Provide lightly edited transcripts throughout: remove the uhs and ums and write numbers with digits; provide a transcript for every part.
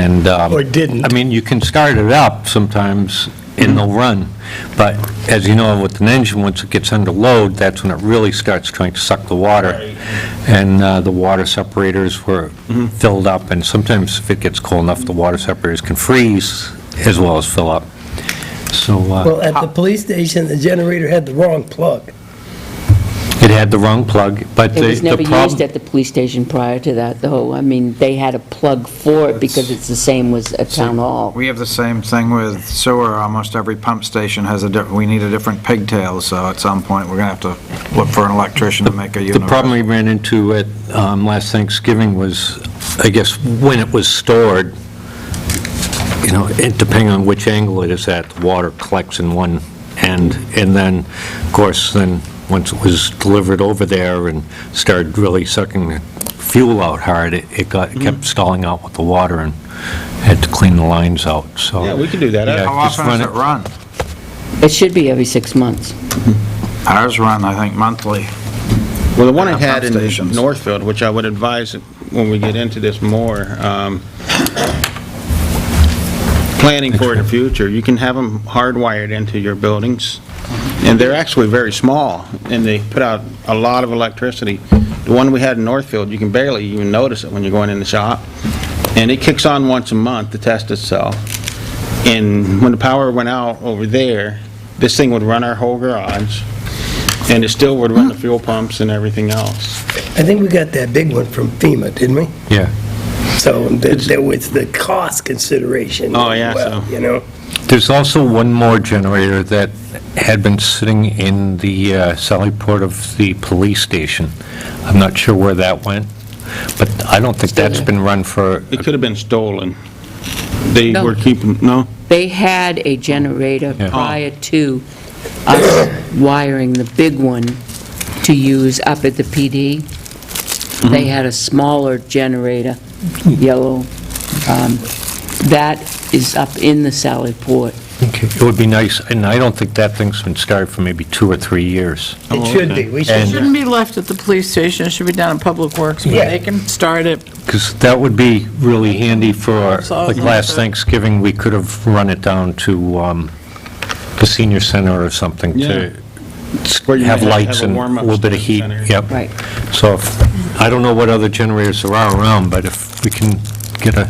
And, Or didn't. I mean, you can start it up sometimes and they'll run, but as you know, with an engine, once it gets under load, that's when it really starts trying to suck the water. And the water separators were filled up, and sometimes if it gets cold enough, the water separators can freeze as well as fill up. So, Well, at the police station, the generator had the wrong plug. it had the wrong plug, but It was the never used problem... at the police station prior to that, though. I mean, they had a plug for it because it's the same as at Town Hall. We have the same thing with sewer. Almost every pump station has we need a different pigtail, so at some point, we're going to have to look for an electrician to make a The universal. problem we ran into at last Thanksgiving was, I guess, when it was stored, you know, depending on which angle it is at, the water collects in one end, and then, of course, then once it was delivered over there and started really sucking the fuel out hard, it kept stalling out with the water and had to clean the lines out, so... Yeah, we could do that. Yeah, How just often does it run? It should be every 6 months. Ours run, I think, monthly. Well, the one I Pump had in stations. Northfield, which I would advise when we get into this more, planning for the future, you can have them hardwired into your buildings, and they're actually very small, and they put out a lot of electricity. The one we had in Northfield, you can barely even notice it when you're going in the shop, and it kicks on once a month to test itself. And when the power went out over there, this thing would run our whole garage, and it still would run the fuel pumps and everything else. I think we got that big one from FEMA, didn't we? Yeah. So there was the cost consideration. Oh, yeah, as well, so- you know? There's also one more generator that had been sitting in the Sally Port of the police station. I'm not sure where that went, but I don't think that's been run for... It could have been stolen. They No. were keeping, no? They had a generator Yeah. prior to us wiring the big one to use up at the PD. They had a smaller generator, yellow. That is up in the Sally Port. Okay, it would be nice, and I don't think that thing's been started for maybe 2 or 3 years. It should be. We And- should. Shouldn't be left at the police station, it should be down at Public Works, where Yeah. they can start it. Because that would be really handy for, That's awesome. like last Thanksgiving, we could have run it down to the senior center or something to Where you have might lights have a and a warm-up little bit of heat. center. Yep. Right. So I don't know what other generators there are around, but if we can get a,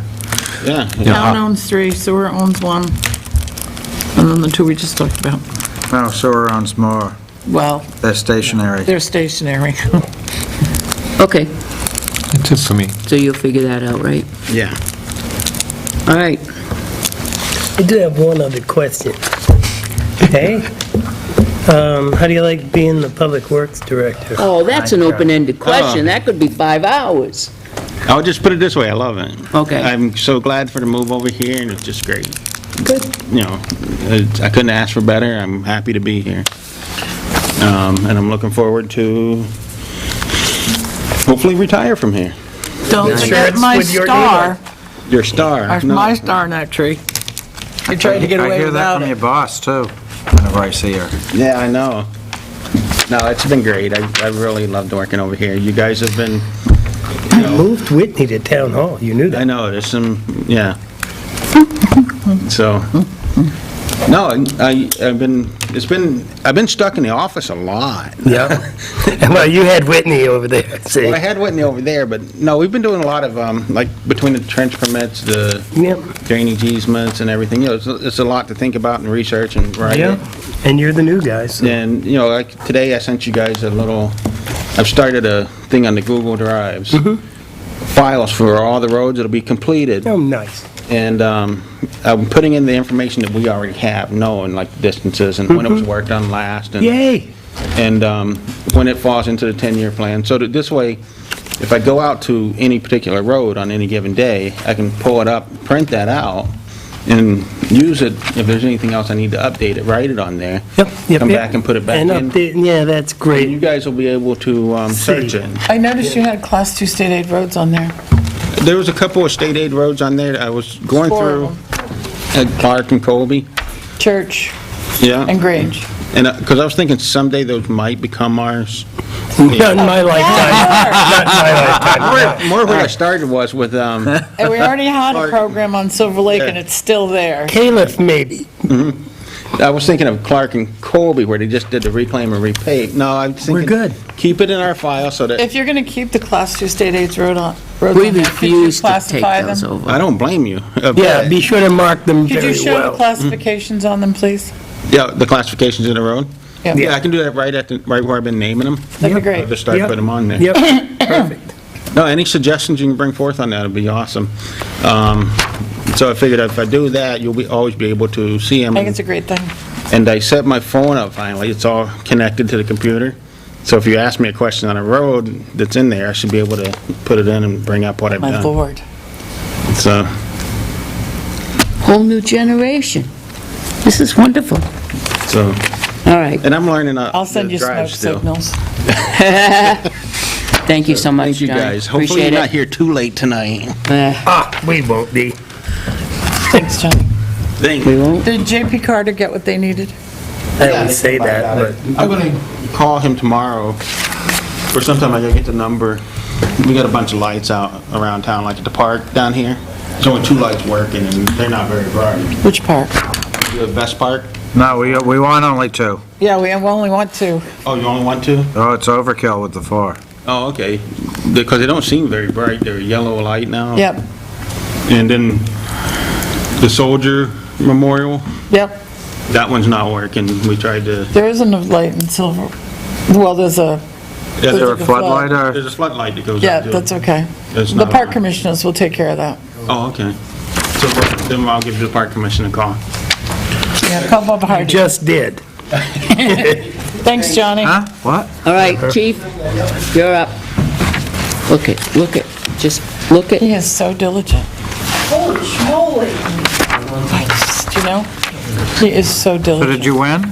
Yeah. Yeah. Town owns 3, sewer owns 1, and then the 2 we just talked about. No, sewer owns more. Well, They're stationary. they're stationary. Okay, that's it for me. so you'll figure that out, right? Yeah. All right. I do have one other question. Hey, how do you like being the Public Works Director? Oh, that's an open-ended question. That could be 5 hours. I'll just put it this way, I love it. Okay. I'm so glad for the move over here, and it's just great. Good. You know, I couldn't ask for better. I'm happy to be here. And I'm looking forward to hopefully retire from here. Don't Sure, forget it's my with your star, Your star. No. my star in that tree. I tried to get I away hear that without from your it. boss, too, whenever I see her. Yeah, I know. No, it's been great. I really loved working over here. You guys have been, You moved Whitney to Town Hall, you knew I that. know, there's some, yeah. So, no, I've been stuck in the office a lot. Yeah. Well, you had Whitney over there, see? Well, I had Whitney over there, but no, we've been doing a lot of, like, between the trench permits, the Yep. drainage easements and everything, you know, it's a lot to think about and research and write. Yeah, and you're the new guy, so. And, you know, like, today I sent you guys a little, I've started a thing on the Google Drives. Files for all the roads that'll be completed. Oh, nice. And I'm putting in the information that we already have, knowing, like, the distances and when it was worked on last. And Yay. and when it falls into the 10-year plan. So that this way, if I go out to any particular road on any given day, I can pull it up, print that out, and use it if there's anything else I need to update it, write it on there. Yep. Come back and put it back And in. update, yeah, that's And great. you guys will be able to search it. I noticed you had Class 2 state aid roads on there. There was a couple of state aid roads on there that I was going 4 through of at Clark and Colby. Church Yeah. and Grange. And, because I was thinking someday those might become ours. Not in my lifetime. Not in my lifetime. More where I started was with, And we already had a Clark. program on Silver Lake, and Yeah. it's still there. Caliph, maybe. I was thinking of Clark and Colby, where they just did the reclaim and repave. No, I'm thinking... We're good. Keep it in our file so that, If you're going to keep the Class 2 state aids roads on We there, could you refuse to take classify those them? over. I don't blame you. Yeah, be sure to mark them Could you very show the well. classifications on them, please? Yeah, the classifications in the road? Yeah. Yeah, I can do that right where I've been naming them. That'd be I'll great. just start Yep. putting them on there. Yep, perfect. No, any suggestions you can bring forth on that would be awesome. So I figured if I do that, you'll always be able to see I them. think it's a great thing. And I set my phone up finally, it's all connected to the computer. So if you ask me a question on a road that's in there, I should be able to put it in and bring up what I've My done. lord. So, Whole new generation. This is wonderful. so, All right, and I'm learning to I'll send you smoke drive still. signals. thank you so much, Thank you, John. guys. Hopefully you're Appreciate not it. here too late tonight. We won't be. Thanks, Johnny. Thank We you. won't? Did JP Carter get what they needed? I would say that, but I'm gonna call him tomorrow, or sometime I gotta get the number. We got a bunch of lights out around town, like at the park down here. There's only 2 lights working, and they're not very bright. Which part? The Best Park? No, we want only 2. Yeah, we only want 2. Oh, you only want 2? Oh, it's overkill with the 4. Oh, okay. Because they don't seem very bright, they're yellow light now. Yep, And then the Soldier Memorial, yep. that one's not working. We tried to, There isn't a light in Silver. Well, there's a, Is there a There's a floodlight or? there's a floodlight that goes yeah, up to it. that's okay. It's The not park on. commissioners will take care of that. Oh, okay. So then I'll give the park commission a call. Yeah, call Bob I Hardy. just did. Thanks, Johnny. Huh? What? All right, chief, you're up. Look it, just look He it. is so diligent. Holy schmoly. You know, he is so So diligent. did you win?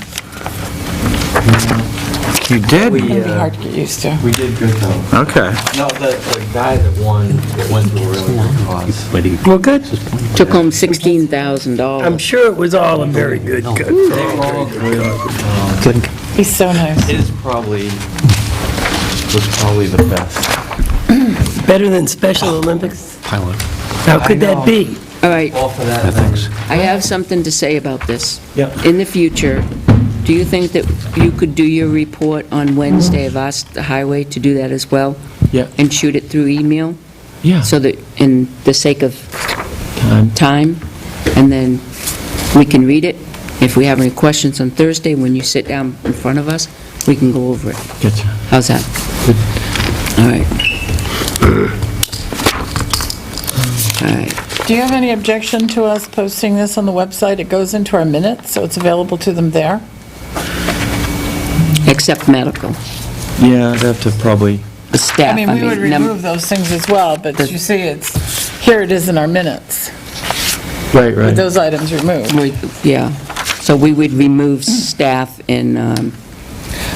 You did? It'd be hard to get used to. We did good though. Okay. No, the guy that won went through a really good cause. Well, good. Took home $16,000. I'm sure it was all a very good. He's so nice. His probably, was probably the best. Better than Special Olympics? Pilot. How could I that know. be? All right, All for that. Thanks. I have something to say about this. Yep. In the future, do you think that you could do your report on Wednesday? I've asked the highway to do that as well, Yeah. and shoot it through email, Yeah. so that, in the sake of Time. time, and then we can read it. If we have any questions on Thursday, when you sit down in front of us, we can go over it. Getcha. How's that? All right. All right. Do you have any objection to us posting this on the website? It goes into our minutes, so it's available to them there. Except medical, Yeah, I'd have to probably, the staff, I mean, we would remove those things as well, but you see, it's, here it is in our minutes, right, with right. those items removed. Yeah, so we would remove staff in,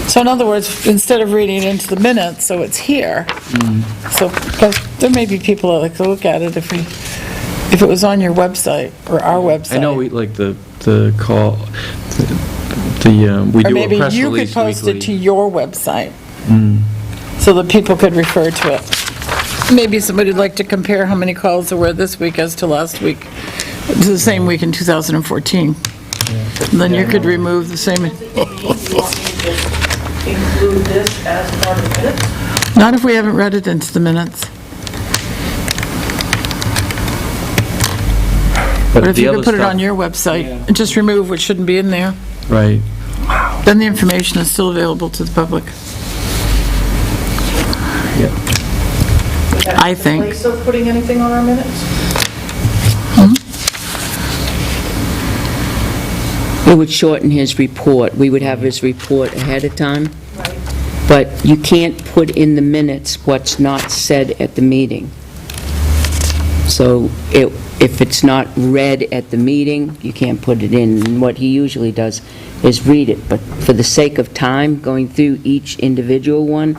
So in other words, instead of reading it into the minutes, so it's here, so, because there may be people that like to look at it if it was on your website, or our website. I know we, like, the call, we Or do a maybe press you could release post it to weekly. your website, so that people could refer to it. Maybe somebody'd like to compare how many calls there were this week as to last week, to the same week in 2014. Then you could remove the same. Include this as part of it? Not if we haven't read it into the minutes. But if the you other could put it stuff- on your website, and just remove what shouldn't be in there, Right. then the information is still available to the public. Would that I be the think. place of putting anything on our minutes? it would shorten his report. We would have his report ahead of time, Right. but you can't put in the minutes what's not said at the meeting. So if it's not read at the meeting, you can't put it in. And what he usually does is read it, but for the sake of time, going through each individual one,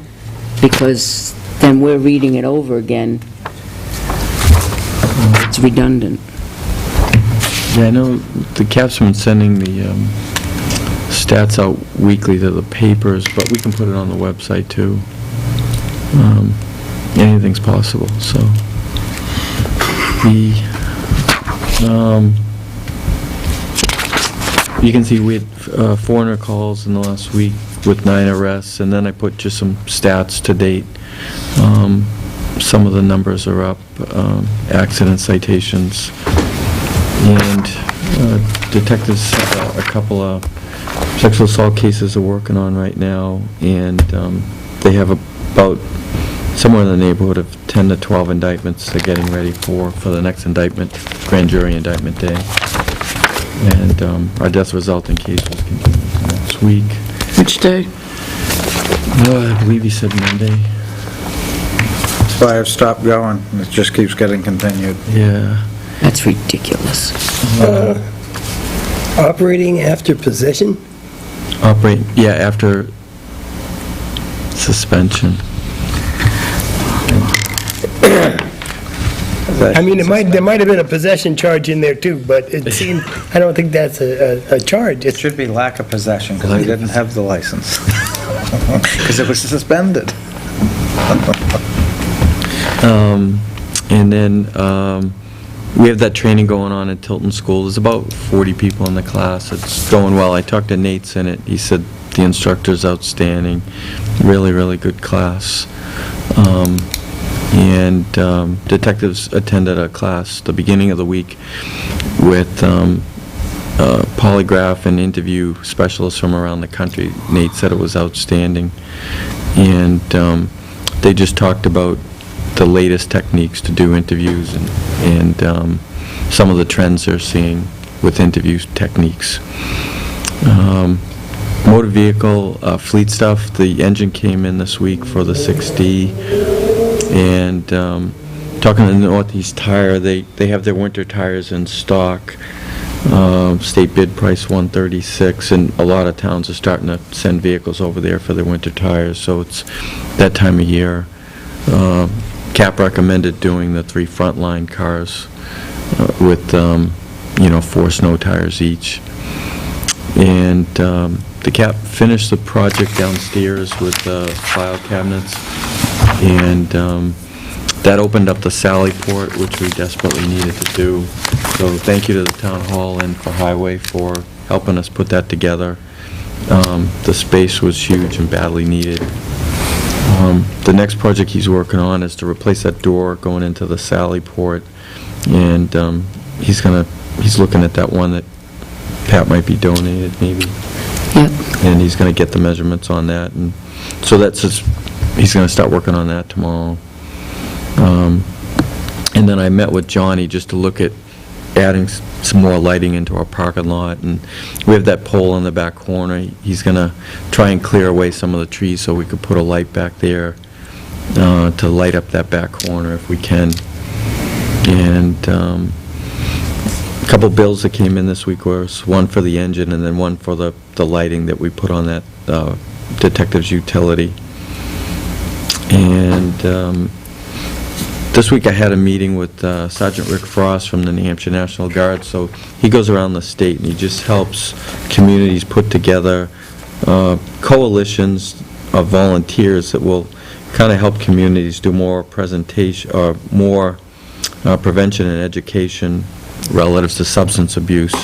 because then we're reading it over again, it's redundant. Yeah, I know the capsman sending the stats out weekly to the papers, but we can put it on the website too. Anything's possible, so. You can see we had 400 calls in the last week with 9 arrests, and then I put just some stats to date. Some of the numbers are up, accident citations, and detectives have a couple of sexual assault cases they're working on right now, and they have about somewhere in the neighborhood of 10 to 12 indictments they're getting ready for the next indictment, grand jury indictment day. And our death resulting case will continue next week. Which day? I believe he said Monday. That's why I've stopped going. It just keeps getting continued. Yeah. That's ridiculous. Operating after possession? After suspension. I mean, there might have been a possession charge in there too, but it seemed, I don't think that's a charge. It should be lack of possession, because he didn't have the license. Because it was suspended. And then we have that training going on at Tilton School. There's about 40 people in the class. It's going well. I talked to Nate Sinnott. He said the instructor's outstanding. Really, really good class. And detectives attended a class the beginning of the week with polygraph and interview specialists from around the country. Nate said it was outstanding. And they just talked about the latest techniques to do interviews and some of the trends they're seeing with interview techniques. Motor vehicle, fleet stuff, the engine came in this week for the 6D. And talking to Northeast Tire, they have their winter tires in stock. State bid price $136, and a lot of towns are starting to send vehicles over there for their winter tires, so it's that time of year. CAP recommended doing the 3 frontline cars with 4 snow tires each. And the CAP finished the project downstairs with file cabinets, and that opened up the Sally Port, which we desperately needed to do. So thank you to the Town Hall and for Highway for helping us put that together. The space was huge and badly needed. The next project he's working on is to replace that door going into the Sally Port, and he's looking at that one that Pat might be donated, maybe. Yep. And he's going to get the measurements on that, and so he's going to start working on that tomorrow. And then I met with Johnny just to look at adding some more lighting into our parking lot, and we have that pole in the back corner. He's going to try and clear away some of the trees so we could put a light back there to light up that back corner if we can. And a couple bills that came in this week was one for the engine and then one for the lighting that we put on that detective's utility. And this week I had a meeting with Sergeant Rick Frost from the New Hampshire National Guard. So he goes around the state and he just helps communities put together coalitions of volunteers that will kind of help communities do more presentation or more prevention and education relative to substance abuse.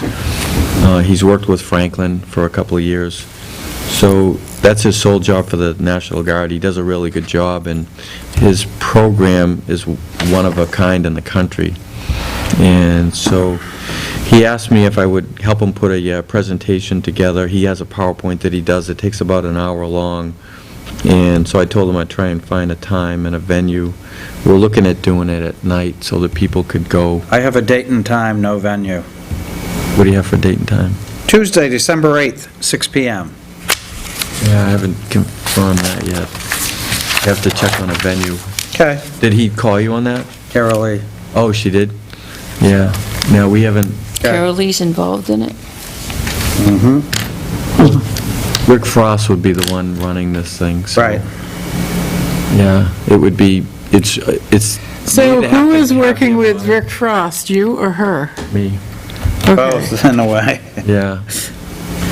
He's worked with Franklin for a couple of years. So that's his sole job for the National Guard. He does a really good job, and his program is one of a kind in the country. And so he asked me if I would help him put a presentation together. He has a PowerPoint that he does. It takes about an hour long. And so I told him I'd try and find a time and a venue. We're looking at doing it at night so that people could go. I have a date and time, no venue. What do you have for date and time? Tuesday, December 8th, 6 p.m. Yeah, I haven't confirmed that yet. I have to check on a venue. Okay. Did he call you on that? Carol Lee. Oh, she did? Yeah. No, we haven't. Carol Lee's involved in it? Rick Frost would be the one running this thing, so. Right. Yeah, it would be, it's. So who is working with Rick Frost, you or her? Me, Okay. Both, in a way. yeah.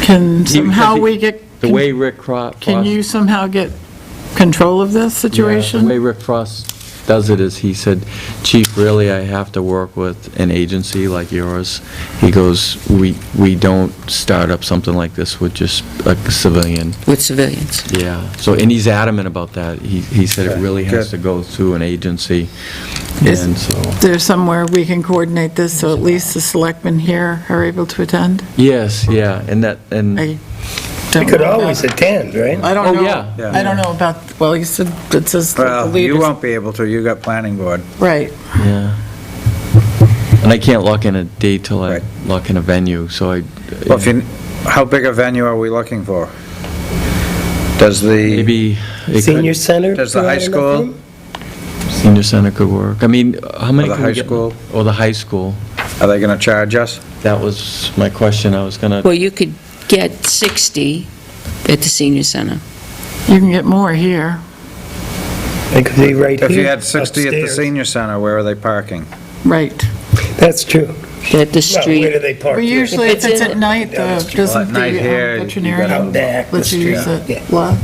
Can somehow we get, The way Rick Frost... can you somehow get control of this Yeah, situation? the way Rick Frost does it is, he said, "Chief, really, I have to work with an agency like yours." He goes, "We don't start up something like this with just a civilian." With civilians. Yeah, so, and he's adamant about that. He said it really has to go through an agency, Is- and so... There's somewhere we can coordinate this so at least the selectmen here are able to attend? Yes, yeah, and that, and... I We don't could know about- always attend, right? I don't Oh, know. yeah. I don't know about, well, you said it says the Well, leaders. you won't be able to, you got planning board. Right. Yeah. And I can't lock in a date till I Right. lock in a venue, so I... Well, if you, how big a venue are we looking for? Does the Maybe... it could- Senior center? Does the high provide enough school- room? Senior center could work. I mean, how many Or the can we high get? school? Or the high school. Are they going to charge us? That was my question. I was gonna... Well, you could get 60 at the senior center. You can get more here. It could be right here. If you had 60 at the upstairs. senior center, where are they parking? Right. That's true. At the Well, where do street. they park? But here? usually If if it's it's in- at night, Yeah, that's true. doesn't Well, at night the here, you veterinarian Out back, the let you use street. it? Yeah. What?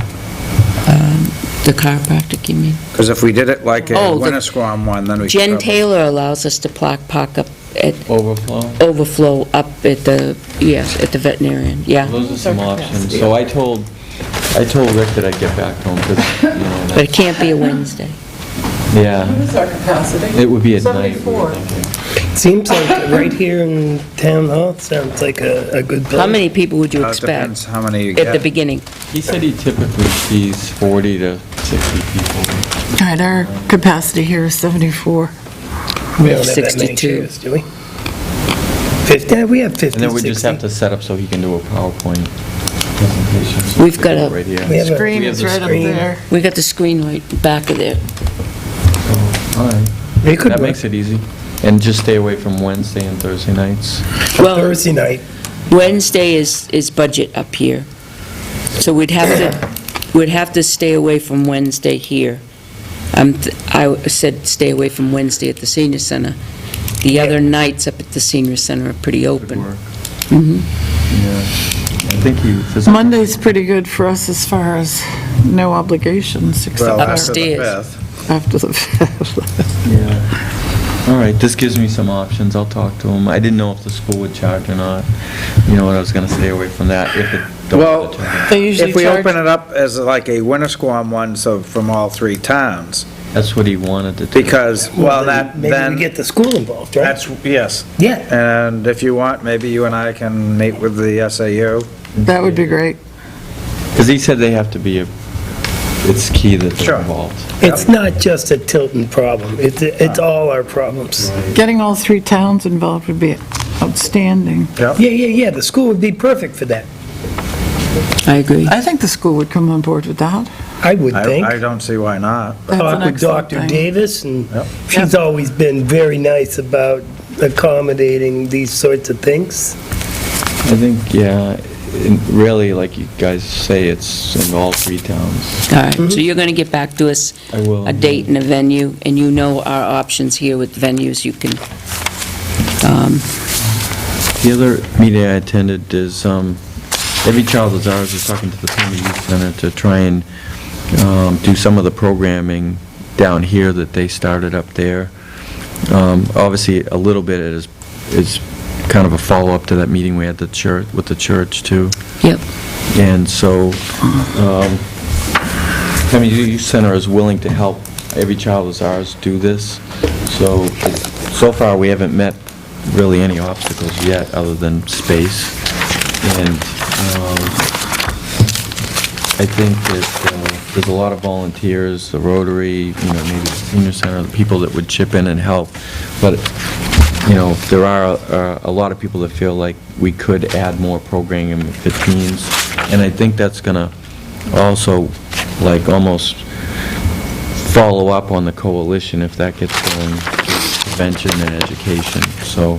The chiropractic, you mean? Because if we did it like a Oh, the- Winnisquam one, then we could Jen probably... Taylor allows us to park up at Overflow? overflow up at the, yes, at the veterinarian, yeah. Those are some Over options. capacity. So I told Rick that I'd get back to him, because, you know, But it can't be a Wednesday. yeah, What is our capacity? it would be at night, we were 74. thinking. Seems like right here in Town Hall, sounds like a good place. How many people would you It expect depends how many you at the get. beginning? He said he typically sees 40 to 60 people. All right, our capacity here is 74. We don't have that many 62. chairs, do we? 50, we have 50, And then we just have 60. to set up so he can do a PowerPoint presentation. So We've got a- Right here. We have a- Screen We have is the right up screen. there. We got the screen right back of there. All right. They could That work. makes it easy. And just stay away from Wednesday and Thursday nights. Well, Thursday night. Wednesday is budget up here. So we'd have to stay away from Wednesday here. I said stay away from Wednesday at the senior center. The other nights up at the senior center are pretty Could open. work. Mhm. Yeah. I think you... Monday's pretty good for us as far as no obligations, except Well, for after the Upstairs. 5th. after the 5th. Yeah. All right, this gives me some options. I'll talk to him. I didn't know if the school would charge or not. You know what, I was gonna stay away from that if it don't Well, determine. They usually If we charge, open it up as like a Winnisquam one, so from all three towns, That's what he wanted to do. because, well, that, Maybe we then, get the school involved, right? that's, yes. Yeah. And if you want, maybe you and I can meet with the SAU. that would be great. Because he said they have to be, it's key that they're Sure. involved. It's not just a Tilton problem, it's all our problems. Getting all three towns involved would be outstanding. Yeah, the school would be perfect for that, I agree. I think the school would come on board with that. I would think. I don't see why not. That's an Talk with excellent Dr. thing. Davis, and Yep. she's always been very nice about accommodating these sorts of things. I think, yeah, and really, like you guys say, it's in all three towns. All right, so you're going to get back to us I will. a date and a venue, and you know our options here with venues. You can, The other meeting I attended is, Every Child is Ours is talking to the Pima Youth Center to try and do some of the programming down here that they started up there. Obviously, a little bit is kind of a follow-up to that meeting we had with the church, too. yep. And so, Pima Youth Center is willing to help Every Child is Ours do this. So far, we haven't met really any obstacles yet, other than space. And I think that there's a lot of volunteers, the Rotary, maybe the Senior Center, the people that would chip in and help. But, there are a lot of people that feel like we could add more programming for teens. And I think that's going to also, like, almost follow up on the coalition if that gets going, prevention and education. So,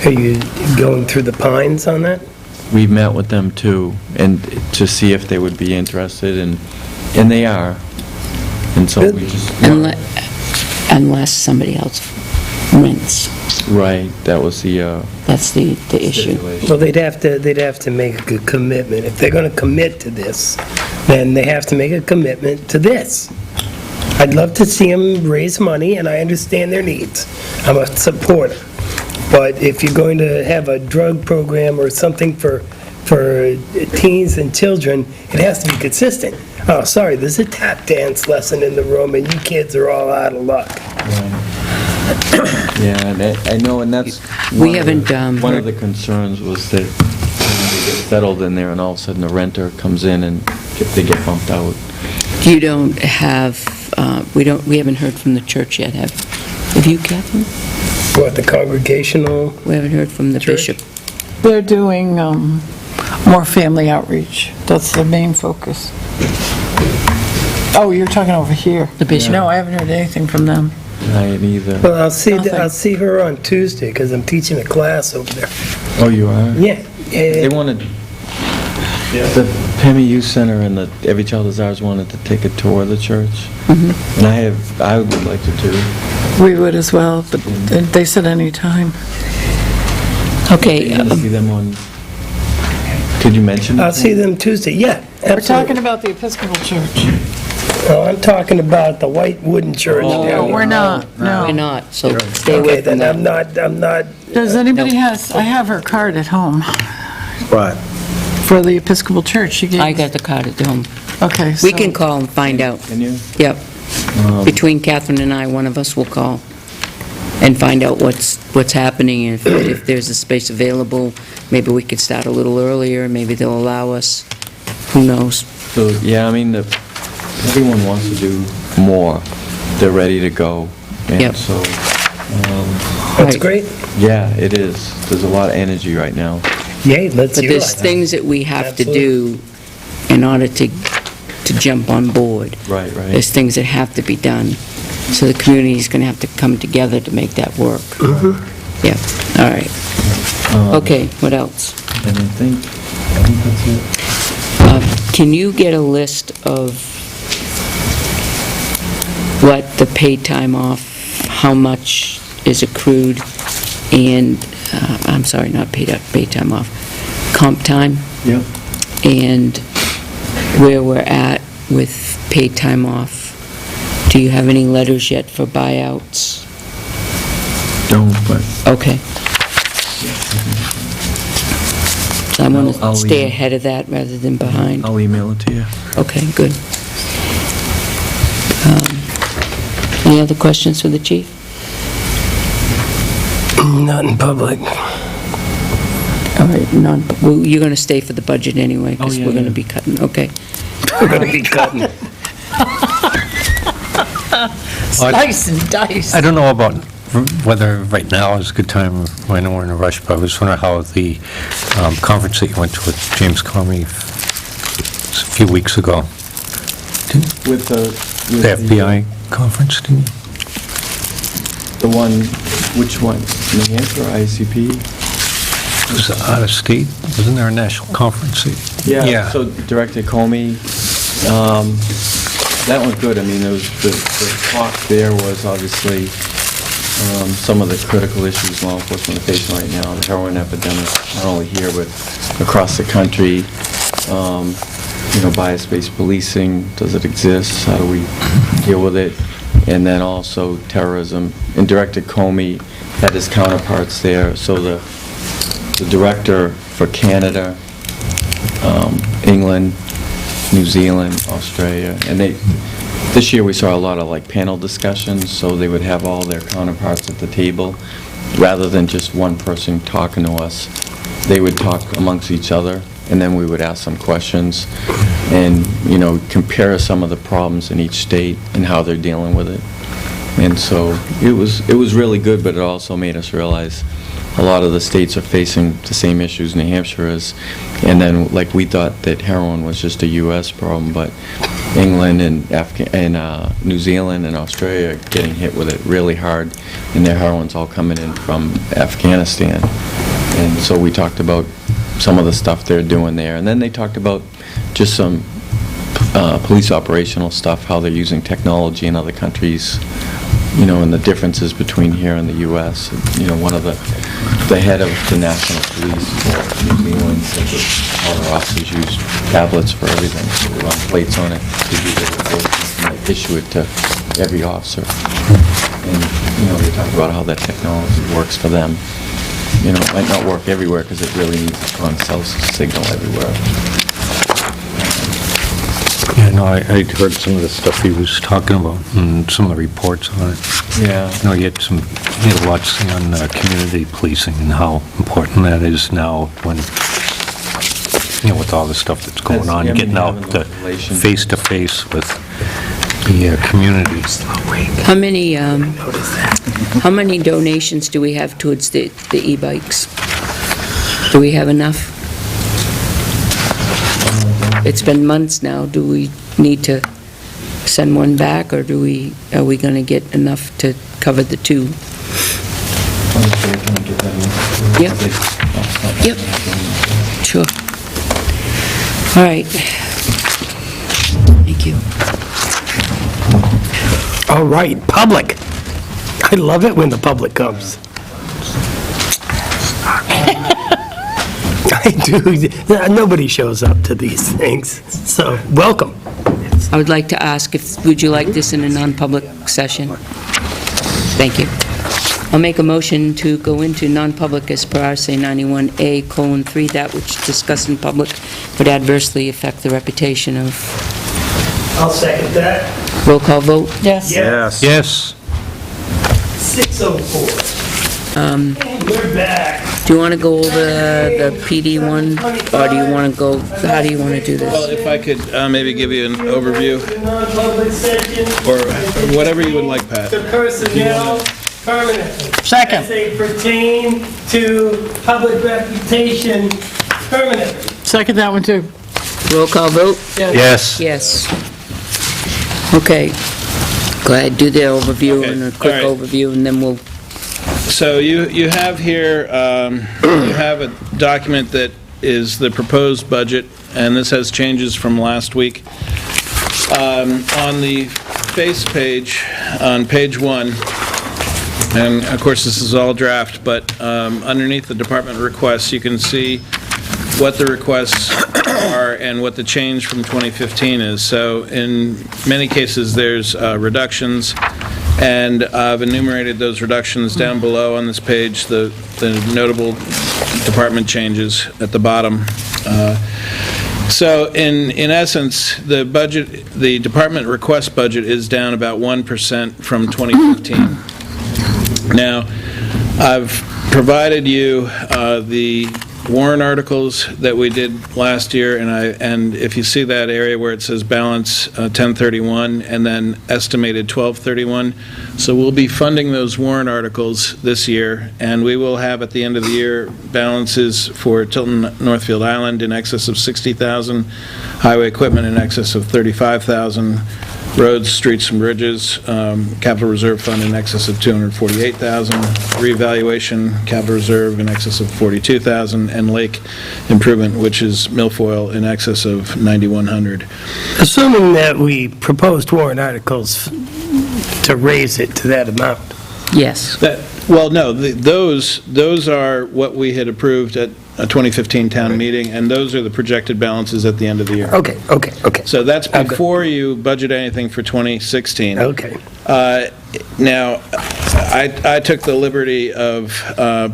Are you going through the Pines on that? we've met with them too, and to see if they would be interested, and they are. And so we just... Unless somebody else rents. Right, that was the That's the issue. stipulation. Well, they'd have to make a commitment. If they're going to commit to this, then they have to make a commitment to this. I'd love to see them raise money, and I understand their needs. I'm a supporter. But if you're going to have a drug program or something for teens and children, it has to be consistent. Oh, sorry, there's a tap dance lesson in the room, and you kids are all out of luck. Yeah, and I know, and that's... We haven't, One of the concerns was that they get settled in there, and all of a sudden the renter comes in and they get bumped out. You don't have, we haven't heard from the church yet, have you, Catherine? What, the congregational? We haven't heard from the Church? bishop. They're doing more family outreach. That's the main focus. Oh, you're talking over here. The bishop. No, I haven't heard anything from them. I ain't either. Well, I'll see Nothing. her on Tuesday, because I'm teaching a class over there. Oh, you are? Yeah. They wanted, the Pemmy Youth Center and the Every Child is Ours wanted to take a tour of the church. And I would like to too. We would as well, but they said any time. Okay, You gonna see them on, could you mention? I'll see them Tuesday, yeah, We're absolutely. talking about the Episcopal Church. Oh, I'm talking about the white wooden church. Oh. down No, here. we're not, we're no. not, so stay away Okay, from then that. I'm not, Does anybody I have her card at home Right. for the Episcopal Church. She gave. I got the card at home. Okay, We so- can call and find out. Can you? Yep. Between Catherine and I, one of us will call and find out what's happening, and if there's a space available, maybe we could start a little earlier, maybe they'll allow us, who knows? So, yeah, I mean, everyone wants to do more. They're ready to go. Yep. And so, that's Right. great. yeah, it is. There's a lot of energy right now. Yay, let's But hear there's it. things that we have to do in order to jump on board. Right, right. There's things that have to be done. So the community's going to have to come together to make that work. Yeah, all right. Okay, what else? And I think that's it. Can you get a list of what the paid time off, how much is accrued, and, I'm sorry, not paid time off, comp time, Yep. and where we're at with paid time off? Do you have any letters yet for buyouts? Don't, but Okay. So I want I'll to stay email. ahead of that rather than behind. I'll email it to you. Okay, good. Any other questions for the chief? Not in public. All right, none, well, you're going to stay for the budget anyway, because Oh, yeah, we're going to yeah. be cutting, okay. We're gonna be cutting. Slice and dice. I don't know about whether right now is a good time, I know we're in a rush, but I was wondering how the conference that you went to with James Comey a few weeks ago, With the FBI conference, didn't you? The one, which one? New Hampshire or ICP? It was out of state, wasn't there a national conference? Yeah, so Director Comey, that went good. I mean, there was, the talk there was obviously some of the critical issues law enforcement are facing right now, the heroin epidemic, not only here, but across the country. Bias-based policing, does it exist? How do we deal with it? And then also terrorism. And Director Comey had his counterparts there, so the director for Canada, England, New Zealand, Australia, and this year we saw a lot of like panel discussions, so they would have all their counterparts at the table, rather than just one person talking to us. They would talk amongst each other, and then we would ask some questions, and, compare some of the problems in each state and how they're dealing with it. And so it was really good, but it also made us realize a lot of the states are facing the same issues New Hampshire is. And then, like, we thought that heroin was just a U.S. problem, but England and New Zealand and Australia are getting hit with it really hard, and their heroin's all coming in from Afghanistan. And so we talked about some of the stuff they're doing there. And then they talked about just some police operational stuff, how they're using technology in other countries and the differences between here and the U.S. One of the head of the National Police in New Zealand said that all their officers use tablets for everything, so they run plates on it to do their report, and they issue it to every officer. And, they talk about how that technology works for them. It might not work everywhere because it really needs a strong cell signal everywhere. Yeah, no, I heard some of the stuff he was talking about and some of the reports on it. Yeah. He had a lot to say on community policing and how important that is now when, with all the stuff that's going on, getting out to face-to-face with the community. How many donations do we have towards the e-bikes? Do we have enough? It's been months now. Do we need to send one back, or are we going to get enough to cover the two? Yep. Yep. Sure. All right. Thank you. All right, public. I love it when the public comes. I do. Nobody shows up to these things, so welcome. I would like to ask would you like this in a non-public session? Thank you. I'll make a motion to go into non-public as per RSA 91A:3, that which discussed in public would adversely affect the reputation of... I'll second that. Roll call vote? Yes. Yes. 6:04. And we're back. Do you want to go over the PD one, or do you want to go, how do you want to do Well, this? if I could maybe give you an overview, Non-public session. or whatever you would like, Pat. The personnel permanently. Second. As they pertain to public reputation permanently. Second that one, too. Roll call vote? Yes. Yes. Okay. Go ahead, do the overview Okay, and a quick all right. overview, and then we'll... So you have here, you have a document that is the proposed budget, and this has changes from last week. On the face page, on page 1, and of course this is all draft, but underneath the department requests, you can see what the requests are and what the change from 2015 is. So in many cases, there's reductions, and I've enumerated those reductions down below on this page, the notable department changes at the bottom. So in essence, the budget, the department request budget is down about 1% from 2015. Now, I've provided you the warrant articles that we did last year, and if you see that area where it says balance 1031 and then estimated 1231, so we'll be funding those warrant articles this year, and we will have at the end of the year balances for Tilton Northfield Island in excess of 60,000, highway equipment in excess of 35,000, roads, streets, and bridges, capital reserve fund in excess of 248,000, reevaluation, capital reserve in excess of 42,000, and lake improvement, which is milfoil, in excess of 9,100. Assuming that we proposed warrant articles to raise it to that amount. Yes. Well, no, those are what we had approved at a 2015 town meeting, and those are the projected balances at the end of the year. Okay. So that's Okay. before you budget anything for 2016. Okay. Now, I took the liberty of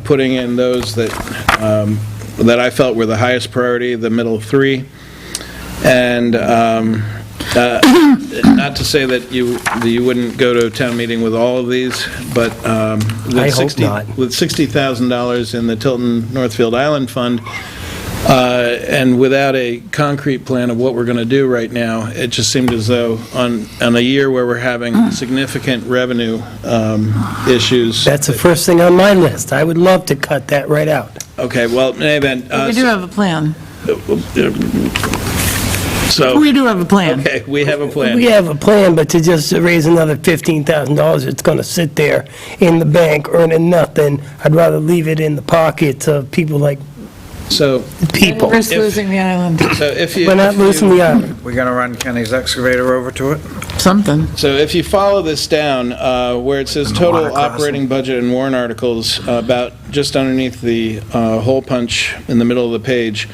putting in those that I felt were the highest priority, the middle three, and not to say that you wouldn't go to a town meeting with all of these, but I hope not. with $60,000 in the Tilton Northfield Island Fund, and without a concrete plan of what we're going to do right now, it just seemed as though on a year where we're having significant revenue issues. That's the first thing on my list. I would love to cut that right out. Okay, well, in any event, We do have a plan. so, We do have a plan. okay, we have a plan. We have a plan, but to just raise another $15,000, it's going to sit there in the bank earning nothing. I'd rather leave it in the pockets of people like So, people. Risk losing the island. so if you... We're not losing the island. We're going to run Kenny's excavator over to it? something. So if you follow this down, where it says And the total water crossing. operating budget and warrant articles, about just underneath the hole punch in the middle of the page,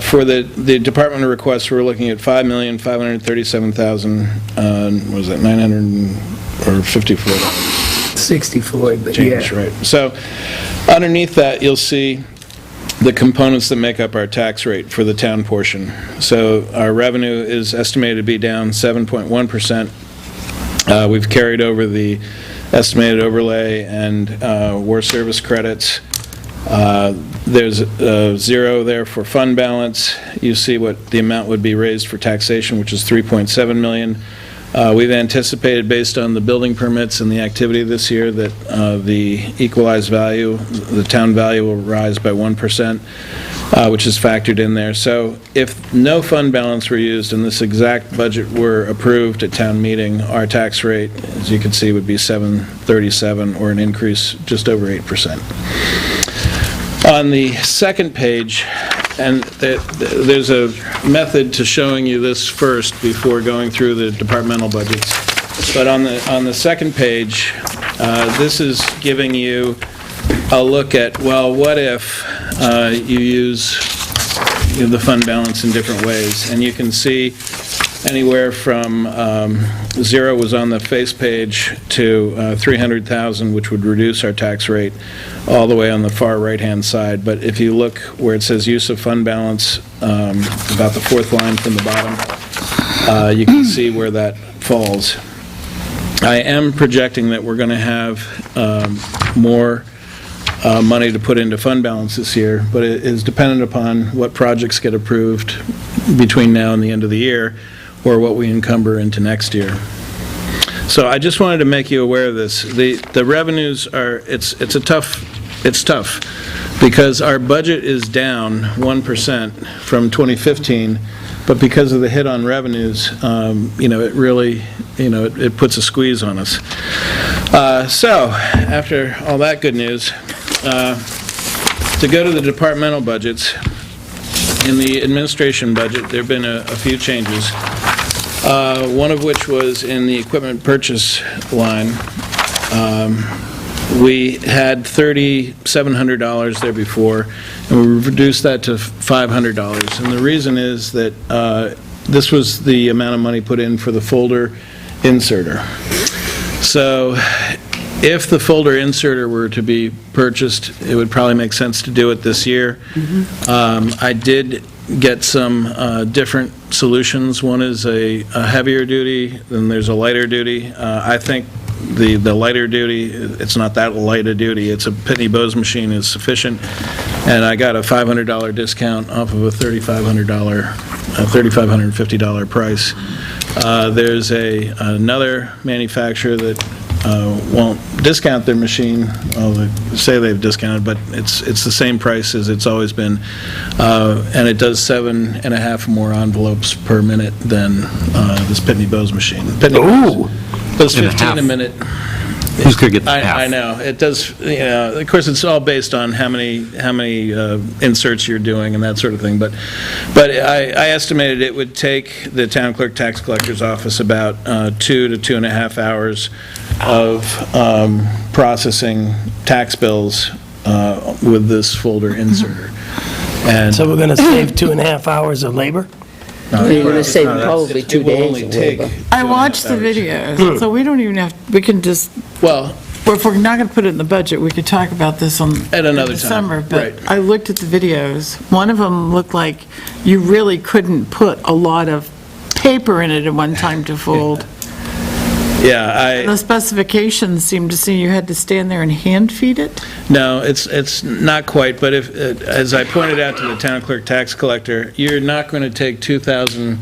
for the department requests, we're looking at $5,537,000, what was that, 954 64, but change, yeah. right? So underneath that, you'll see the components that make up our tax rate for the town portion. So our revenue is estimated to be down 7.1%. We've carried over the estimated overlay and war service credits. There's zero there for fund balance. You see what the amount would be raised for taxation, which is $3.7 million. We've anticipated, based on the building permits and the activity this year, that the equalized value, the town value, will rise by 1%, which is factored in there. So if no fund balance were used and this exact budget were approved at town meeting, our tax rate, as you can see, would be 737, or an increase just over 8%. On the second page, and there's a method to showing you this first before going through the departmental budgets, but on the second page, this is giving you a look at, well, what if you use the fund balance in different ways? And you can see anywhere from zero was on the face page to 300,000, which would reduce our tax rate, all the way on the far right-hand side. But if you look where it says use of fund balance, about the fourth line from the bottom, you can see where that falls. I am projecting that we're going to have more money to put into fund balance this year, but it is dependent upon what projects get approved between now and the end of the year, or what we encumber into next year. So I just wanted to make you aware of this. The revenues are, it's tough, because our budget is down 1% from 2015, but because of the hit on revenues, it really, it puts a squeeze on us. So, after all that good news, to go to the departmental budgets, in the administration budget, there have been a few changes, one of which was in the equipment purchase line. We had $3,700 there before, and we reduced that to $500. And the reason is that this was the amount of money put in for the folder inserter. So if the folder inserter were to be purchased, it would probably make sense to do it this year. I did get some different solutions. One is a heavier duty, then there's a lighter duty. I think the lighter duty, it's not that light a duty, it's a Pitney Bowes machine is sufficient, and I got a $500 discount off of a $3,550 price. There's another manufacturer that won't discount their machine. Well, they say they've discounted, but it's the same price as it's always been, and it does 7.5 more envelopes per minute than this Pitney Bowes machine. Pitney Bowes does 15 a minute. Who's going to get the half? I know, it does, of course, it's all based on how many inserts you're doing and that sort of thing, but I estimated it would take the town clerk tax collector's office about 2 to 2.5 hours of processing tax bills with this folder inserter. And So we're going to save 2.5 hours of labor? You're going to save probably 2 it will days only of take labor. I watched the 2.5 hours. videos, so we don't even have, we can just, Well, if we're not going to put it in the budget, we could talk about this At another in time, December. right. But I looked at the videos. One of them looked like you really couldn't put a lot of paper in it at one time to fold. yeah, The specifications seemed to say you had to stand there and hand feed it. No, it's not quite, but if, as I pointed out to the town clerk tax collector, you're not going to take 2,000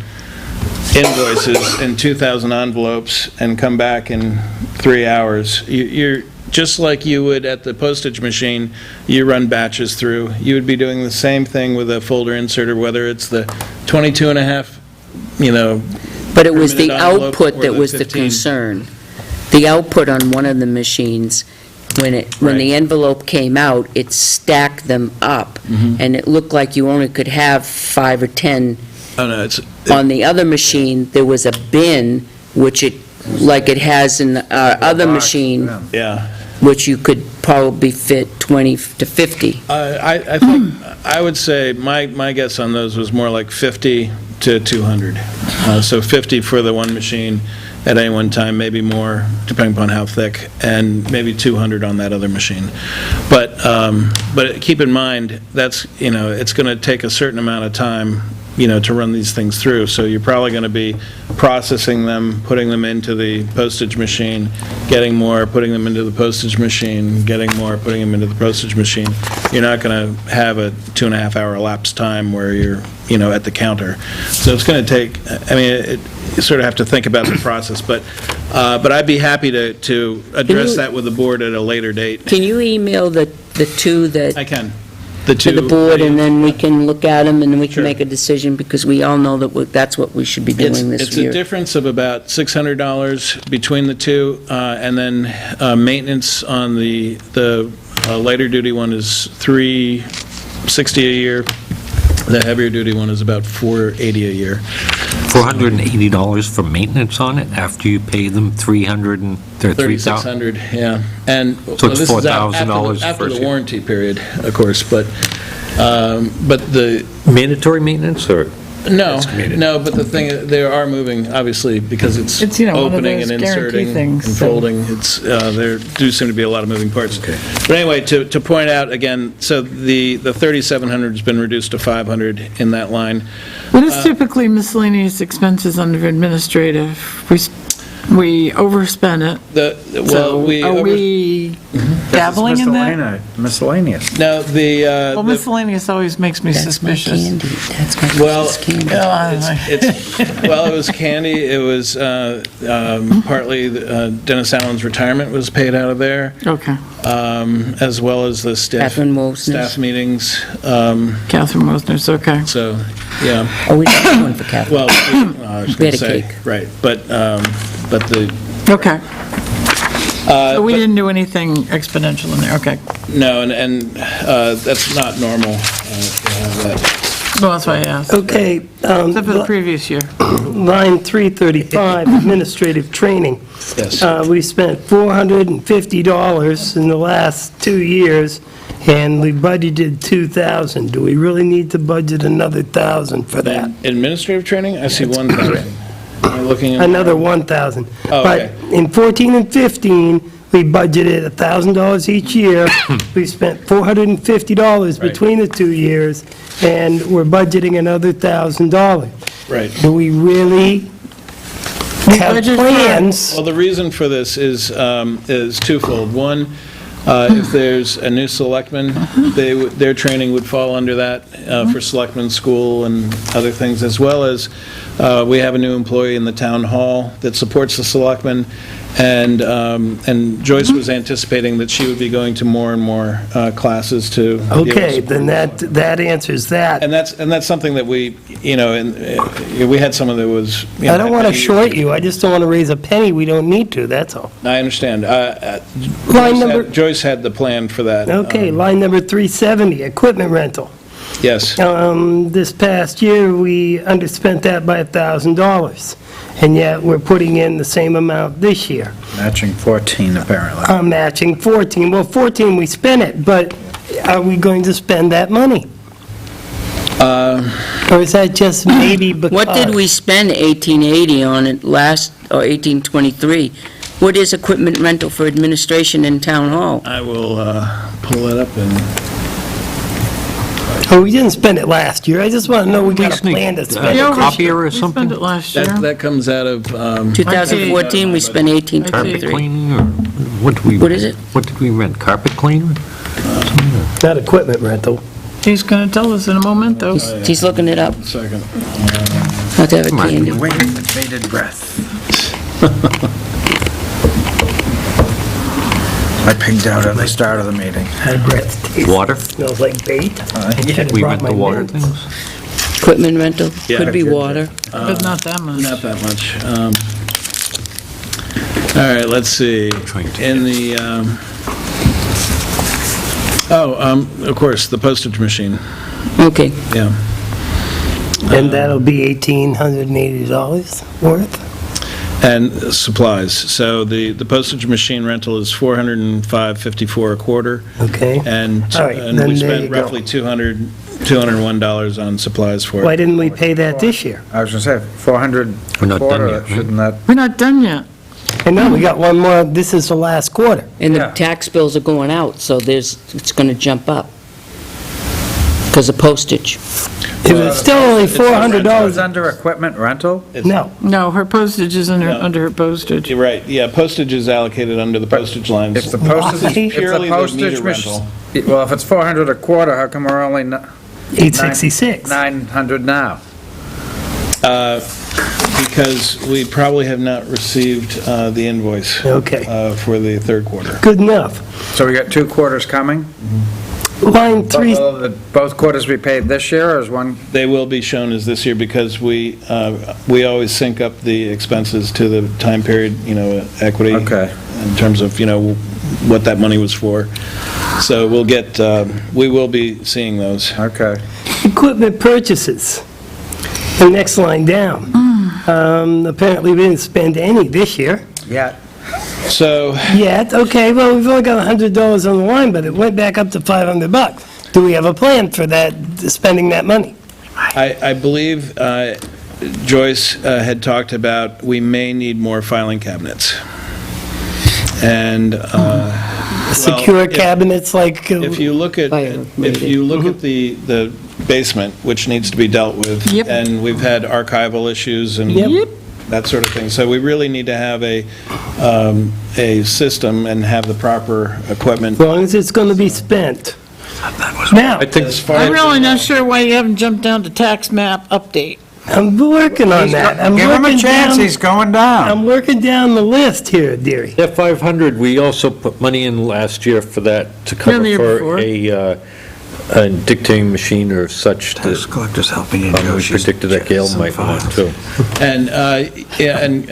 invoices and 2,000 envelopes and come back in 3 hours. You're, just like you would at the postage machine, you run batches through. You would be doing the same thing with a folder inserter, whether it's the 22.5, But it was per the minute envelope output or that was the 15. concern. The output on one of the machines, when the Right. envelope came out, it stacked them up, and it looked like you only could have 5 or 10. Oh, no, On the other machine, there was a bin which like it has in our other machine, Yeah. which you could probably fit 20 to 50. I think, I would say, my guess on those was more like 50 to 200. So 50 for the one machine at any one time, maybe more, depending upon how thick, and maybe 200 on that other machine. But keep in mind, that's, it's going to take a certain amount of time, to run these things through. So you're probably going to be processing them, putting them into the postage machine, getting more, putting them into the postage machine, getting more, putting them into the postage machine. You're not going to have a 2.5-hour elapsed time where you're, at the counter. So it's going to take, you sort of have to think about the process, but I'd be happy to address that with the board at a later date. Can you email the two that I can. to the board, and then we can look at them, and then we can Sure. make a decision, because we all know that that's what we should be doing this It's a year. difference of about $600 between the two, and then maintenance on the lighter duty one is $360 a year. The heavier duty one is about $480 a year. $480 for maintenance on it after you pay them $3,000? $3,600, yeah. And So it's this is $4,000 after first the year. warranty period, of course, but the, Mandatory maintenance, or? no, Estimated. no, but the thing, they are moving, obviously, because it's It's, one of opening and those guarantee inserting and things, so- folding. It's, there do seem to be a lot of moving parts. But anyway, to point out again, so the 3,700 has been reduced to 500 in that line. What is typically miscellaneous expenses under administrative? We overspend it. Well, So we, are we dabbling in that? Miscellaneous. no, Well, miscellaneous always makes me That's my suspicious. candy, that's my Well, precious candy. well, it was candy, it was partly Dennis Allen's retirement was paid out of there, Okay. as well as the staff. Catherine Mosner's. Staff meetings, Catherine Mosner's, okay. so, yeah. Oh, we don't have one for Catherine. Well, I was We going had to a say, cake. right, but the, Okay. So we didn't do anything exponential in there, okay. no, and that's not normal to have that. Well, that's why I asked. Okay, Except for the previous year. line 335, administrative training. Yes. We spent $450 in the last 2 years, and we budgeted $2,000. Do we really need to budget another $1,000 for that? Administrative training, I see 1,000. Am I looking at? Another $1,000. Oh, okay. But in 14 and 15, we budgeted $1,000 each year. We spent $450 Right. between the 2 years, and we're budgeting another $1,000. Right. Do we really have budget for- plans? Well, the reason for this is twofold. One, if there's a new selectman, their training would fall under that for selectman school and other things, as well as we have a new employee in the town hall that supports the selectmen, and Joyce was anticipating that she would be going to more and more classes to be able to Okay, support then the selectmen. that answers that. And that's something that we, and we had someone that was. I don't want to short you, I just don't want to raise a penny we don't need to, that's all. I understand. Line number, Joyce had the plan for that. okay, line number 370, equipment rental. Yes. This past year, we underspent that by $1,000, and yet we're putting in the same amount this year. Matching 14, apparently. Matching 14, well, 14, we spent it, but are we going to spend that money? Or is that just maybe because? What did we spend 1880 on it last, or 1823? What is equipment rental for administration in town hall? I will pull that up and, Oh, we didn't spend it last year, I just want to know we got a plan to spend Yeah, it. we copier or We spent something? it last year. that comes out of, 2014, we spent I Carpet 1823. cleaning, or what did we? What is it? What did we rent, carpet cleaner? Not equipment rental. He's going to tell us in a moment, though. He's looking it up. second. Not to have a Come on. candy. Waiting with bated breath. I pigged out at the start of the meeting. Had breath taste. Water? Smells like bait. Yeah. We brought rent the my water mints. things? Equipment rental, Yeah. could be water. But not that much. Not that much. All right, let's see. Trying to In the, of course, the postage machine, Okay. yeah. And that'll be $1,880 worth? And supplies. So the postage machine rental is $405.54 a quarter. Okay. And All right, and then we there spent you go. roughly $201 on supplies for Why it. didn't we pay that this year? I was gonna say, 400 We're not done quarter, yet, right? shouldn't that, We're not done yet. And now we got one more, this is the last quarter. And the Yeah. tax bills are going out, so it's going to jump up because of postage. It was still only It's a goes $400. under equipment rental? No, No, her postage is No. under her postage. You're right, yeah, postage is allocated under the postage lines. If the postage, if Purely the the postage, meter rental. well, if it's 400 a quarter, how come we're only 866. 900 now? Because we probably have not received the invoice Okay, for the third quarter. good enough. So we got 2 quarters coming? Line 3, Will both quarters be paid this year, or is one? They will be shown as this year because we always sync up the expenses to the time period, equity. Okay. In terms of, what that money was for. So we will be seeing those. Okay. equipment purchases, the next line down. Apparently, we didn't spend any this year Yeah. So, yet. Okay, well, we've only got $100 on the line, but it went back up to $500. Do we have a plan for that, spending that money? I believe Joyce had talked about, we may need more filing cabinets. And, Secure if- cabinets like, If you look at, Fire if you look at the basement, which needs to be dealt with. Yep. And we've had archival issues and Yep. that sort of thing. So we really need to have a system and have the proper equipment. as long as it's going to be spent. Now, I think, As far I'm as- really not sure why you haven't jumped down to tax map update. I'm working on that. I'm Give him a working chance, down- he's going down. I'm working down the list here, dearie. that 500, we also put money in last year for that to cover the year for before. a dictating machine or such that Tax collector's helping you, we predicted that Gail might want too. And, yeah, and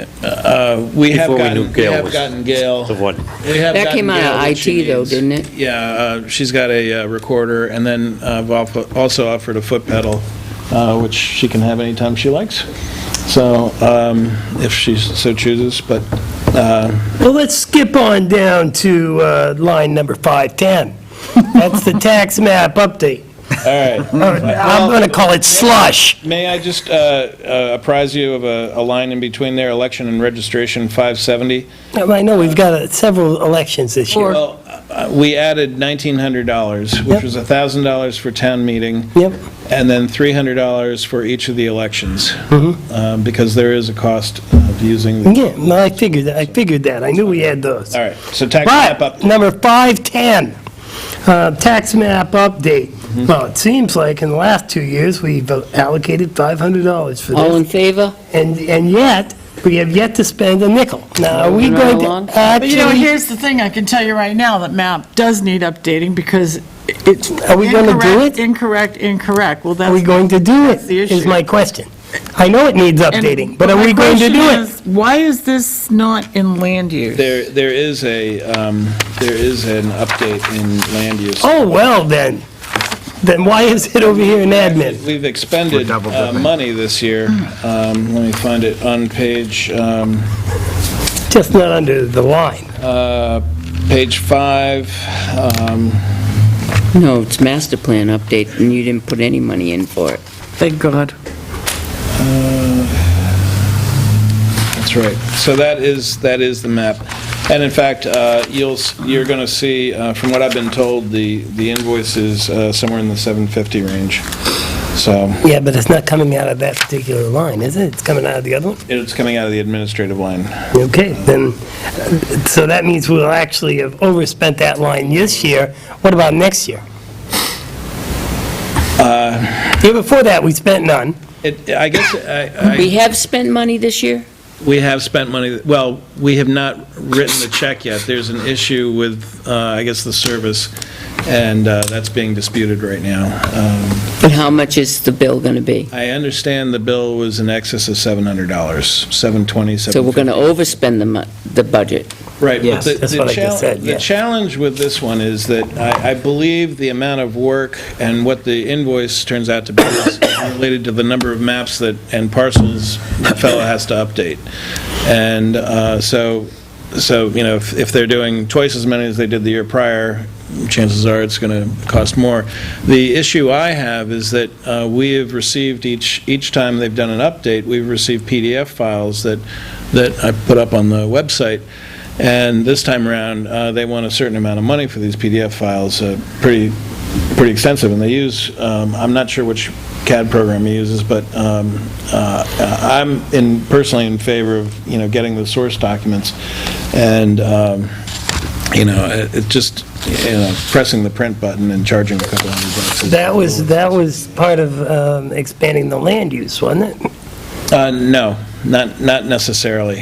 we have Before we knew Gail was gotten Gail. the one. We have That gotten came out Gail of what she IT though, needs. didn't it? Yeah, she's got a recorder, and then I've also offered a foot pedal, which she can have anytime she likes. So, if she so chooses, but, Well, let's skip on down to line number 510. That's the tax map update. all right. I'm going to call it slush. May I just apprise you of a line in between there, election and registration 570? I know we've got several elections this year. Well, we added $1,900, which Yep. was $1,000 for town meeting. Yep. And then $300 for each of the elections, Mm-hmm. because there is a cost of using. Yeah, no, I figured that. I knew we had those. All right, so tax map up. But, number 510, tax map update. Mm-hmm. Well, it seems like in the last 2 years, we've allocated $500 for All in this. favor? And yet, we have yet to spend a nickel. Now, are we Moving going right along. to But actually, here's the thing, I can tell you right now, that map does need updating because it's Are we gonna do it? Incorrect. Well, are we that's, going to do it, That's the is issue. my question. I know it needs updating, but are my we going to do question it? is, why is this not in land use? There is an update in land use. Oh, well, then why is it over here in admin? We've We're expended double dipping. money this year. Let me find it on page Just not under the line. page 5. No, it's master plan update, and you didn't put any money in for it. Thank God. That's right. So that is the map. And in fact, you're going to see, from what I've been told, the invoice is somewhere in the 750 range. So Yeah, but it's not coming out of that particular line, is it? It's coming out of the other one? it's coming out of the administrative line. Okay, then, so that means we'll actually have overspent that line this year. What about next year? Year before that, we spent none. I guess We have spent money this year? we have spent money, well, we have not written the check yet. There's an issue with, I guess, the service, and that's being disputed right now. But how much is the bill going to be? I understand the bill was in excess of $700, $720, So we're going to overspend the budget. Right. but Yes, the- that's the what I just said, The yeah. challenge with this one is that I believe the amount of work and what the invoice turns out to be is related to the number of maps and parcels the fellow has to update. And so, if they're doing twice as many as they did the year prior, chances are it's going to cost more. The issue I have is that we have received, each time they've done an update, we've received PDF files that I put up on the website, and this time around, they want a certain amount of money for these PDF files, pretty extensive, and they use, I'm not sure which CAD program he uses, but I'm personally in favor of, getting the source documents, and, it just, pressing the print button and charging a couple $100. That was part of expanding the land use, wasn't it? No, not necessarily.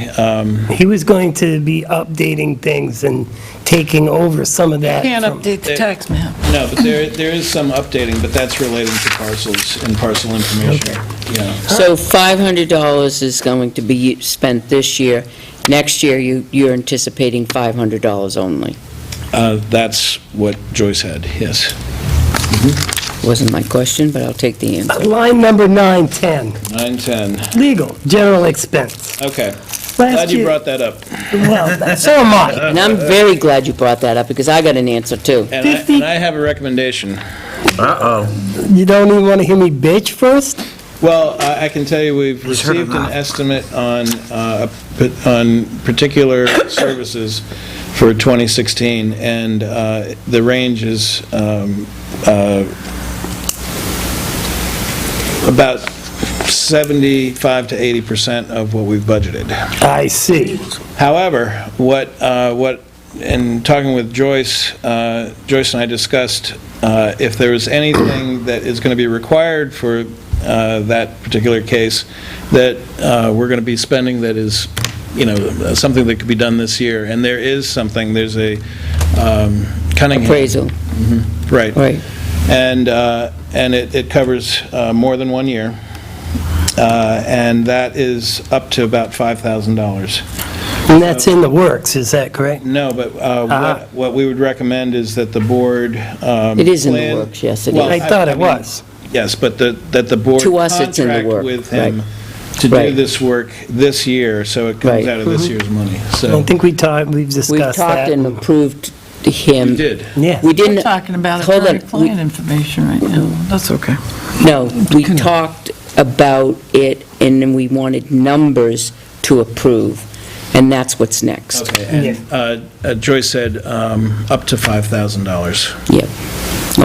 He was going to be updating things and taking over some of that. Can't from- update the tax map. No, but there is some updating, but that's relating to parcels and parcel information. Yeah. So $500 is going to be spent this year. Next year, you're anticipating $500 only. That's what Joyce had, yes. Wasn't my question, but I'll take the answer. Line number 910, 910, legal, general expense. okay. Last Glad you year- brought that up. Well, so am I. And I'm very glad you brought that up, because I got an answer, too. And I have a recommendation. You don't even want to hear me bitch first? Well, I can tell you, we've He's heard received an enough. estimate on particular services for 2016, and the range is about 75 to 80% of what we've budgeted. I see. However, in talking with Joyce, Joyce and I discussed if there was anything that is going to be required for that particular case, that we're going to be spending that is, something that could be done this year. And there is something, there's a Cunningham. Appraisal, Right. right. And it covers more than 1 year. And that is up to about $5,000. And that's in the works, is that correct? No, but what we would recommend is that the board It is in the plan- works, yes, it Well, is. I thought it mean, was. Yes, but that the board To us, it's in the contract work, with him right. to do Right. this work this year, so it comes Right. out of this year's money, I so. think we've discussed We've that. talked and approved him. You did. Yeah. We We're didn't, talking about Hold on, attorney-client information right now. That's okay. no, we talked about it, and then we wanted numbers to approve, and that's what's next. Okay, and Joyce said up to $5,000, Yep,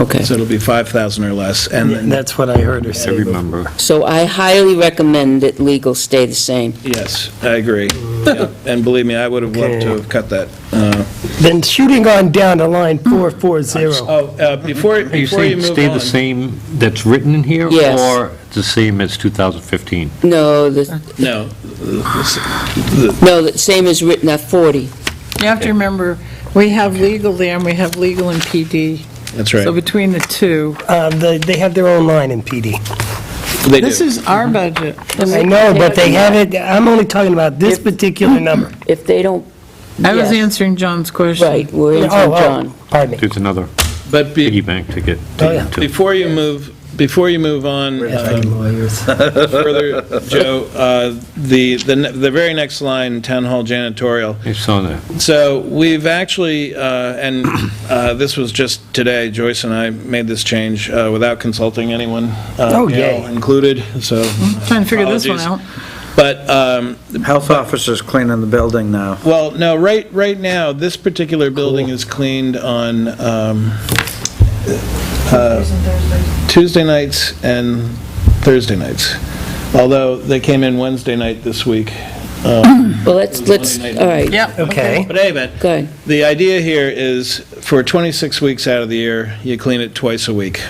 okay. so it'll be 5,000 or less, and then, That's what I heard her I say. remember. So I highly recommend that legal stay the same. yes, I agree. Yeah, and believe me, I would have loved to have cut that. Then shooting on down to line 440. Before Are you you saying move stay the on, same that's written in here? Yes. Or the same as 2015? No, no, the same as written at 40. You have to remember, we have legal there, and we have legal in PD. that's right. So between the two, They have their own line in PD. They this do. is our budget. I know, but they have it, I'm only talking about this particular number. If they don't, I was Yes. answering John's question. right, we're answering John. Pardon me. There's another But piggy bank to get Oh, yeah. to. before you move on further, Joe, the very next line, Town Hall janitorial. I saw that. So we've actually, and this was just today, Joyce and I made this change without consulting anyone, Oh, Gail yay. included, so. Trying to figure this one apologies. out. But, Health officer's cleaning the building now. well, no, right now, this particular building is cleaned on Tuesdays and Thursdays. Tuesday nights and Thursday nights. Although they came in Wednesday night this week. Well, let's, Monday night. all right, Yep. Okay. But anyway, go ahead. the idea here is for 26 weeks out of the year, you clean it twice a week.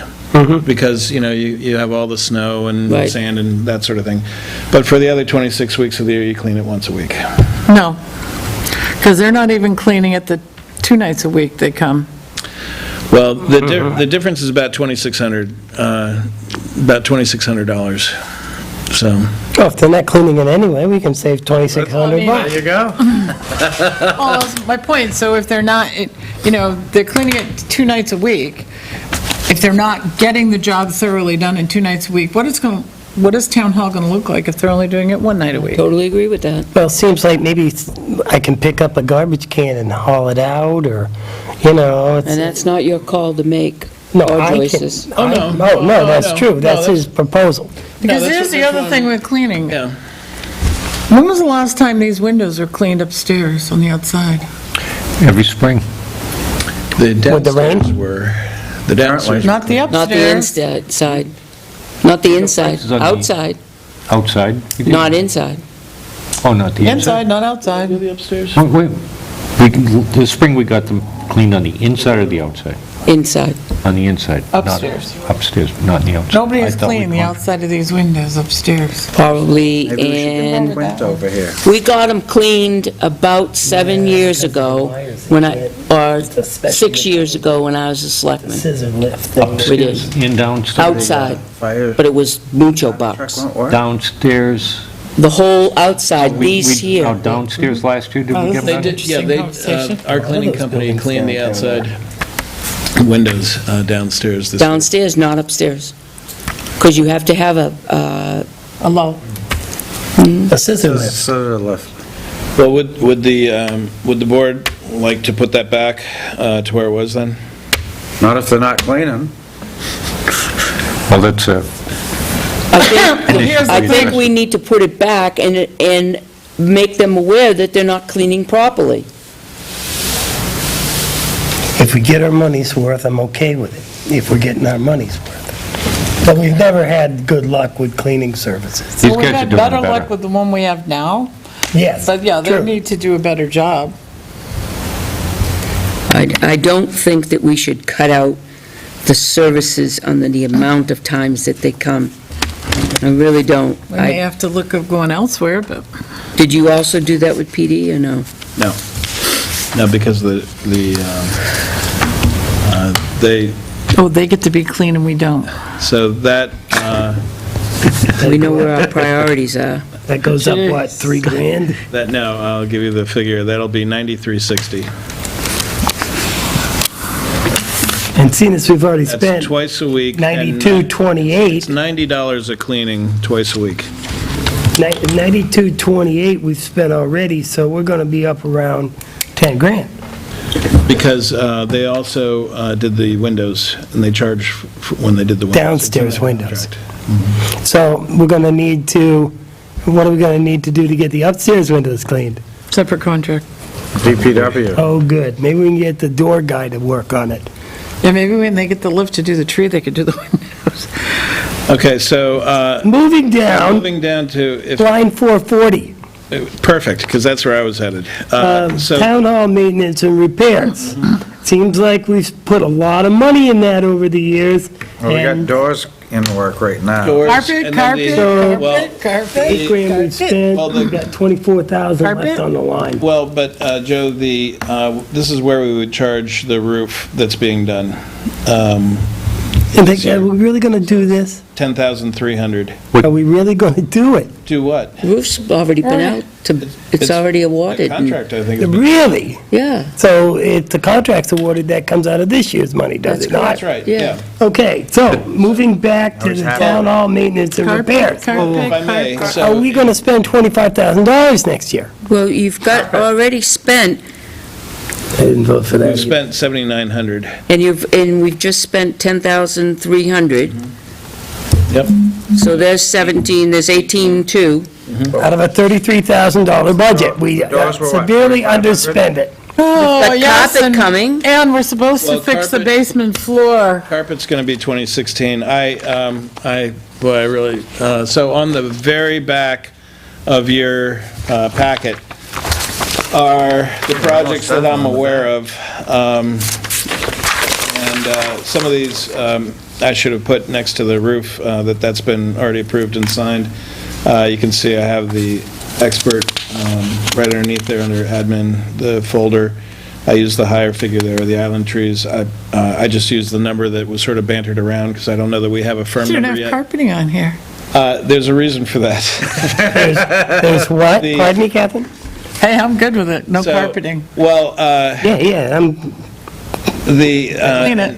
Because, you have all the snow and Right. sand and that sort of thing. But for the other 26 weeks of the year, you clean it once a week. No, because they're not even cleaning it the 2 nights a week they come. Well, the difference is about $2,600. So, Oh, if they're not cleaning it anyway, we can save $2,600. you go. Well, that's my point, so if they're not, they're cleaning it 2 nights a week, if they're not getting the job thoroughly done in 2 nights a week, what is town hall going to look like if they're only doing it 1 night a week? Totally agree with that. Well, it seems like maybe I can pick up a garbage can and haul it out, or, you know, it's... And that's not your call to make, No, or I can... Joyce's. Oh, no. No, that's No, true. no, That's his proposal. Because that's here's what- the that's other what thing I'm- with cleaning. Yeah. When was the last time these windows were cleaned upstairs on the outside? Every spring. The With the rain? downstairs were, the downstairs. Not the Not the upstairs. inside, not the inside, places on the- outside, Outside? You did? not inside. Oh, not the inside? Inside, not outside. The upstairs? Wait, this spring we got them cleaned on the inside or the outside? Inside. On the inside. not Upstairs. Upstairs, not in the outside. Nobody I has thought we cleaned the cleaned- outside of these windows upstairs. Probably, Maybe we should and get Quint over here. we got them cleaned about 7 years ago, when or 6 years ago when I was a selectman, Scissor lift thing. We did. Upstairs and downstairs. outside, Fire but it was mucho truck bucks. won't work. Downstairs. The whole outside, these Oh, here. downstairs last year, did we get They them? did, yeah, Interesting conversation. our cleaning company cleaned the outside windows downstairs this year. Downstairs, not upstairs. Because you have to have a, A low. A scissor lift. Scissor lift. Well, would the board like to put that back to where it was then? Not if they're not cleaning. Well, that's, I think we need to put it back and make them aware that they're not cleaning properly. If we get our money's worth, I'm okay with it, if we're getting our money's worth. But we've never had good luck with cleaning services. these Well, we've guys are had doing better luck better. with the one we have now, Yes, but yeah, they true. need to do a better job. I don't think that we should cut out the services on the amount of times that they come. I really don't. We may have to look at going elsewhere, but Did you also do that with PD, or no? No, because they, they get to be clean and we don't. so that, We know where our priorities are. That goes up, what, $3,000? no, I'll give you the figure, that'll be 9360. And seeing as we've already That's spent twice a week. and $92.28, It's $90 a cleaning twice a week. $92.28 we've spent already, so we're gonna be up around $10,000. Because they also did the windows, and they charge when they did the windows. Downstairs It's in the windows. contract. So we're gonna need to, what are we gonna need to do to get the upstairs windows cleaned? Separate contract. DPW. Oh, good. Maybe we can get the door guy to work on it. Yeah, maybe when they get the lift to do the tree, they could do the windows. Okay, so Moving down, moving down to, if line 440, perfect, because that's where I was headed. So, town hall maintenance and repairs. Seems like we've put a lot of money in that over the years. Well, we got and doors in work right now. doors. Carpet, and then carpet, the- well, carpet, carpet. $8,000 we've spent, Well, we've got 24,000 left Carpet? on the line. Well, but Joe, this is where we would charge the roof that's being done, And are we really gonna do this? $10,300. Are we really gonna do it? Do what? The roof's already been out, it's already The awarded. and- contract, I think. is- Really? Yeah, So if the contract's awarded, that comes out of this year's money, does it not? That's right, Yeah. yeah. Okay, so moving back to was the happy. town hall maintenance and repairs. If I may, Carpet. so. Are we gonna spend $25,000 next year? well, you've got already spent, I didn't vote for We've spent $7,900. and we've just spent 10,300, Yep. so there's 17, there's 18.2. Out of a $33,000 budget, we Doors were what, severely 4,500? underspend it. Oh, The yes, carpet coming, and we're supposed to Well, fix the carpet- basement floor. Carpet's going to be 2016. I really, so on the very back of your packet are the projects that I'm aware of. And some of these, I should have put next to the roof, that's been already approved and signed. You can see I have the expert right underneath there under admin, the folder. I used the higher figure there, the island trees. I just used the number that was sort of bantered around, because I don't know that we have a firm You don't number have yet. carpeting on here. There's a reason for that. There's what? The- Pardon me, Catherine? Hey, I'm good with it, no So, carpeting. Well, Yeah, I'm, the, Clean it.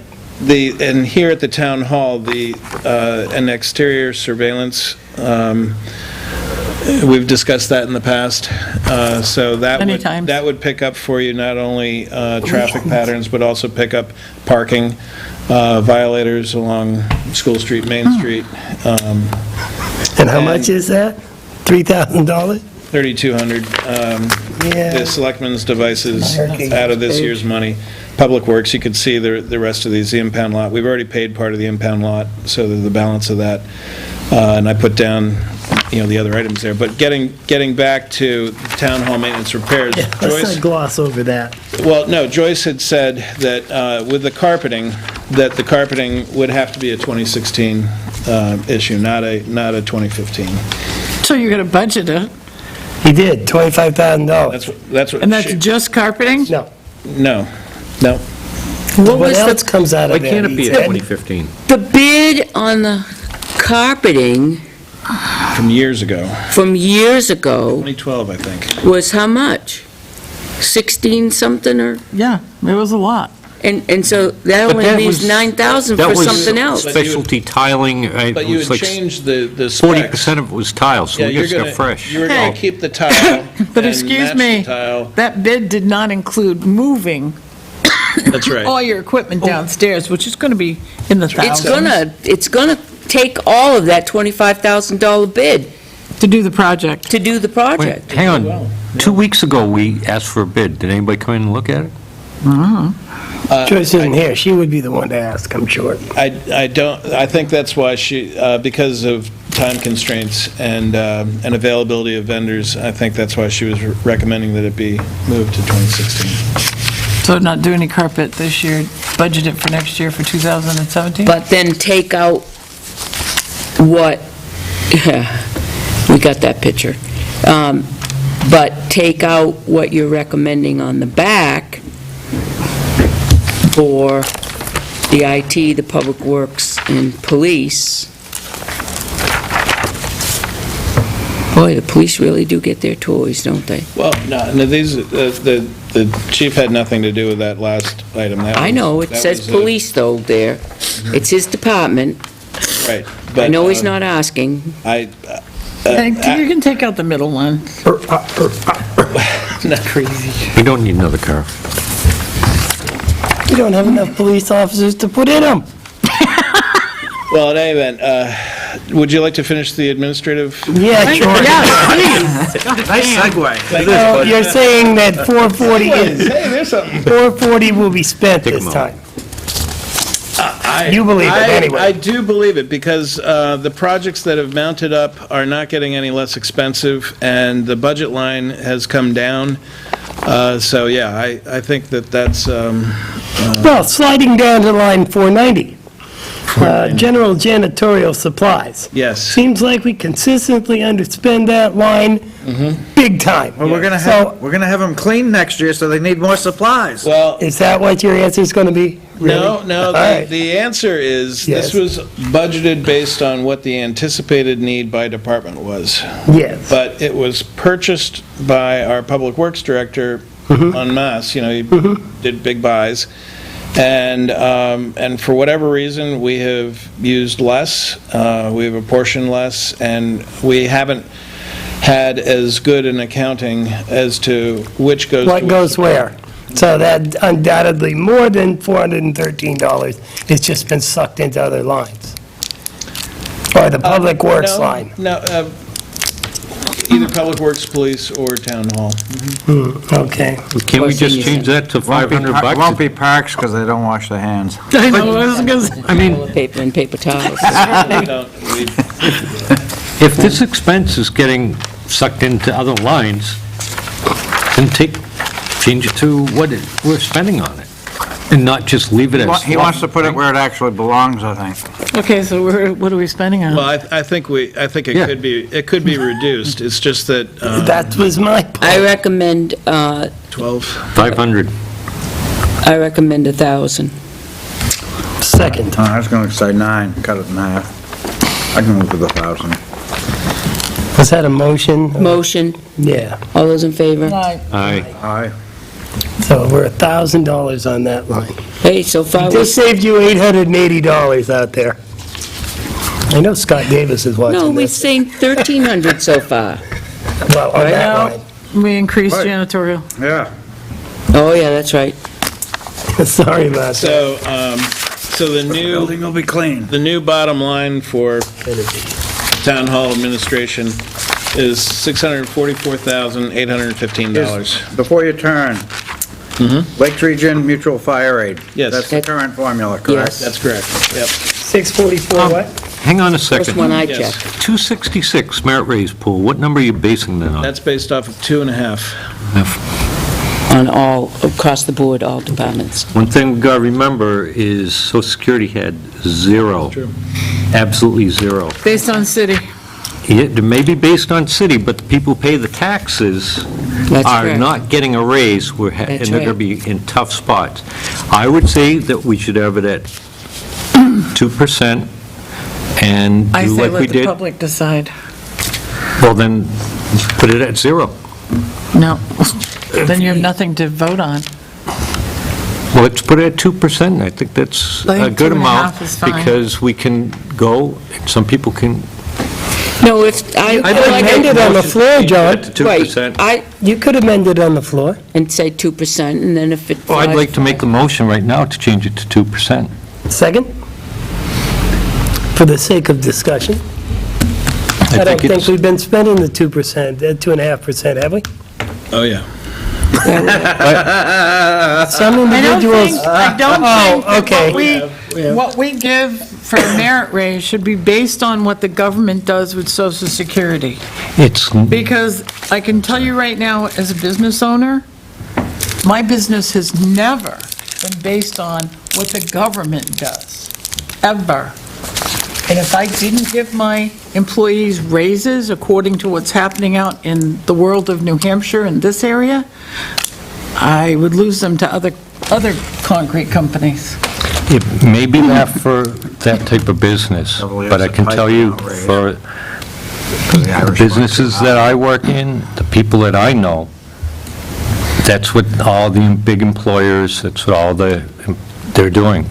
and here at the town hall, an exterior surveillance, we've discussed that in the past, so Many times. that would pick up for you not only traffic patterns, but also pick up parking violators along School Street, Main Street, And how much is that? $3,000? 3,200. Yeah. The Selectmen's devices Okay. out of this year's money. Public Works, you could see the rest of these, the impound lot. We've already paid part of the impound lot, so there's the balance of that. And I put down, the other items there. But getting back to town hall maintenance repairs, Let's Joyce, not gloss over that. well, no, Joyce had said that with the carpeting, that the carpeting would have to be a 2016 issue, not a 2015. So you're going to budget it, He did, $25,000. That's what. and that's just carpeting? No. No. What What was else comes out Why of that? can't it be he a said? 2015? the bid on the carpeting From years ago, from years ago 2012, I think. was how much? 16 something or, Yeah, it was a lot. and so that But only that leaves was- 9,000 That for was something else. Specialty tiling, it But you was had like changed the specs. 40% of it was tile, so Yeah, we you're just got gonna- fresh. You were going Hey. to keep the tile. But and excuse match me, the tile. that bid did not include moving That's right. all your equipment downstairs, which is going to be in the thousands. It's gonna take all of that $25,000 bid To do the project. to do the Wait, project. hang on. 2 weeks ago, we asked for a bid. Did anybody come in and look at it? Joyce isn't here, she would be the one to ask, I'm sure. I think that's why she, because of time constraints and availability of vendors, I think that's why she was recommending that it be moved to 2016. So not do any carpet this year, budget it for next year for 2017? But then take out what, we got that picture. But take out what you're recommending on the back for the IT, the Public Works, and Police. Boy, the police really do get their toys, don't they? Well, no, these, the chief had nothing to do with that last item. I know, it says police though there. It's his department. Right. I know he's not asking. You can take out the middle one. We don't need another car. We don't have enough police officers to put in them. Well, in any event, would you like to finish the administrative? Yeah, sure. Nice segue. So you're saying that 440 is, Hey, there's something. 440 will be spent Take a this moment. time? You believe it anyway. I do believe it, because the projects that have mounted up are not getting any less expensive, and the budget line has come down. So, yeah, I think that's, Well, sliding down to line 490, general janitorial supplies. yes. Seems like we consistently underspend that line big time. Well, we're gonna have them clean next year, so they need more supplies. Well, Is that what your answer's going to be? no, Really? no, All right. the answer is, Yes. this was budgeted based on what the anticipated need by department was. Yes. But it was purchased by our Public Works Director en masse, he did big buys. And for whatever reason, we have used less, we have apportioned less, and we haven't had as good an accounting as to which goes to What goes where? So that undoubtedly more than $413 has just been sucked into other lines. Or the Public Works line. No, either Public Works, Police, or Town Hall. Okay. Can't we Plus just senior change that to $500? Won't be parks because they don't wash their hands. I know, I was gonna say. I mean, Paper and paper towels. We don't- we- if this expense is getting sucked into other lines, then change it to what we're spending on it, and not just leave it as... He wants to put it where it actually belongs, I think. Okay, so what are we spending on? Well, I think it Yeah. could be reduced. It's just that That was my I point. recommend, 12, 500. I recommend 1,000. Second. I was gonna say 9, cut it in half. I can live with 1,000. Was that a motion? Motion, Yeah. all those in favor? Right. Aye. Aye. So we're $1,000 on that line. Hey, so far, Just saved you $880 out there. I know Scott Davis is watching this. no, we've saved 1,300 so far. Well, on that Now, line. we increased Right. janitorial. Yeah. Oh, yeah, that's right. Sorry about that. So the new, will be clean. the new bottom line for town hall administration is $644,815. Before you turn, Lakes Region Mutual Fire Aid. Yes. That's the current formula, correct? Yes. That's correct, yep. 644 what? Hang on a First second. one I Yes. checked. 266 merit raise pool, what number are you basing that on? That's based off of 2.5. On all, across the board, all departments. One thing we got to remember is Social Security had zero. True. Absolutely zero. Based on city. It may be based on city, but the people who pay the taxes That's are correct. not getting a raise, and That's they're going to right. be in tough spots. I would say that we should have it at 2% and I do say like we let the did. public decide. Well, then, put it at zero. No, then you have nothing to vote on. Well, let's put it at 2%. I think that's I think a good 2.5 amount, is fine. because we can go, some people can. No, if, I You feel could like amend it on the floor, John. At 2%. Right, You could amend it on the floor. and say 2%, and then if it... Well, I'd like to make the motion right now to change it to 2%. Second? For the sake of discussion. I don't think it's- we've been spending the 2%, 2.5%, have we? Oh, yeah. Some individuals... I don't think Oh, okay. that what we give for a merit raise should be based on what the government does with Social Security. It's, Because I can tell you right now, as a business owner, my business has never been based on what the government does, ever. And if I didn't give my employees raises according to what's happening out in the world of New Hampshire and this area, I would lose them to other concrete companies. it may be that for that type of business, but I can tell you for the businesses that I work in, the people that I know, that's what all the big employers, that's what all they're doing.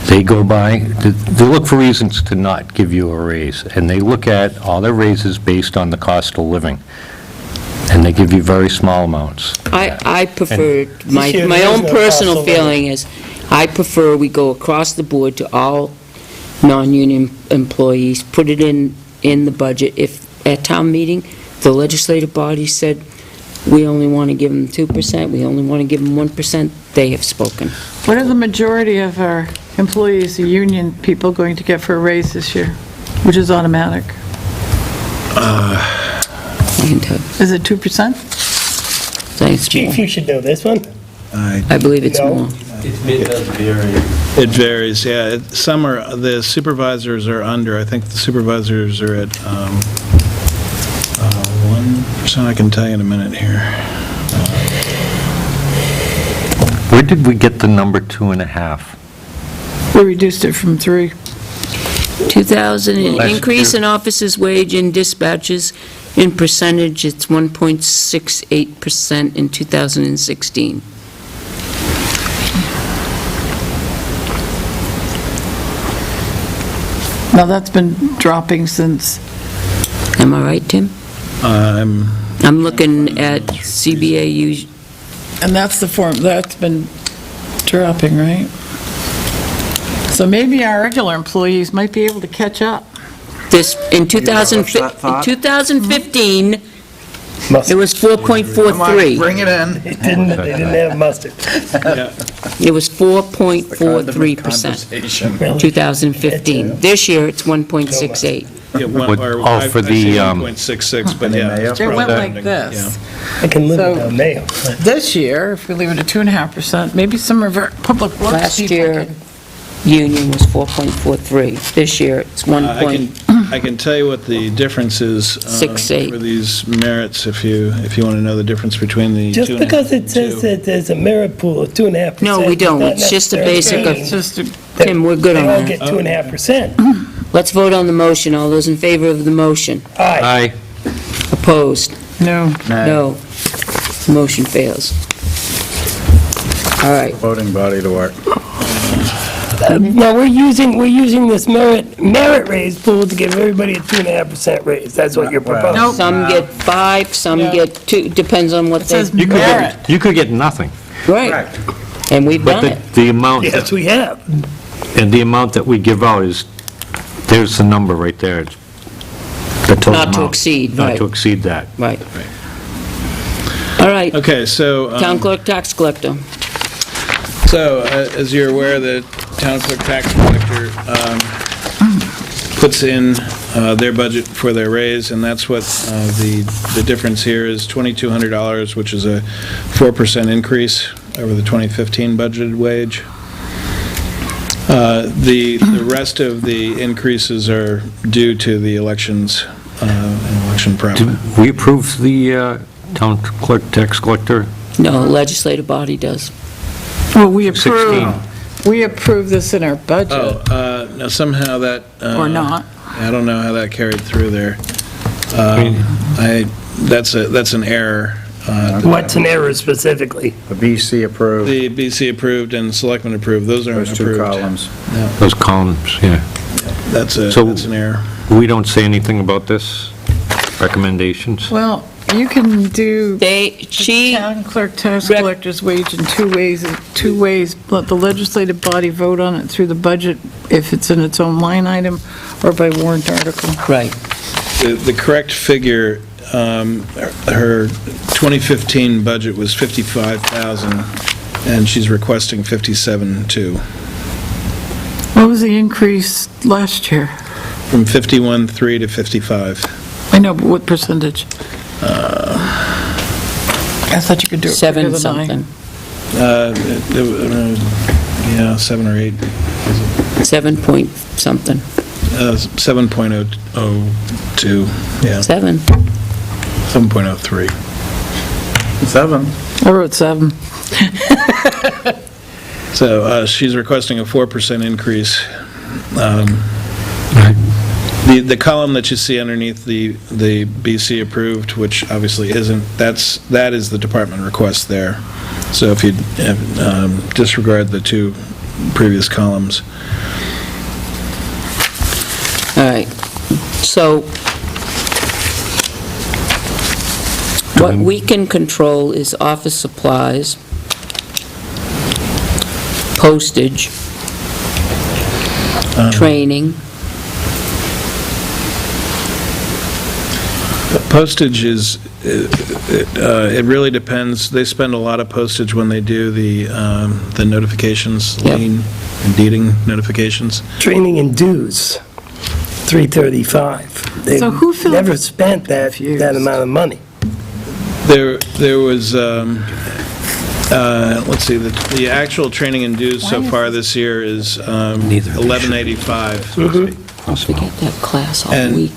They go by, they look for reasons to not give you a raise, and they look at all their raises based on the cost of living, and they give you very small amounts. I prefer, my year my there is own no personal cost of feeling is, I prefer we go across the board to all non-union employees, put it in the budget. If at town meeting, the legislative body said, we only want to give them 2%, we only want to give them 1%, they have spoken. What are the majority of our employees, the union people, going to get for a raise this year, which is automatic? I can tell you. Is it 2%? Thanks, Chief, more. you should know this one. I believe it's No. more. It varies, yeah. Some are, the supervisors are under, I think the supervisors are at 1%, I can tell you in a minute here. Where did we get the number 2.5? We reduced it from 3. 2,000, an Last increase year. in officers' wage and dispatches, in percentage, it's 1.68% in 2016. Now, that's been dropping since, Am I right, Tim? I'm I'm looking at CBAU, and that's the form, that's been dropping, right? So maybe our regular employees might be able to catch up. this, in push that thought? 2015, Must- it was Come on, 4.43. bring it in. They didn't have mustard. It was 4.43%, Conversation. 2015. This year, it's 1.68. Yeah, What- oh, for the, 1.66, but yeah. it's It went probably- like this. I can live So- without mayo. This year, if we leave it at 2.5%, maybe some of our public works Last people year, can... union was 4.43. This year, it's 1. I can tell you what the difference is 6.8. for these merits, if you want to know the difference between the two Just and a because half it says and two. that there's a merit pool of 2.5%. No, we don't. does not It's just a necessarily basic of- mean It's just, a- that Tim, we're good on They all that. get 2.5%. Let's vote on the motion. All those in favor of the motion? Aye. Aye. Opposed? no. No. Motion fails. All right. Voting body to work. No, we're using this merit raise pool to give everybody a 2.5% raise. That's what you're Well, proposing. Nope. Some get 5, some Yeah. get 2, depends on what It they... says merit. You could get nothing, Right, and we've but done it. the amount, Yes, we have. and the amount that we give out is, there's the number right there. It's the total Not to amount. exceed, Not right. to exceed that. Right. All right, Okay, so. town clerk, tax collector. So, as you're aware, the town clerk tax collector puts in their budget for their raise, and that's what the difference here is, $2,200, which is a 4% increase over the 2015 budgeted wage. The rest of the increases are due to the elections and election problem. Did we approve the town clerk, tax collector? No, legislative body does. Well, we 16. approve this in our budget, Oh, now somehow that... or not. I don't know how that carried through there. That's an error. What's an error specifically? The BC approved, The BC approved and Selectmen approved, those aren't those two approved. columns. Those columns, yeah. That's So- an error. We don't say anything about this, recommendations? Well, you can do She, town clerk tax Rec- collector's wage in two ways. Let the legislative body vote on it through the budget if it's in its own line item, or by warrant article. right, The correct figure, her 2015 budget was 55,000, and she's requesting 57,200, What was the increase last year? from 51,300 to 55. I know, but what percentage? I thought you could do it quicker 7 than I. something, Yeah, 7 or 8, 7 point something, 7.002, yeah, 7. 7.03. 7. I wrote 7. So she's requesting a 4% increase. The column that you see underneath the BC approved, which obviously isn't, that is the department request there. So if you disregard the two previous columns. All right, so what we can control is office supplies, postage, training, Postage is, it really depends. They spend a lot of postage when they do the notifications, Yep. lien and deeding notifications. Training and dues, 335. They've So who filled- never spent that amount of money. There was, let's see, the actual training and dues so far this year is Neither. $11.85. forget that class all And- week.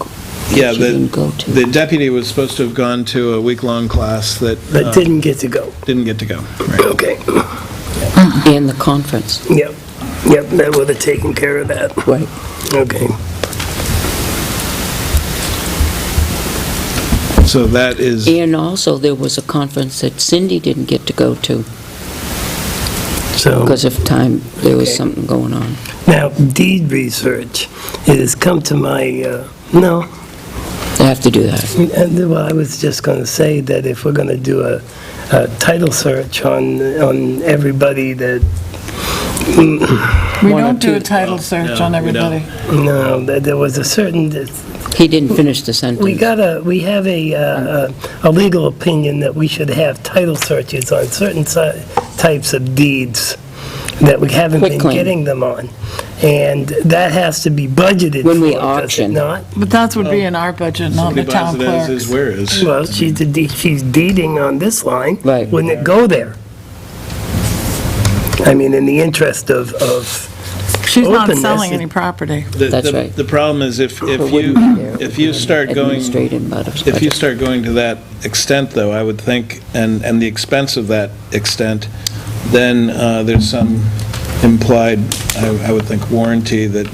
Yeah, She didn't go to. the deputy was supposed to have gone to a week-long class that But didn't get to go. didn't get to go. Right. Okay, And the conference, yep, that would have taken care of that. right. Okay. So that is, And also, there was a conference that Cindy didn't get to go to So, because of time, there was Okay. something going on. now, deed research, it has come to my, no, They have to do that. well, I was just going to say that if we're going to do a title search on everybody that, We One or don't do a two. title search No, on we don't. everybody. no, that there was a certain, He didn't finish the sentence. we have a legal opinion that we should have title searches on certain types of deeds that we haven't been Quitclaim. getting them on. And that has to be budgeted for, When we does it auction. not? But that would be in our budget, not the somebody buys town it as clerk's. is, where is. Well, she's deeding on this line. Right. Wouldn't it go there? I mean, in the interest of She's not openness, selling it- any property. That's right. The problem is if It wouldn't be there. if you start going, Administrative matters. if you start going to that extent, though, I would think, and the expense of that extent, then there's some implied, I would think, warranty that,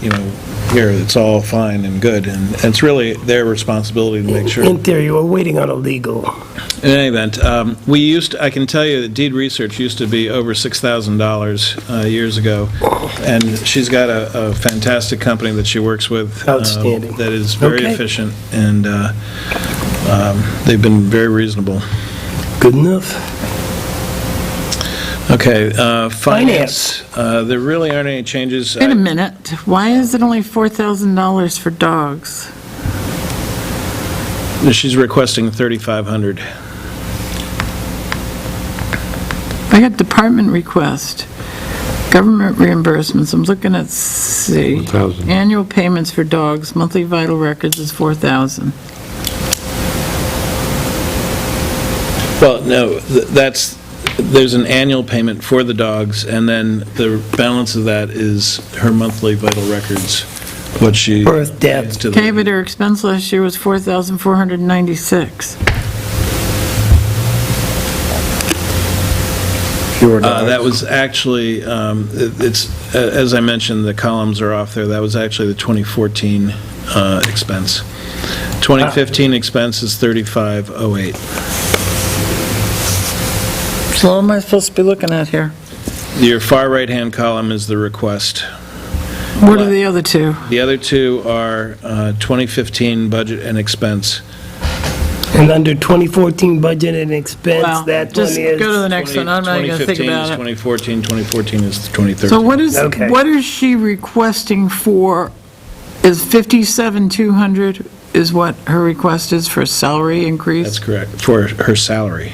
here, it's all fine and good, and it's really their responsibility to make sure. In theory, we're waiting on a legal. In any event, I can tell you that deed research used to be over $6,000 years ago, and she's got a fantastic company that she works with. Outstanding. That is very Okay. efficient, and they've been very reasonable. Good enough. Okay, finance. There really aren't any changes. Wait a minute, why is it only $4,000 for dogs? She's requesting $3,500. I got department request, government reimbursements, I'm looking at C. 1,000. Annual payments for dogs, monthly vital records is 4,000. Well, no, there's an annual payment for the dogs, and then the balance of that is her monthly vital records, what she... Birth, death. pays to the- Okay, but her expense last year was 4,496. That was actually, it's, as I mentioned, the columns are off there. That was actually the 2014 expense. 2015 expense is 3,508. So what am I supposed to be looking at here? Your far right-hand column is the request. What are the other two? The other two are 2015 budget and expense. And under 2014 budget and expense, Well, that one just is... go to the next one, I'm not even gonna think about it. 2015 is 2014, 2014 is 2013. So what is, Okay. what is she requesting for, is 57,200 is what her request is for salary increase? That's correct, for her salary.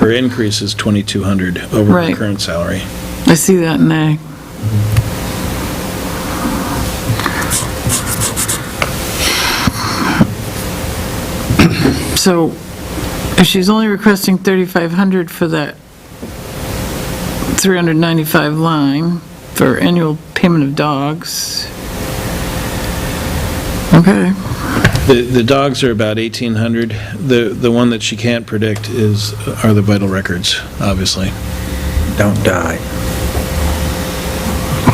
Her increase is 2,200 over her Right. current salary. I see that in A. So, if she's only requesting 3,500 for that 395 line for annual payment of dogs. Okay. The dogs are about 1,800. The one that she can't predict are the vital records, obviously. Don't die.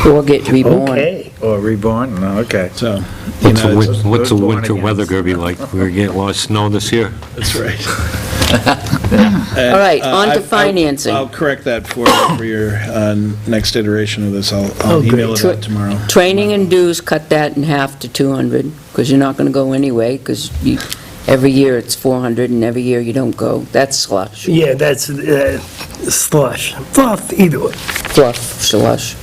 Or get reborn. Okay. Or reborn? No, okay. So, you What's the know, win- what's the those winter born weather again. gonna be like? We're gonna get a lot of snow this year? that's right. All right, on to financing. I'll correct that for your next iteration of this. I'll Oh, email it great. out tomorrow. Training and dues, cut that in half to 200, because you're not going to go anyway, because every year it's 400, and every year you don't go. That's slush. Yeah, that's slush. Fluff, either way. Fluff, slush.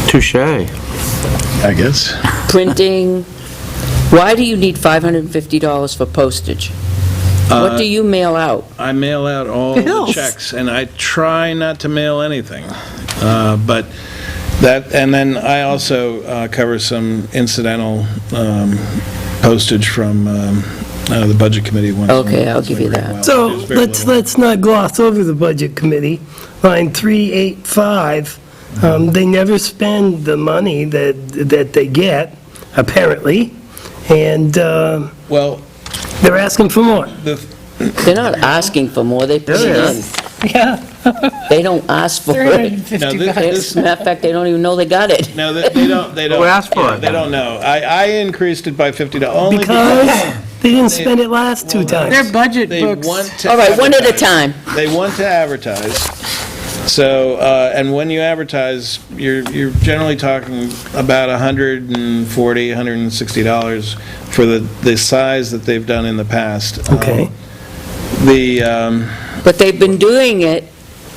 Touche. I guess. Printing, why do you need $550 for postage? What do you mail out? I mail out all the Bills. checks, and I try not to mail anything. But that, and then I also cover some incidental postage from the Budget Committee once. Okay, I'll give you that. So There's very little. let's not gloss over the Budget Committee. Line 385, they never spend the money that they get, apparently, and Well, they're asking for more. They're not asking for more, they put it in. Yeah. They don't ask for it. now, As a matter of fact, they don't even know they got it. no, they don't, Who asked for yeah, it? They don't know. I increased it by $50, only Because because they didn't spend it last two Their times. budget they books. want to All right, one at a advertise. time. They want to advertise. So, and when you advertise, you're generally talking about $140, $160 for the size that they've done in the past. Okay. But they've been doing it,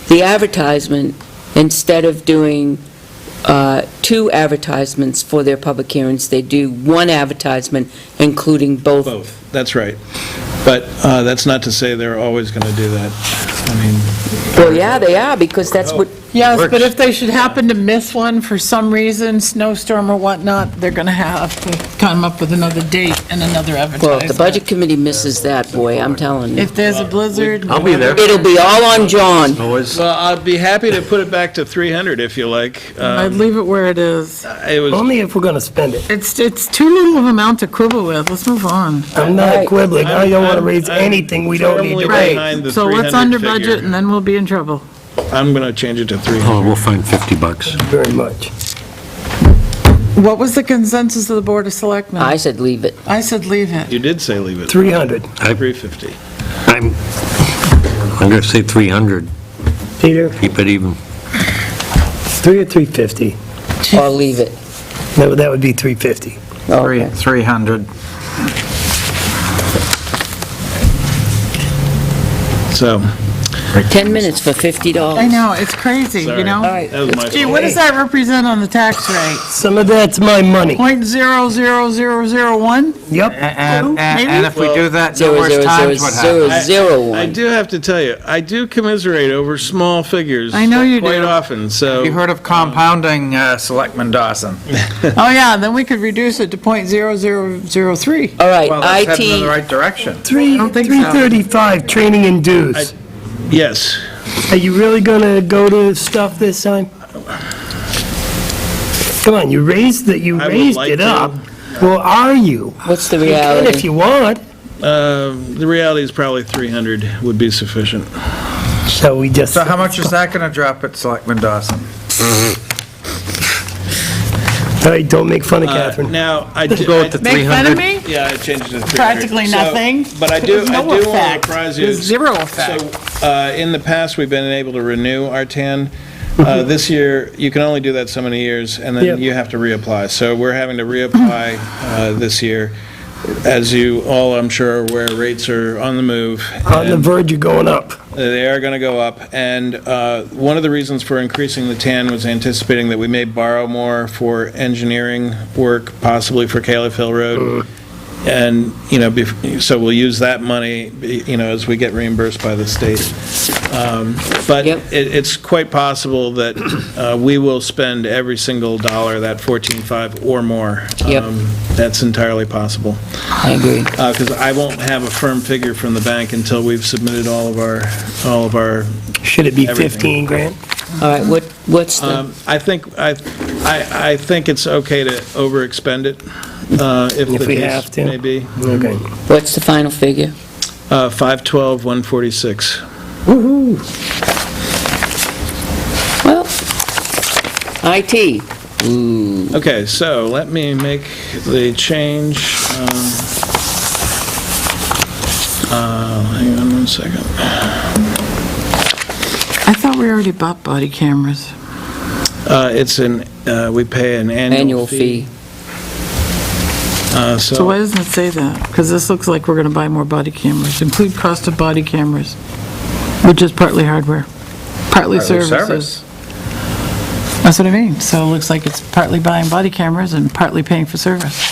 the advertisement, instead of doing two advertisements for their public hearings, they do one advertisement, including both. Both, that's right. But that's not to say they're always going to do that. I mean, Well, yeah, they are, because that's what, Yes, but if they should happen to miss one for some reason, snowstorm or whatnot, they're going to have to come up with another date and another well, advertisement. if the Budget Committee misses that, boy, I'm telling you. If there's a blizzard. I'll be there. It'll be all on John. Always. well, I'd be happy to put it back to 300 if you like. I'd leave it where it is. It was, Only if we're going to spend it. It's too little of amount to quibble with. Let's move on. I'm not Right. quibbling. I don't want to I'm- raise I'm anything we don't need firmly to Right. raise. behind the So what's 300 under figure. budget, and then we'll be in trouble. I'm going to change it to Oh, 300. we'll find $50. Very much. What was the consensus of the Board of Selectmen? I said leave it. I said leave it. You did say leave it. 300. 350. I'm going to say 300, Peter, keep it even. 3 or 350? Or leave it. No, that would be 350. Okay. 300. So, 10 minutes for $50. I know, it's crazy, you sorry. know? right. That was my Gee, fault. what does that represent on the tax rate? Some of that's my money. .00001? Yep. And if we do that Zero, numerous zero, times, zero, what zero, happens? zero, I one. do have to tell you, I do commiserate over small figures. I know you Quite do. often, so. You heard of compounding, Selectman Dawson? Oh, yeah, then we could reduce it to .0003. All right, Well, that's heading in the IT, right direction. don't think so. 335, training and dues. Yes. Are you really gonna go to stuff this time? Come on, you raised I would raised like it to. up. Well, are you? what's the You can if reality? you want. The reality is probably 300 would be sufficient. So we just. So how much is that gonna drop at Selectman Dawson? All right, don't make fun of Catherine. Now, I do. Go with the Make fun of 300. me? Yeah, I changed it to 300. Practically So- nothing. But I do There's no want to effect. apprise you. There's zero effect. So, in the past, we've been able to renew our TAN. This year, you can only do that so many years, and Yep. then you have to reapply. So we're having to reapply this year. As you all, I'm sure, are aware, rates are on the move. On the and verge of going up. They are going to go up, and one of the reasons for increasing the TAN was anticipating that we may borrow more for engineering work, possibly for Caleb Hill Road. And, so we'll use that money, as we get reimbursed by the state. But Yep. it's quite possible that we will spend every single dollar, that 14.5 or more. Yep. That's entirely possible. I agree. Because I won't have a firm figure from the bank until we've submitted all of our Should it be Everything. 15 grand? All right, what's the, I think it's okay to overexpend it, if the we case have to. may be. Okay. what's the final figure? 512,146. Woo-hoo. Well, IT, Okay, so let me make the change. Hang on one second. I thought we already bought body cameras. We pay an annual fee. So why doesn't it say that? Because this looks like we're going to buy more body cameras. Include cost of body cameras, which is partly hardware, partly services. service. That's what I mean. So it looks like it's partly buying body cameras and partly paying for service.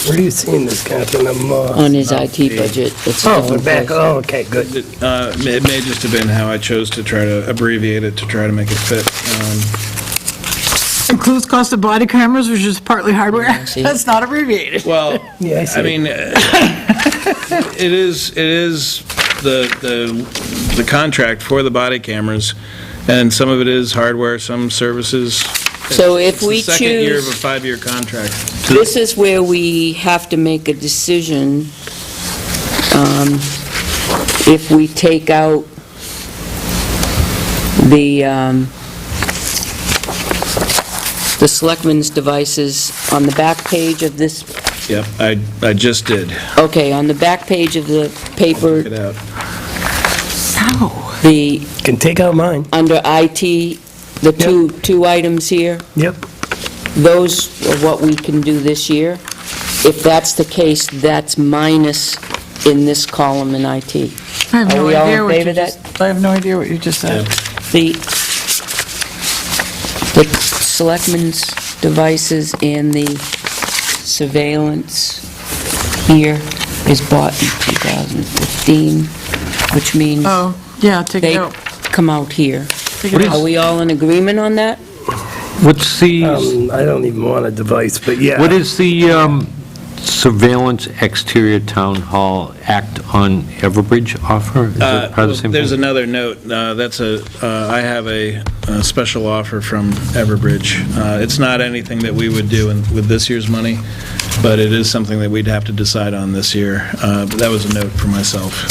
Where are you seeing this, Catherine? On his IT budget, it's a Oh, we're different back. place. Oh, okay, good. It may just have been how I chose to try to abbreviate it to try to make it fit. Includes cost of body cameras, which is partly hardware. see. That's not abbreviated. Well, Yeah, I see. I mean, it is the contract for the body cameras, and some of it is hardware, some services. So if we It's the second year of a choose, 5-year contract. this is where we have to make a decision, if we take out the selectmen's devices on the back page of this, Yep, I just did. okay, on the back page of the Check paper, it out. Ow. the, Can take out mine. under IT, the two items here, Yep. those are what we can do this year. If that's the case, that's minus in this column in IT. I have Are no we all in idea what favor you of that? just, I have no idea what you just said. The selectmen's devices and the surveillance here is bought in 2015, which means Oh, yeah, take it they out. come out here. Take it Are out. we all in agreement on that? What's the, I don't even want a device, but yeah. what is the Surveillance Exterior Town Hall Act on Everbridge offer? Is that part of the same There's thing? another note. I have a special offer from Everbridge. It's not anything that we would do with this year's money, but it is something that we'd have to decide on this year. But that was a note for myself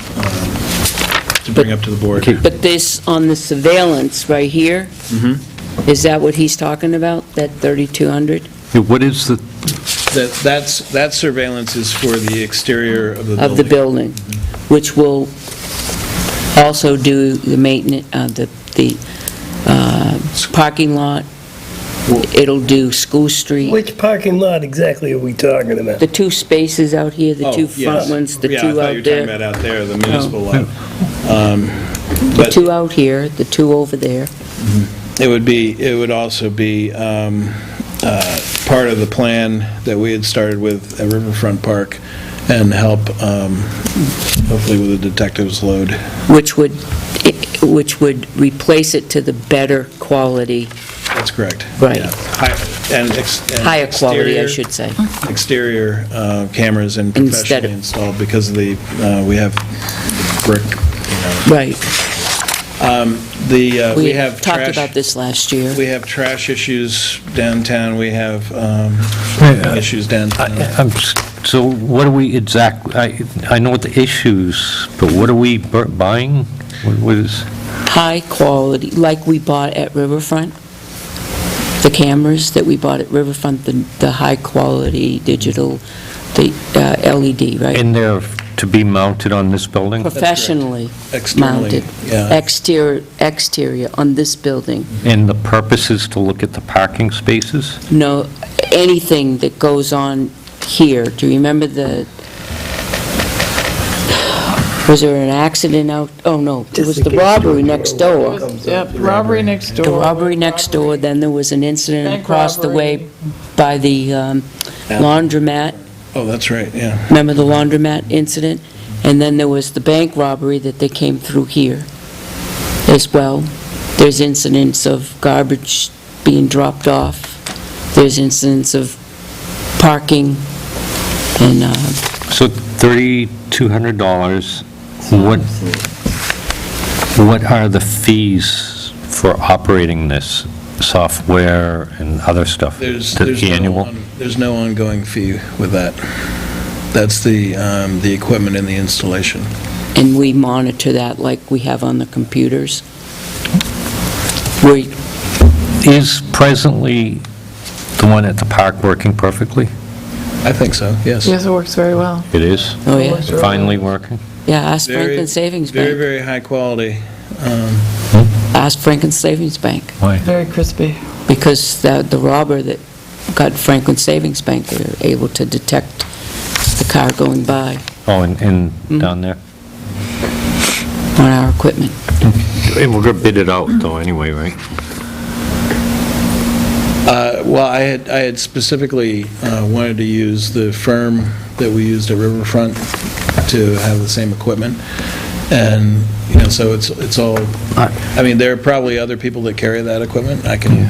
to bring up to the board. Okay. But this, on the surveillance right here, Is that what he's talking about, that 3,200 What is the, That surveillance is for the exterior of the building. of the building, which will also do the maintenance, the parking lot? It'll do School Street? Which parking lot exactly are we talking about? The two spaces out here, the Oh, two yes. front ones, the Yeah, I two thought you out were talking there? about out there, the municipal lot. The But two out here, the two over there. it would also be part of the plan that we had started with at Riverfront Park and help, hopefully with the detective's load. Which would replace it to the better quality, That's correct. Right. Yeah. And higher quality, I exterior- should say. Exterior cameras and Instead professionally of- installed because of the, we have brick, Right. we have talked trash. about this last year. We have trash issues downtown, we have issues downtown. so what are we I know what the issues, but what are we buying? What is, High quality, like we bought at Riverfront, the cameras that we bought at Riverfront, the high-quality digital, the LED, right? in there to be mounted on this building? Professionally Externally, mounted. yeah. Exterior on this building. And the purpose is to look at the parking spaces? No, anything that goes on here. Do you remember was there an accident out, oh, no, it was the robbery next door. Yep, robbery next door. The robbery next door, then there was an incident Bank across the way robbery. by the laundromat. Oh, that's right, yeah. Remember the laundromat incident? And then there was the bank robbery that they came through here as well. There's incidents of garbage being dropped off. There's incidents of parking and, So $3,200, what are the fees for operating this software and other stuff? There's The no annual? There's no ongoing fee with that. That's the equipment and the installation. and we monitor that like we have on the computers. Is presently the one at the park working perfectly? I think so, yes. Yes, it works very well. It is? Oh, yeah. Finally working? Yeah, ask Very- Franklin Savings Very, Bank. very high quality. Ask Franklin Savings Bank, Why? Very crispy. because the robber that got Franklin Savings Bank, they were able to detect the car going by Oh, and down there? on our equipment. And we're gonna bid it out though anyway, right? Well, I had specifically wanted to use the firm that we used at Riverfront to have the same equipment. And, so it's all, I mean, there are probably other people that carry that equipment. I can,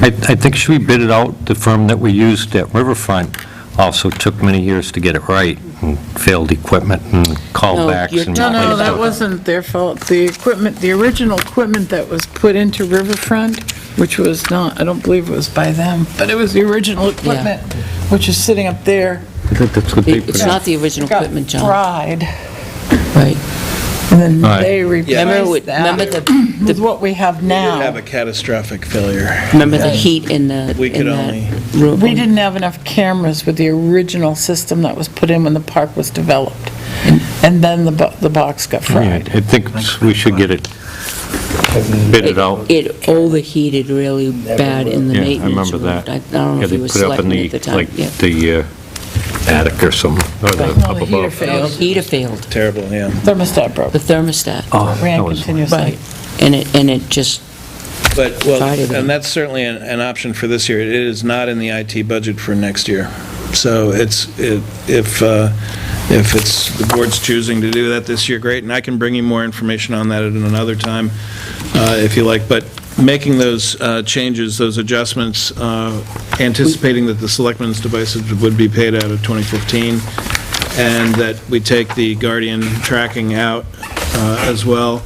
I think should we bid it out? The firm that we used at Riverfront also took many years to get it right, and failed equipment and callbacks you're and... talking No, about- that wasn't their fault. The equipment, the original equipment that was put into Riverfront, which was not, I don't believe it was by them, but it was the original equipment, which is sitting up there. I think that's what they put It's in. not the original Got equipment, John. fried, Right. and then Right. they Remember replaced remember that the, with what we have we would have now. a catastrophic failure. remember the heat in the, We could in only- that room? We didn't have enough cameras with the original system that was put in when the park was developed. And then the box got Yeah, fried. I think we should get it bidded out. It overheated really bad in the Yeah, I maintenance remember room. that. I don't know Yeah, if they you were put it up in selecting at the time. like, Yeah. the attic or something, or the Right. up No, the heater above. failed. The heater failed, Terrible, yeah. Thermostat broke, the thermostat. Oh, ran that was- continuously. Right. And it just, But, well, Friday then. and that's certainly an option for this year. It is not in the IT budget for next year. So if it's the board's choosing to do that this year, great, and I can bring you more information on that at another time, if you like. But making those changes, those adjustments, anticipating that the selectmen's devices would be paid out of 2015, and that we take the Guardian tracking out as well.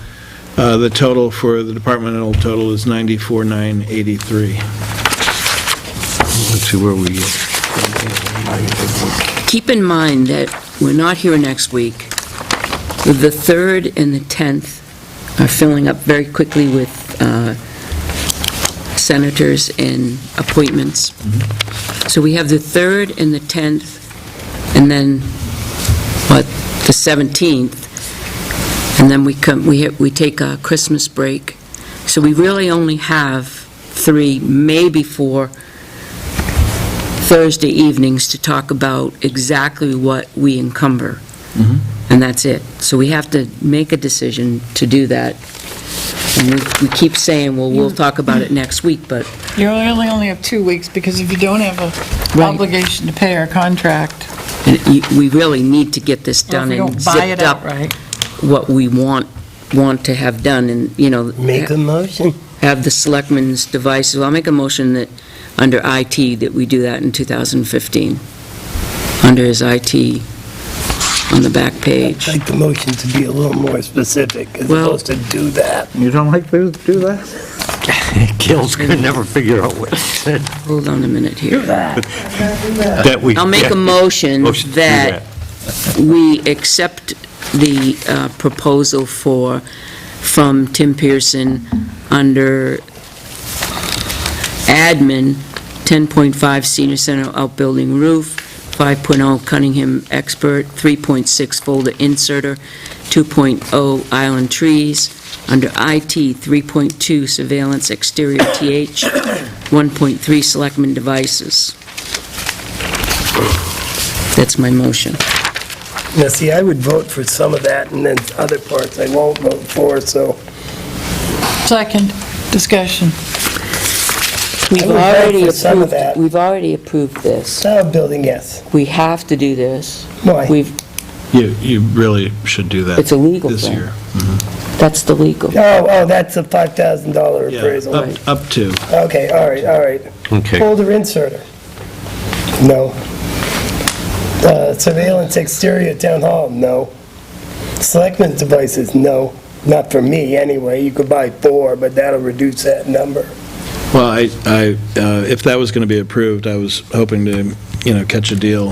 The total for the departmental total is $94,983. Let's see where we, keep in mind that we're not here next week. The 3rd and the 10th are filling up very quickly with senators and appointments. So we have the 3rd and the 10th, and then, the 17th, and then we take a Christmas break. So we really only have 3, maybe 4 Thursday evenings to talk about exactly what we encumber. And that's it. So we have to make a decision to do that. And we keep saying, well, we'll talk about it next week, but You only have 2 weeks, because if you don't have a Right. obligation to pay our contract, we really need to get this or if done we and don't buy it zipped up outright. what we want to have done, and, Make a motion. have the selectmen's devices. I'll make a motion that, under IT, that we do that in 2015, under his IT on the back I'd page. like the motion to be a little more specific, as Well- opposed to do that. You don't like to do that? Gil's gonna never figure out what he said. Hold on a minute here. That we. I'll make a motion Motion to do that we accept the proposal from Tim Pearson under admin, 10.5 senior center outbuilding roof, 5.0 Cunningham expert, 3.6 folder inserter, 2.0 island trees, under IT, 3.2 surveillance exterior TH, 1.3 selectmen devices. That's my motion. Now, see, I would vote for some of that, and then other parts I won't vote for, so. Second, discussion. We've I would vote already for some of approved, that. we've already approved this. Building, yes. We have to do this. Why? You really should do that It's a legal this thing. year. That's the legal. Oh, that's a $5,000 Yeah, appraisal. up to. Okay, all right. Okay. Folder inserter? No. Surveillance exterior town hall? No. Selectmen's devices? No. Not for me, anyway. You could buy 4, but that'll reduce that number. Well, if that was going to be approved, I was hoping to, catch a deal,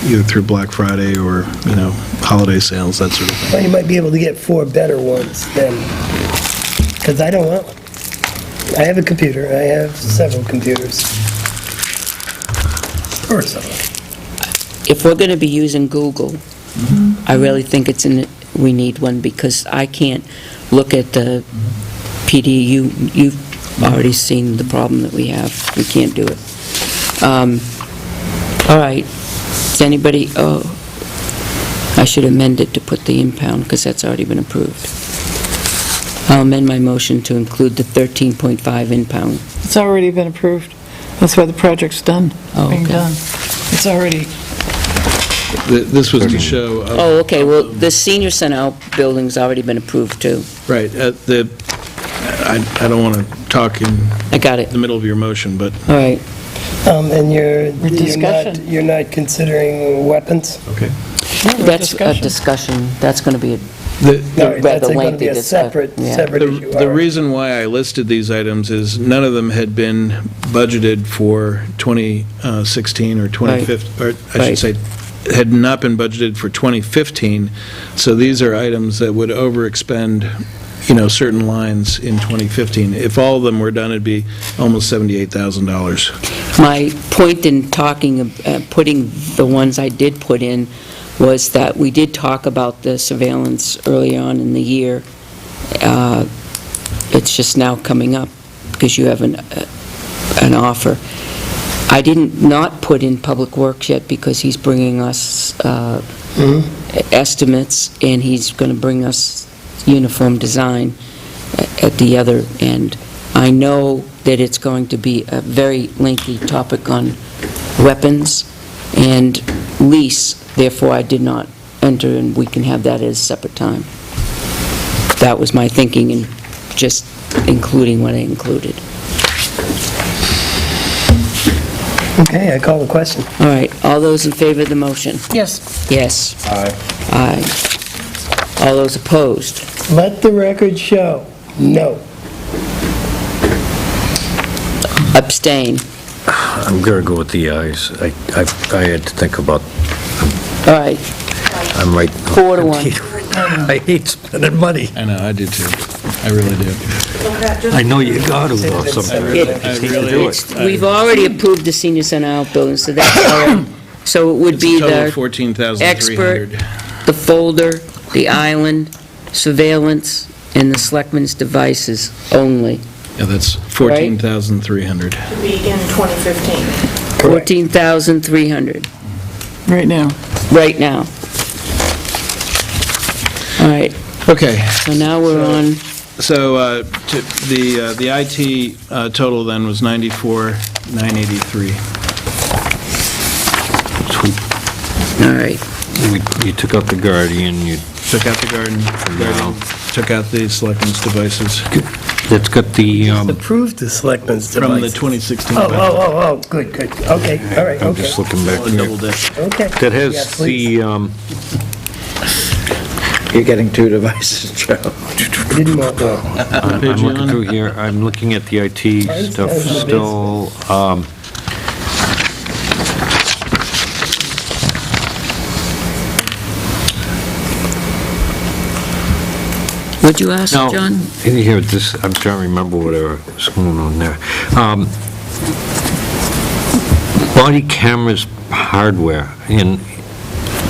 either through Black Friday or, holiday sales, that sort of thing. Well, you might be able to get 4 better ones then, because I don't want one. I have a computer. I have several computers. Or some. If we're going to be using Google, I really think we need one, because I can't look at the PD. You've already seen the problem that we have. We can't do it. All right. Does anybody, I should amend it to put the impound, because that's already been approved. I'll amend my motion to include the 13.5 impound. It's already been approved. That's why the project's done, Oh, being okay. done. It's already, This was to show. Oh, okay, well, the senior center outbuilding's already been approved, too. Right, I don't want to talk in I got it. the middle of your motion, but All right. And discussion. you're not considering weapons? That's a discussion. That's going to be a No, rather that's going to lengthy be a discussion. separate issue. the reason why I listed these items is none of them had been budgeted for 2016 or 2015, or I Right. should say, had not been budgeted for 2015, so these are items that would overexpend, certain lines in 2015. If all of them were done, it'd be almost $78,000. My point in putting the ones I did put in was that we did talk about the surveillance early on in the year. It's just now coming up because you have an offer. I did not put in Public Works yet because he's bringing us estimates, and he's going to bring us uniform design at the other end. I know that it's going to be a very lengthy topic on weapons and lease, therefore I did not enter, and we can have that at a separate time. That was my thinking in just including what I included. Okay, I call the question. All right, all those in favor of the motion? yes. Yes. Aye. All those opposed? Let the record show, no. Abstain. I'm going to go with the ayes. I had to think about, All right, I'm right. 4 to 1. I hate spending money. I know, I do too. I really do. I know you got to, though, sometimes. I hate to do it. We've already approved the senior center outbuilding, so that's all right. So it would It's be a total of the 14,300. the folder, the island, surveillance, and the selectmen's devices only. Yeah, that's 14,300. To be in 2015. 14,300 Right now. right now. All right, Okay, so now we're on, so the IT total then was 94,983. all right. You took out the Guardian, you, Took out the Guardian, took out the Selectmen's devices it's got the, Approved the selectmen's from the devices. 2016 Oh, budget. good. Okay, all right, I'm okay. just looking back All in double here. dip. Okay. That Yeah, has please. the, You're getting two devices, Joe. Didn't want, well, I'm Page you looking on? through here, I'm looking at the IT stuff Mine's in the still, What'd you ask, no, John? in here, this, I'm trying to remember whatever was going on there. Body cameras hardware, and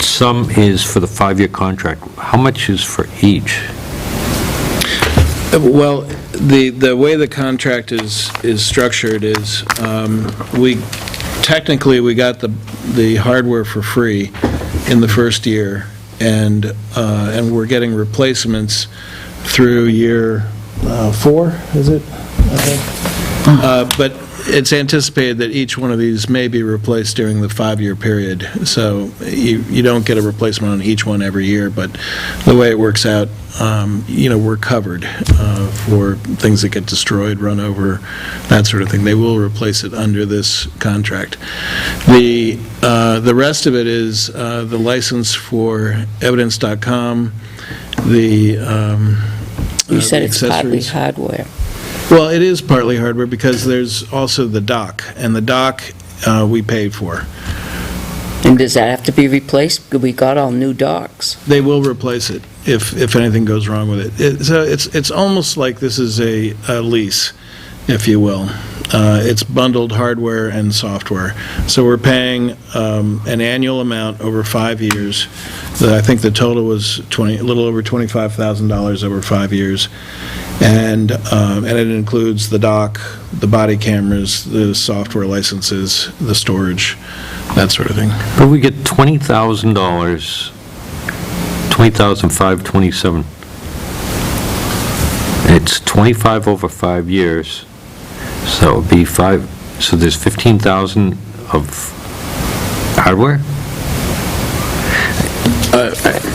some is for the 5-year contract. How much is for each? Well, the way the contract is structured is, technically, we got the hardware for free in the first year, and we're getting replacements through year 4, is it? I think. But it's anticipated that each one of these may be replaced during the 5-year period, so you don't get a replacement on each one every year, but the way it works out, we're covered for things that get destroyed, run over, that sort of thing. They will replace it under this contract. The rest of it is the license for evidence.com, You said it's partly accessories. hardware. Well, it is partly hardware because there's also the dock, and the dock we paid for. And does that have to be replaced? We got all new docks. They will replace it if anything goes wrong with it. So it's almost like this is a lease, if you will. It's bundled hardware and software. So we're paying an annual amount over 5 years. I think the total was a little over $25,000 over 5 years. And it includes the dock, the body cameras, the software licenses, the storage, that sort of thing. But we get $20,000, $20,527. It's 25 over 5 years, so it'd be so there's 15,000 of hardware?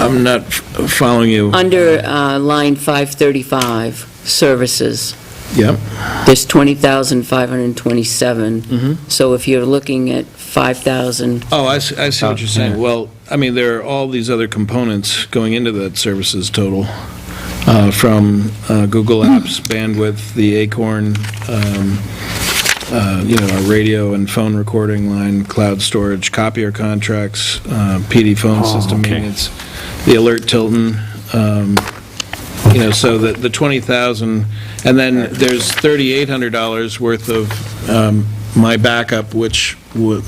I'm not following you. Under line 535, services, Yep. there's 20,527. So if you're looking at 5,000, Oh, I see what you're saying. Well, I mean, there are all these other components going into that services total, from Google Apps, bandwidth, the Acorn, our radio and phone recording line, cloud storage, copier contracts, PD phone system okay. maintenance, the Alert Tilton, so the 20,000, and then there's $3,800 worth of my backup, which would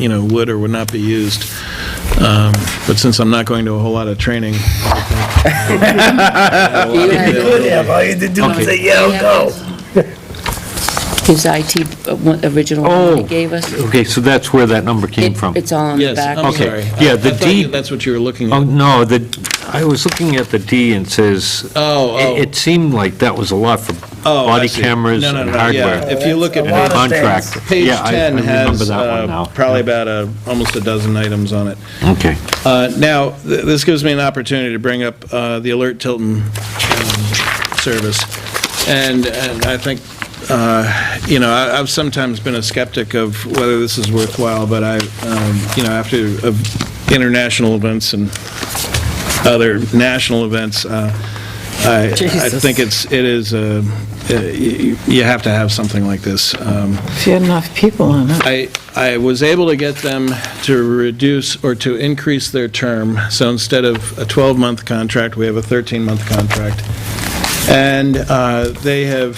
or would not be used. But since I'm not going to a whole lot of training, you could have, all you had to do was say, yeah, I'll go. his IT original one he gave us. Okay, so that's where that number came from. It's all on the yes, back. I'm Okay. sorry. Yeah, I the thought D- that's what you were looking Oh, at. no, I was looking at the D and says, Oh. it seemed like that was a lot for Oh, I body see. cameras No, and yeah. hardware. If you look at A lot of Contract. page Yeah, I 10 remember has that one now. probably about almost a dozen items on it. Okay. Now, this gives me an opportunity to bring up the Alert Tilton service. And I think, I've sometimes been a skeptic of whether this is worthwhile, but after international events and other national events, I Jesus. think it is, you have to have something like this. If you had enough people on it. I was able to get them to reduce or to increase their term, so instead of a 12-month contract, we have a 13-month contract. And they have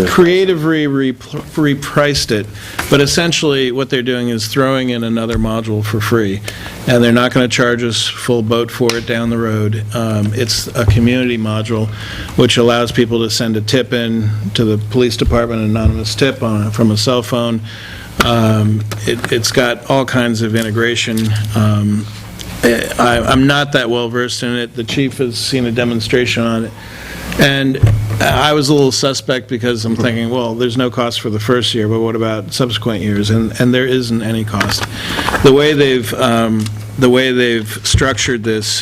creatively repriced it, but essentially what they're doing is throwing in another module for free, and they're not going to charge us full boat for it down the road. It's a community module, which allows people to send a tip in to the police department, an anonymous tip from a cell phone. It's got all kinds of integration. I'm not that well-versed in it. The chief has seen a demonstration on it. And I was a little suspect because I'm thinking, well, there's no cost for the first year, but what about subsequent years? And there isn't any cost. The way they've structured this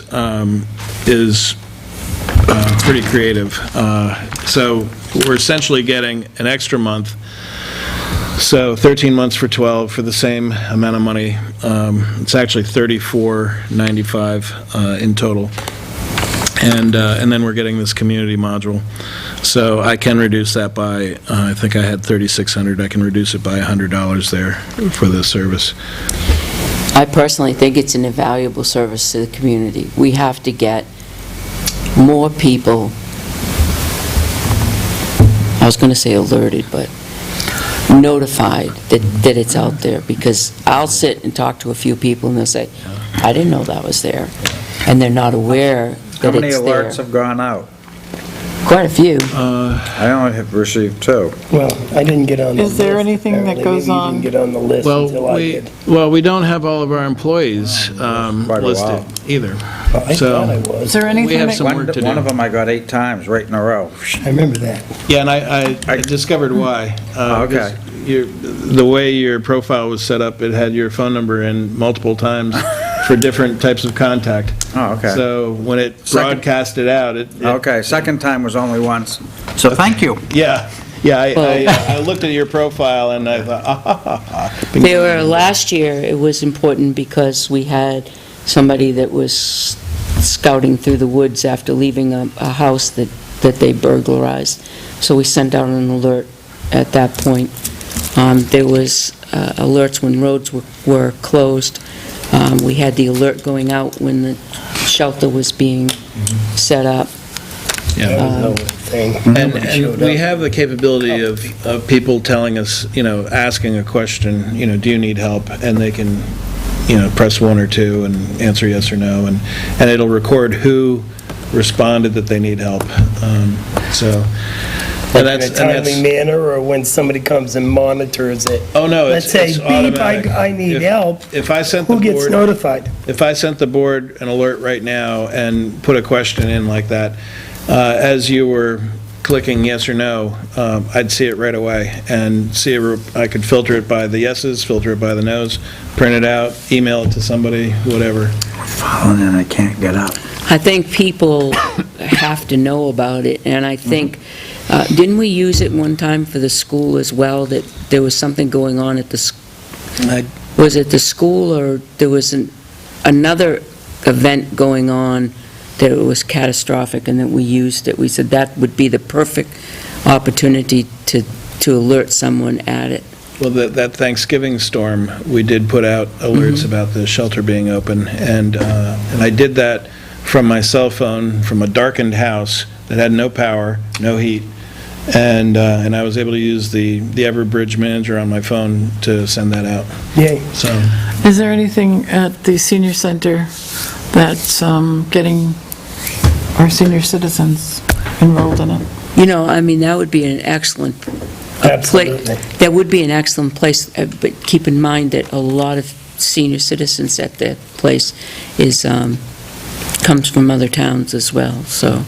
is pretty creative. So we're essentially getting an extra month. So 13 months for 12 for the same amount of money. It's actually $34.95 in total. And then we're getting this community module. So I can reduce that by, I think I had $3,600. I can reduce it by $100 there for this service. I personally think it's an invaluable service to the community. We have to get more people, I was going to say alerted, but notified that it's out there, because I'll sit and talk to a few people and they'll say, I didn't know that was there, and they're not aware How that many it's there. alerts have gone out? Quite a few. I only have received 2. Well, I didn't get on the list. Is there anything that apparently. goes Maybe on? you didn't get on the list until I did. Well, we don't have all of our employees Quite a listed while. either. Oh, I So- thought I Is was. there anything We have that, some work to do. One of them I got 8 times right in a row. I remember that. Yeah, and I discovered why. Okay. The way your profile was set up, it had your phone number in multiple times for different types of contact. Oh, okay. So when it Second- broadcasted out, it... Okay, second time was only once. So thank you. Yeah, I looked at your profile and I thought, There were, last year, it was important because we had somebody that was scouting through the woods after leaving a house that they burglarized. So we sent out an alert at that point. There was alerts when roads were closed. We had the alert going out when the shelter was being set up. That was the thing. And Nobody showed we up. have the capability of people telling us, asking a question, do you need help? And they can, press 1 or 2 and answer yes or no, and it'll record who responded that they need help. In a timely manner, or when somebody comes and monitors it? Oh, no, Let's say, it's beep, automatic. I need If- help. If I sent the Who gets board, notified? if I sent the board an alert right now and put a question in like that, as you were clicking yes or no, I'd see it right away, and I could filter it by the yeses, filter it by the nos, print it out, email it to somebody, whatever. Falling and I can't get up. I think people have to know about it, and I think, didn't we use it one time for the school as well, that there was something going on at the, was it the school, or there was another event going on that it was catastrophic, and that we used it? We said that would be the perfect opportunity to alert someone at it. Well, that Thanksgiving storm, we did put out alerts about the shelter being open, and I did that from my cell phone, from a darkened house that had no power, no heat, and I was able to use the Everbridge Manager on my phone to send that out. Yay. So, is there anything at the senior center that's getting our senior citizens enrolled in it? That would be an excellent Absolutely. That would be an excellent place, but keep in mind that a lot of senior citizens at that place comes from other towns as well, so,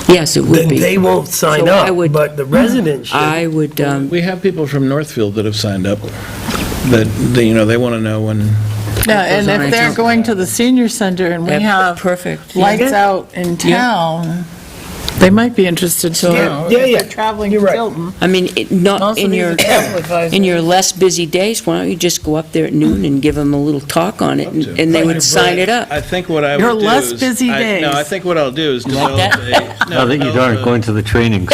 yes, it would Then be. they won't sign So I up, would- but the residents should. I would, we have people from Northfield that have signed up, that, they want to know when... Yeah, and goes on if they're until- going to the senior center and we have perfect. lights out in town, They might be interested to know. Yeah, if yeah. they're traveling to You're right. Tilton. I mean, not Also in needs your, a travel advisor. in your less busy days, why don't you just go up there at noon and give them a little talk on it, and they would sign it up? I think what I would do Your is... less busy No, I days. think what I'll do is develop that? a... Now that you aren't going to the trainings.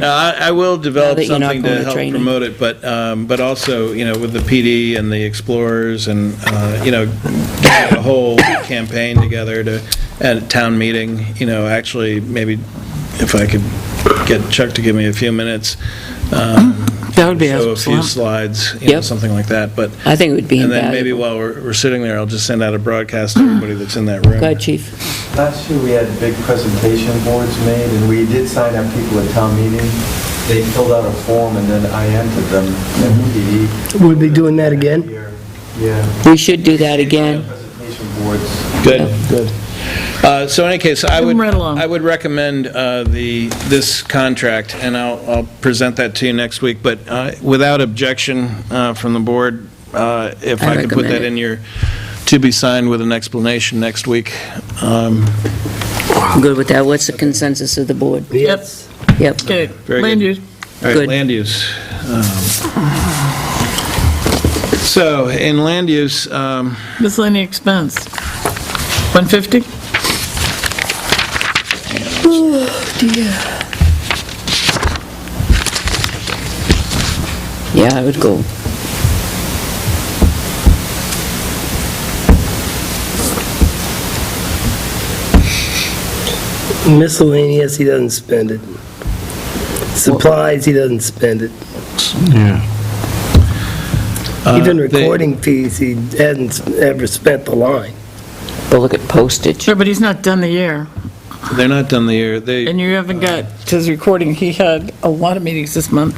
I will develop that you're not something going to to help training. promote it, but also, with the PD and the Explorers and, get a whole campaign together at a town meeting, actually, maybe if I could get Chuck to give me a few minutes. That would be Show a few excellent. slides, Yep. something like that, but, I think it would be and then maybe invaluable. while we're sitting there, I'll just send out a broadcast to everybody that's in that room. Go ahead, chief. Last year, we had big presentation boards made, and we did sign up people at town meeting. They filled out a form, and then I entered them at PD. We'll be doing that again? Yeah. We should do that again. Presentation boards. Good, good. So in any case, I Move would, right along. I would recommend this contract, and I'll present that to you next week, but without objection from the board, if I I could put recommend that it. in your to be signed with an explanation next week. Good with that. What's the consensus of the board? Yes. Yep. Okay, Very land good. use. All right, Good. land use. So in land use, Miscellaneous expense. 150? Yeah, I would go. Miscellaneous, he doesn't spend it. Supplies, he doesn't spend it. Yeah. Even they- recording fees, he hasn't ever spent the line. But look at postage. Sure, but he's not done the year. they're not done the year. And you haven't got, to his recording, he had a lot of meetings this month.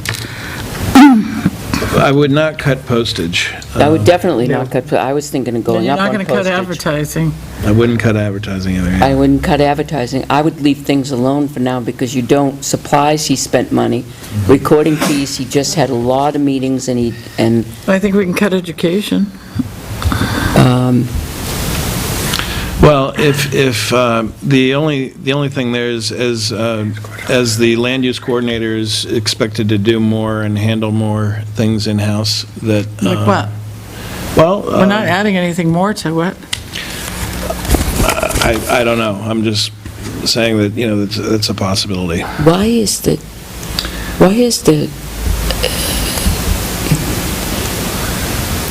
I would not cut postage. I would definitely not cut, I was thinking of Then going you're up not on going to cut postage. advertising. I wouldn't cut advertising either. I wouldn't cut advertising. I would leave things alone for now because you don't, supplies, he spent money. Recording fees, he just had a lot of meetings and I think we can cut education. Well, if the only thing there is, as the land use coordinator is expected to do more and handle more things in-house, that... Like what? Well... We're not adding anything more to it. I don't know. I'm just saying that, that's a possibility. why is the,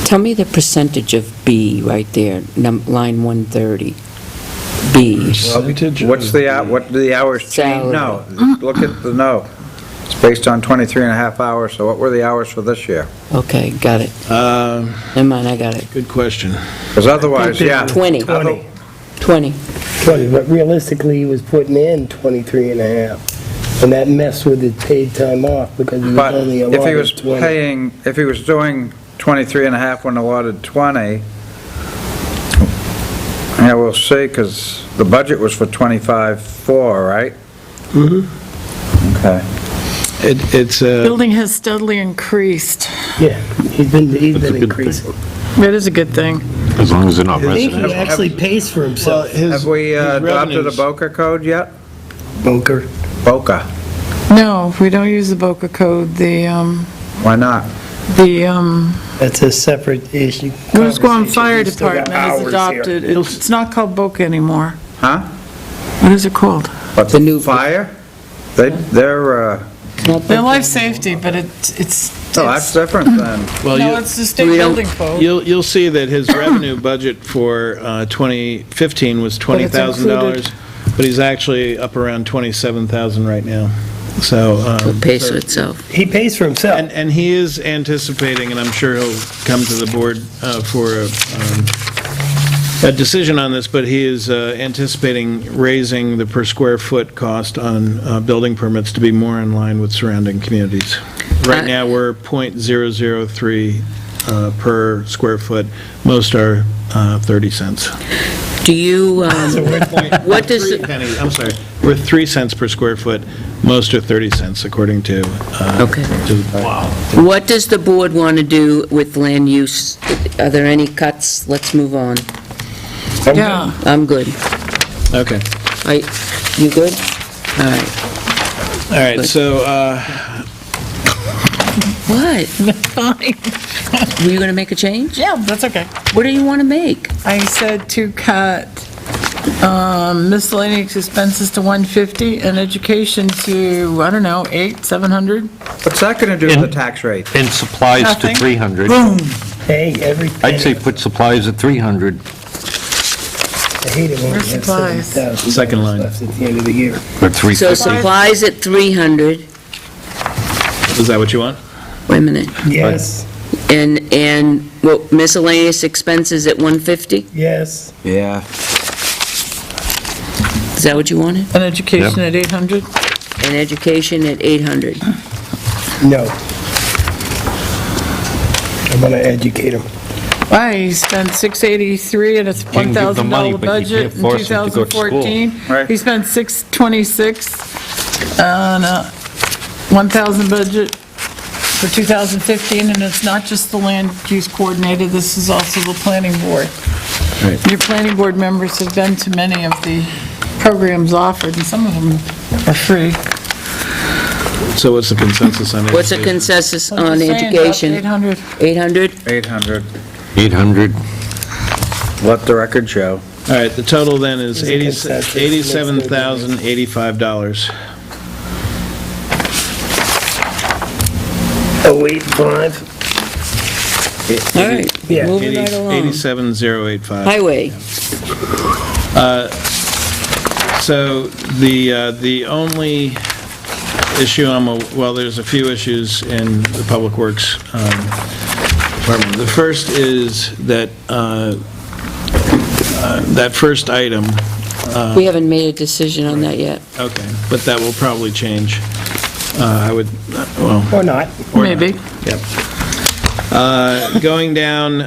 tell me the percentage of B right there, line 130. B. What's what do the hours change? Salary. No, look at the no. It's based on 23 and a half hours, so what were the hours for this year? Okay, got it. Never mind, I got it. Good question. Because otherwise, yeah. 20. 20. 20. 20, but realistically, he was putting in 23 and a half. And that messed with his paid time off because he was But only if he allotted was 20. if he was doing 23 and a half when allotted 20, yeah, we'll see, because the budget was for 25.4, right? Mm-hmm. Okay. It's Building has steadily increased. Yeah, he's been That's a good thing. increasing. It is a good thing. As long as they're not I think he residential. actually pays for himself. Have we adopted a revenues- Boca code yet? Bunker. Boca, No, we don't use the Boca code. why not? That's a separate issue. Moose Fire We still got Department has hours here. adopted, it's not called Boca anymore. Huh? What is it called? What, The new- fire? They're, They're life safety, but it's. oh, that's different then. well, No, you- it's the state We don't- building code. You'll see that his revenue budget for 2015 was But it's $20,000, but he's actually up around $27,000 right now. So... It pays for itself. He pays for himself. And he is anticipating, and I'm sure he'll come to the board for a decision on this, but he is anticipating raising the per square foot cost on building permits to be more in line with surrounding communities. Right now, we're .003 per square foot. Most are 30 cents. Do you, what does, I'm sorry, we're 3 cents per square foot. Most are 30 cents, according to... Okay. Wow. what does the board want to do with land use? Are there any cuts? Let's move on. Yeah, I'm good. Okay. You good? All right. All right, so, What? Fine. Were you going to make a change? Yeah, that's okay. What do you want to make? I said to cut miscellaneous expenses to 150 and education to, I don't know, 700? What's that going to do to the tax rate? And supplies to Nothing. 300. Hey, every I'd say penny. put supplies at 300, I hate it when we Where's have supplies? $7,000 Second line. left at the end of the year. or So 350. supplies at 300, is that what you want? wait a minute, Yes, and what, miscellaneous expenses at 150? yes. Yeah. Is that what you wanted? And education at 800? And education at 800? No. I'm going to educate them. Why, he spent 683 and it's can give them money, $1,000 but you budget can't in force them to go to school. 2014. Right. He spent 626 on a 1,000 budget for 2015, and it's not just the land use coordinator, this is also the planning board. Right. Your planning board members have been to many of the programs offered, and some of them are free. So what's the consensus on What's the education? consensus I'm on just saying, about education? 800. 800? 800. 800. Let the record show. All right, the total then is There's a consensus. $87,085. 085? All right, Yeah. moving right along. 87,085. Highway, So the only issue, well, there's a few issues in the Public Works Department. The first is that, that first item, we haven't made a decision on that yet. okay, but that will probably change. I would, well, Or not. Maybe. yep. Going down,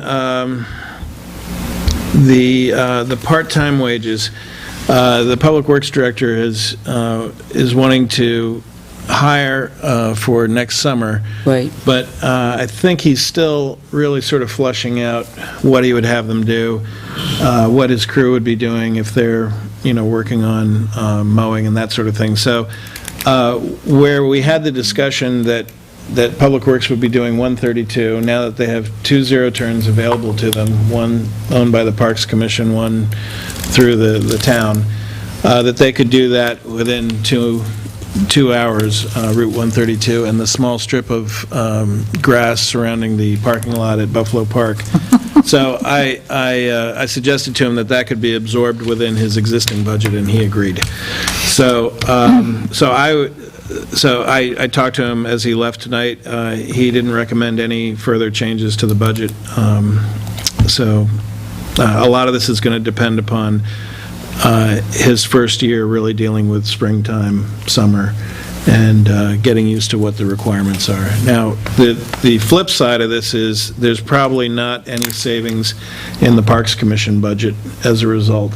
the part-time wages, the Public Works Director is wanting to hire for next summer, Right. but I think he's still really sort of fleshing out what he would have them do, what his crew would be doing if they're, working on mowing and that sort of thing. So where we had the discussion that Public Works would be doing 132, now that they have 2 zero-turns available to them, one owned by the Parks Commission, one through the town, that they could do that within 2 hours, Route 132, and the small strip of grass surrounding the parking lot at Buffalo Park. So I suggested to him that could be absorbed within his existing budget, and he agreed. So I talked to him as he left tonight. He didn't recommend any further changes to the budget. So a lot of this is going to depend upon his first year really dealing with springtime, summer, and getting used to what the requirements are. Now, the flip side of this is there's probably not any savings in the Parks Commission budget as a result,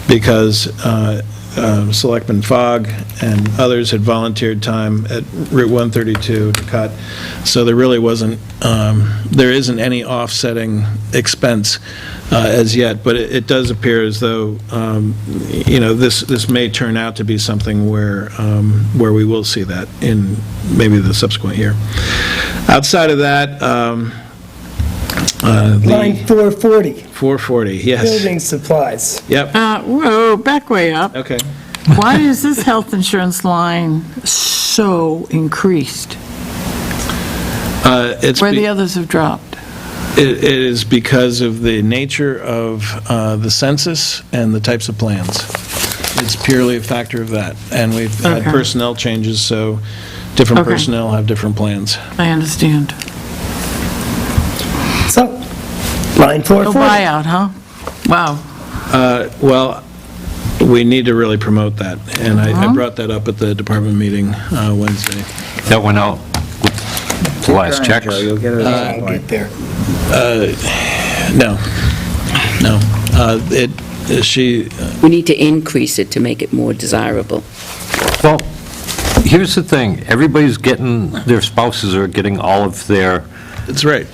because Selectman Fogg and others had volunteered time at Route 132 to cut, so there really wasn't, there isn't any offsetting expense as yet, but it does appear as though, this may turn out to be something where we will see that in maybe the subsequent year. Outside of that, Line 440, 440, yes. building supplies. Yep, Whoa, back way up. okay. Why is this health insurance line so increased, It's where be- the others have dropped? It is because of the nature of the census and the types of plans. It's purely a factor of that. And we've had Okay. personnel changes, so different Okay. personnel have different plans. I understand. So, line A 440. buyout, huh? Wow. Well, we need to really promote that, and I brought that up at the department meeting Wednesday. That went out with the last checks. Joe, you'll get it at some I'll point. get there. No, she, We need to increase it to make it more desirable. Well, here's the thing, everybody's getting, their spouses are getting all of their that's right.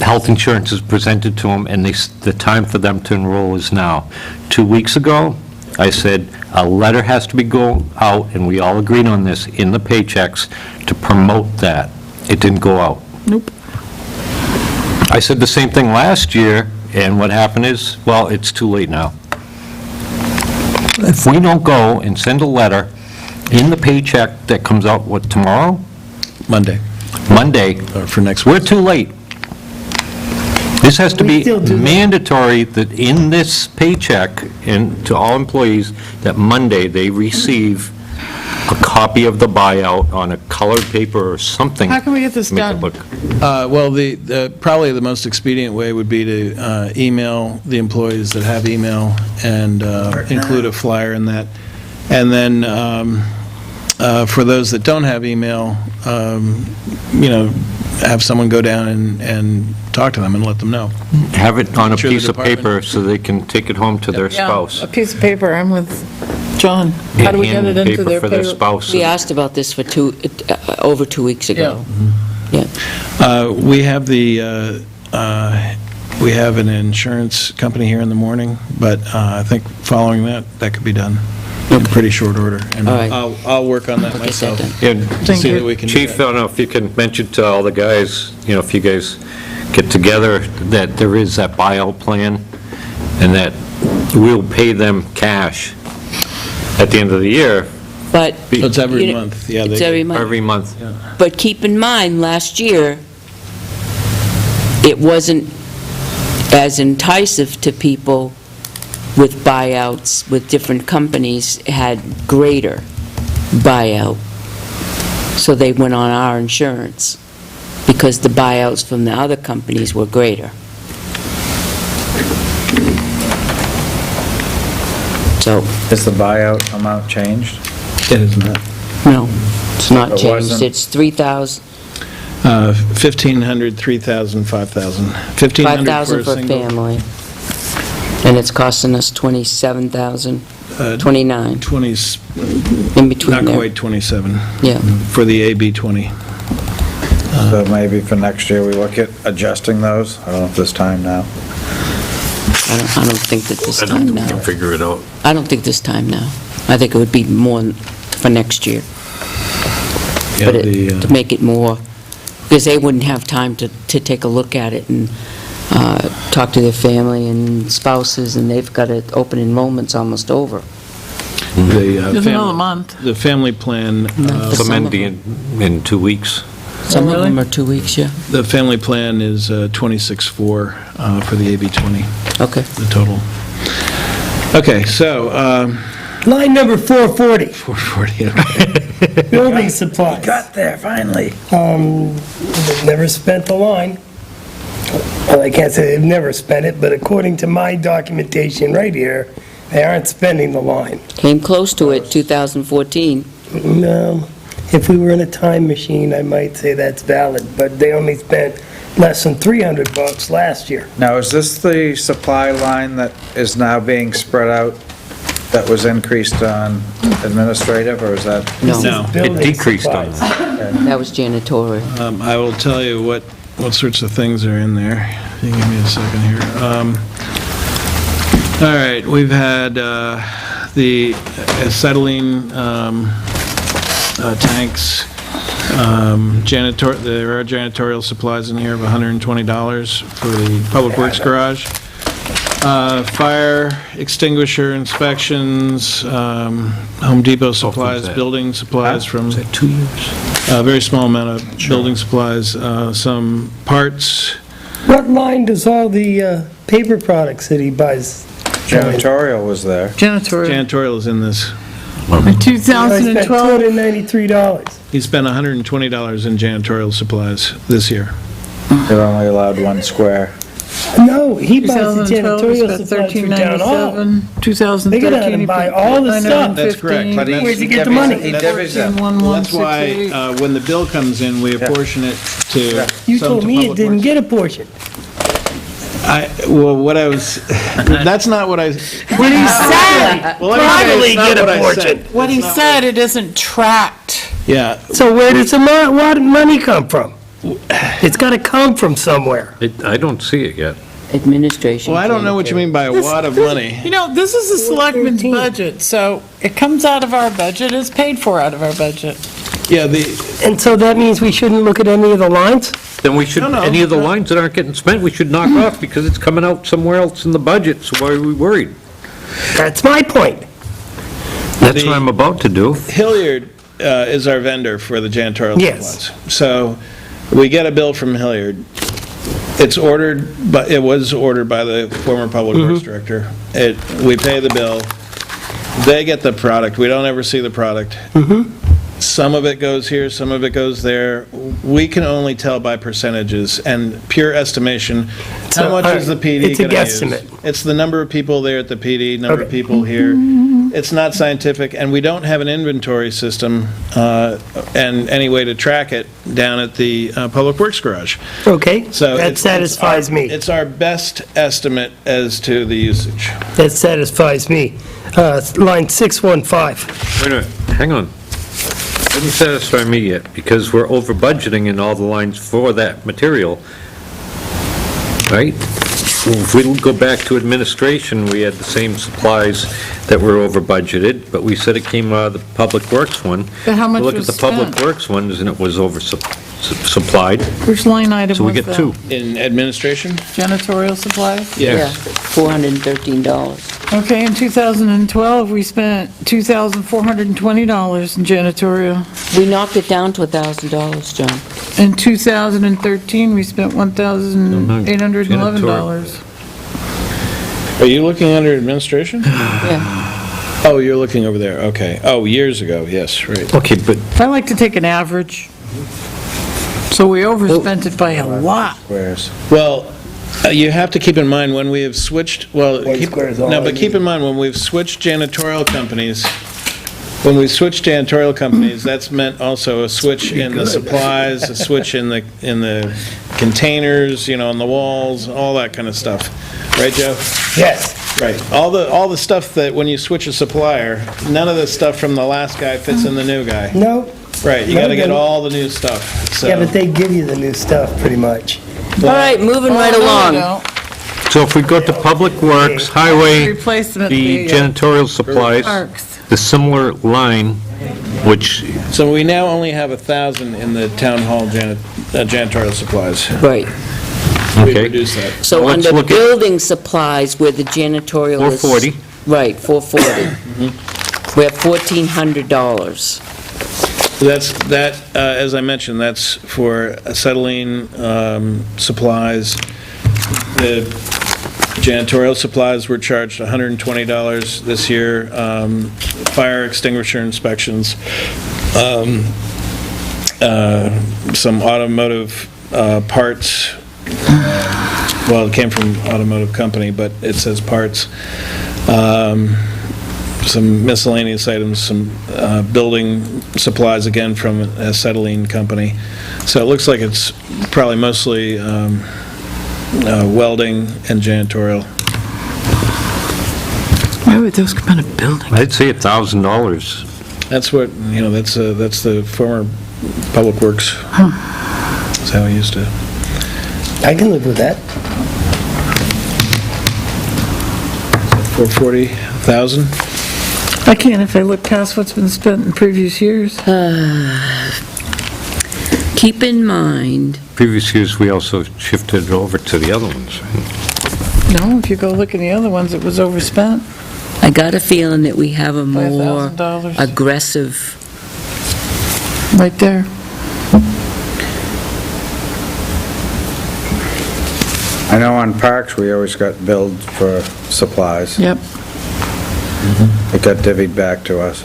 health insurance is presented to them, and the time for them to enroll is now. 2 weeks ago, I said, a letter has to be go out, and we all agreed on this, in the paychecks, to promote that. It didn't go out. Nope. I said the same thing last year, and what happened is, well, it's too late now. If we don't go and send a letter in the paycheck that comes out, what, tomorrow? Monday, Monday, or for next we're week. too late. This has to We be still do that. mandatory that in this paycheck, and to all employees, that Monday they receive a copy of the buyout on a colored paper or something. How can we get this to make it done? look- Well, probably the most expedient way would be to email the employees that have email and include a flyer in that. And then for those that don't have email, have someone go down and talk to them and let them know. Have it on a Sure the piece of department- paper so they can take it home to their Yeah, spouse. a piece of paper, I'm with John. How do we get Hand it into paper their for their payroll? spouse. We asked about this for over 2 weeks ago. We have we have an insurance company here in the morning, but I think following that could be done in pretty short order. And All right. I'll work on that I'll get that myself. done. And Thank See you. that we can do Chief, I that. don't know if you can mention to all the guys, if you guys get together, that there is that buyout plan, and that we'll pay them cash at the end of the year, But, It's every You know, month, yeah. it's they- every month. every month. But keep in mind, last year, it wasn't as enticing to people with buyouts, with different companies had greater buyout. So they went on our insurance, because the buyouts from the other companies were greater. So, Is the buyout amount changed? It is not. no, it's not It changed. wasn't? It's 3,000, 1,500, 3,000, 5,000. 1,500 5,000 for a for single. family. And it's costing us 27,000, 29, 20, in between not there. quite 27, Yeah. for the AB 20. So maybe for next year, we look at adjusting those? I don't know if this time now. I don't think that this time now. Figure it out. I don't think this time now. I think it would be more for next year. Yeah, But the, to make it more, because they wouldn't have time to take a look at it and talk to their family and spouses, and they've got it, open enrollment's almost over. There's another month. The family plan, Not for Some some of ending in 2 weeks. Some of really? them are 2 weeks, yeah. the family plan is 26.4 for the AB 20, Okay. the total. Okay, so, Line number 440, 440, building supplies. Got there, finally. They've never spent the line. Well, I can't say they've never spent it, but according to my documentation right here, they aren't spending the line. Came close to it, 2014. No, if we were in a time machine, I might say that's valid, but they only spent less than $300 last year. Now, is this the supply line that is now being spread out, that was increased on administrative, or is that? No, No. It Building decreased on supplies. that. that was janitorial. I will tell you what sorts of things are in there. If you give me a second here. All right, we've had the acetylene tanks, there are janitorial supplies in here of $120 for the Public Works garage. Fire extinguisher inspections, Home Depot supplies, that? building supplies from... Is that 2 years? A very small amount of building supplies, some parts. What line does all the paper products that he buys? Janitorial was there. Janitorial. Janitorial is in this. In I spent 2012, $293. He spent $120 in janitorial supplies this year. They're only allowed one square. No, he buys the 2012, we janitorial spent supplies for town hall. $13.97. They go down and buy all the stuff. That's correct. But Where's he get the money? He divvies them. That's why, when the bill comes in, we apportion it to... You some told to me it Public didn't Works. get a portion. Well, what I was, that's not what I... When he said, Well, let me say, probably it's not get a what I said. portion. What he said, it isn't tracked. Yeah, So where does the money come from? It's got to come from somewhere. I don't see it yet. administration. Well, I don't know what you mean by a wad of money. You know, this is the selectmen's 13. budget, so it comes out of our budget, it's paid for out of our budget. Yeah, And so that means we shouldn't look at any of the lines? Then we should, No. any of the lines that aren't getting spent, we should knock off because it's coming out somewhere else in the budget, so why are we worried? That's my point. That's what I'm about to do. Hilliard is our vendor for the janitorial Yes. supplies. So we get a bill from Hilliard. It was ordered by the former Public Works Director. We pay the bill. They get the product. We don't ever see the product. Some of it goes here, some of it goes there. We can only tell by percentages and pure estimation, how So, much is the PD it's a going to use? guesstimate. It's the number of people there at the PD, number of Okay. people here. It's not scientific, and we don't have an inventory system and any way to track it down at the Public Works Garage. Okay, So that it's satisfies me. It's our best estimate as to the usage. That satisfies me. Line 615. Wait a minute, hang on. Doesn't satisfy me yet, because we're over budgeting in all the lines for that material, right? If we go back to administration, we had the same supplies that were over budgeted, but we said it came out of the Public Works one. But how much Look was at the Public spent? Works ones, and it was over supplied, Which line item so we was get two. that? In administration? Janitorial supplies? Yeah, $413. Okay, in 2012, we spent $2,420 in janitorial. We knocked it down to $1,000, John. In 2013, we spent $1,811. Are you looking under administration? Yeah. Oh, you're looking over there, okay. Oh, years ago, yes, right. Okay, but I like to take an average. So we overspent it by a lot. Well, you have to keep in mind when we have switched, keep in mind, when we've switched janitorial companies, that's meant also a switch in the supplies, a switch in the containers, on the walls, all that kind of stuff. Right, Joe? Yes. Right. All the stuff that, when you switch a supplier, none of the stuff from the last guy fits in the new guy. No? Right, you No, gotta get no. all the new stuff, so. Yeah, but they give you the new stuff, pretty much. All right, moving right Oh, no, along. we don't. so if we go to Public Works, Highway, Replacement the fee, janitorial supplies, Parks. the similar line, which, So we now only have 1,000 in the town hall janitorial supplies. Right. We okay, reduced that. So Let's under look at- building supplies, where the janitorial is... 440. Right, 440. We have $1,400. That, as I mentioned, that's for acetylene supplies. The janitorial supplies were charged $120 this year. Fire extinguisher inspections, some automotive parts. Well, it came from automotive company, but it says parts. Some miscellaneous items, some building supplies, again, from an acetylene company. So it looks like it's probably mostly welding and janitorial. Why would those come out of building? I'd say $1,000. That's what, that's the former Public Works. That's how he used to. I can live with that. 440,000? I can't if I look past what's been spent in previous years. Keep in mind, Previous years, we also shifted it over to the other ones, right? No, if you go look in the other ones, it was overspent I got a feeling that we have a by more $1,000. aggressive... Right there. I know on parks, we always got billed for supplies. Yep. It got divvied back to us.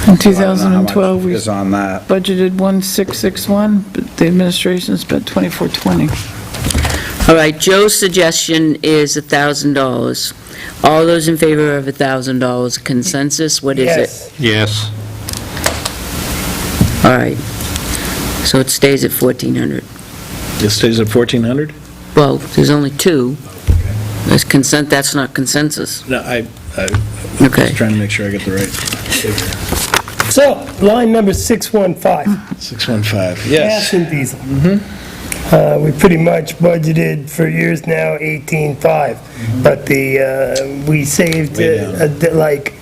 In I don't know how much 2012, we is on that. budgeted 1,661, but the administration spent 2,420. All right, Joe's suggestion is $1,000. All those in favor of $1,000, consensus, what is it? Yes. Yes. All right, so it stays at 1,400. It stays at 1,400? Well, there's only two. That's not consensus. No, I Okay. was trying to make sure I get the right figure. So, line number 615. 615, Gas yes. and diesel. We pretty much budgeted for years now 18.5, but we saved Way down. like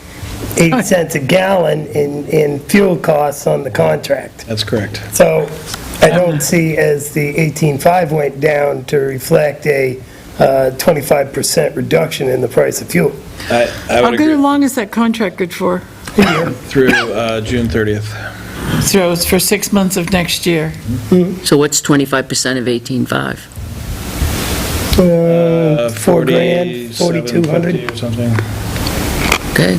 8 cents a gallon in fuel costs on the contract. That's correct. So I don't see as the 18.5 went down to reflect a 25% reduction in the price of fuel. I How would good agree long is that contract good for? through June 30th. So it's for 6 months of next year. So what's 25% of 18.5? 4 grand, 4,200. 47.50 or something. Okay,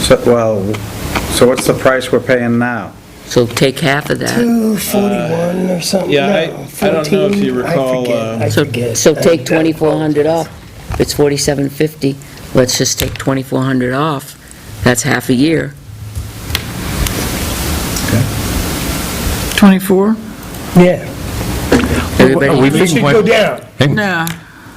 So what's the price we're paying now? so take half of that. 241 or something. yeah, No, I don't know if you 14. recall, I So forget. so take I 2,400 apologize. off. If it's 4,750, let's just take 2,400 off. That's half a year. 24? Yeah, Everybody we it agree? should go down. Nah.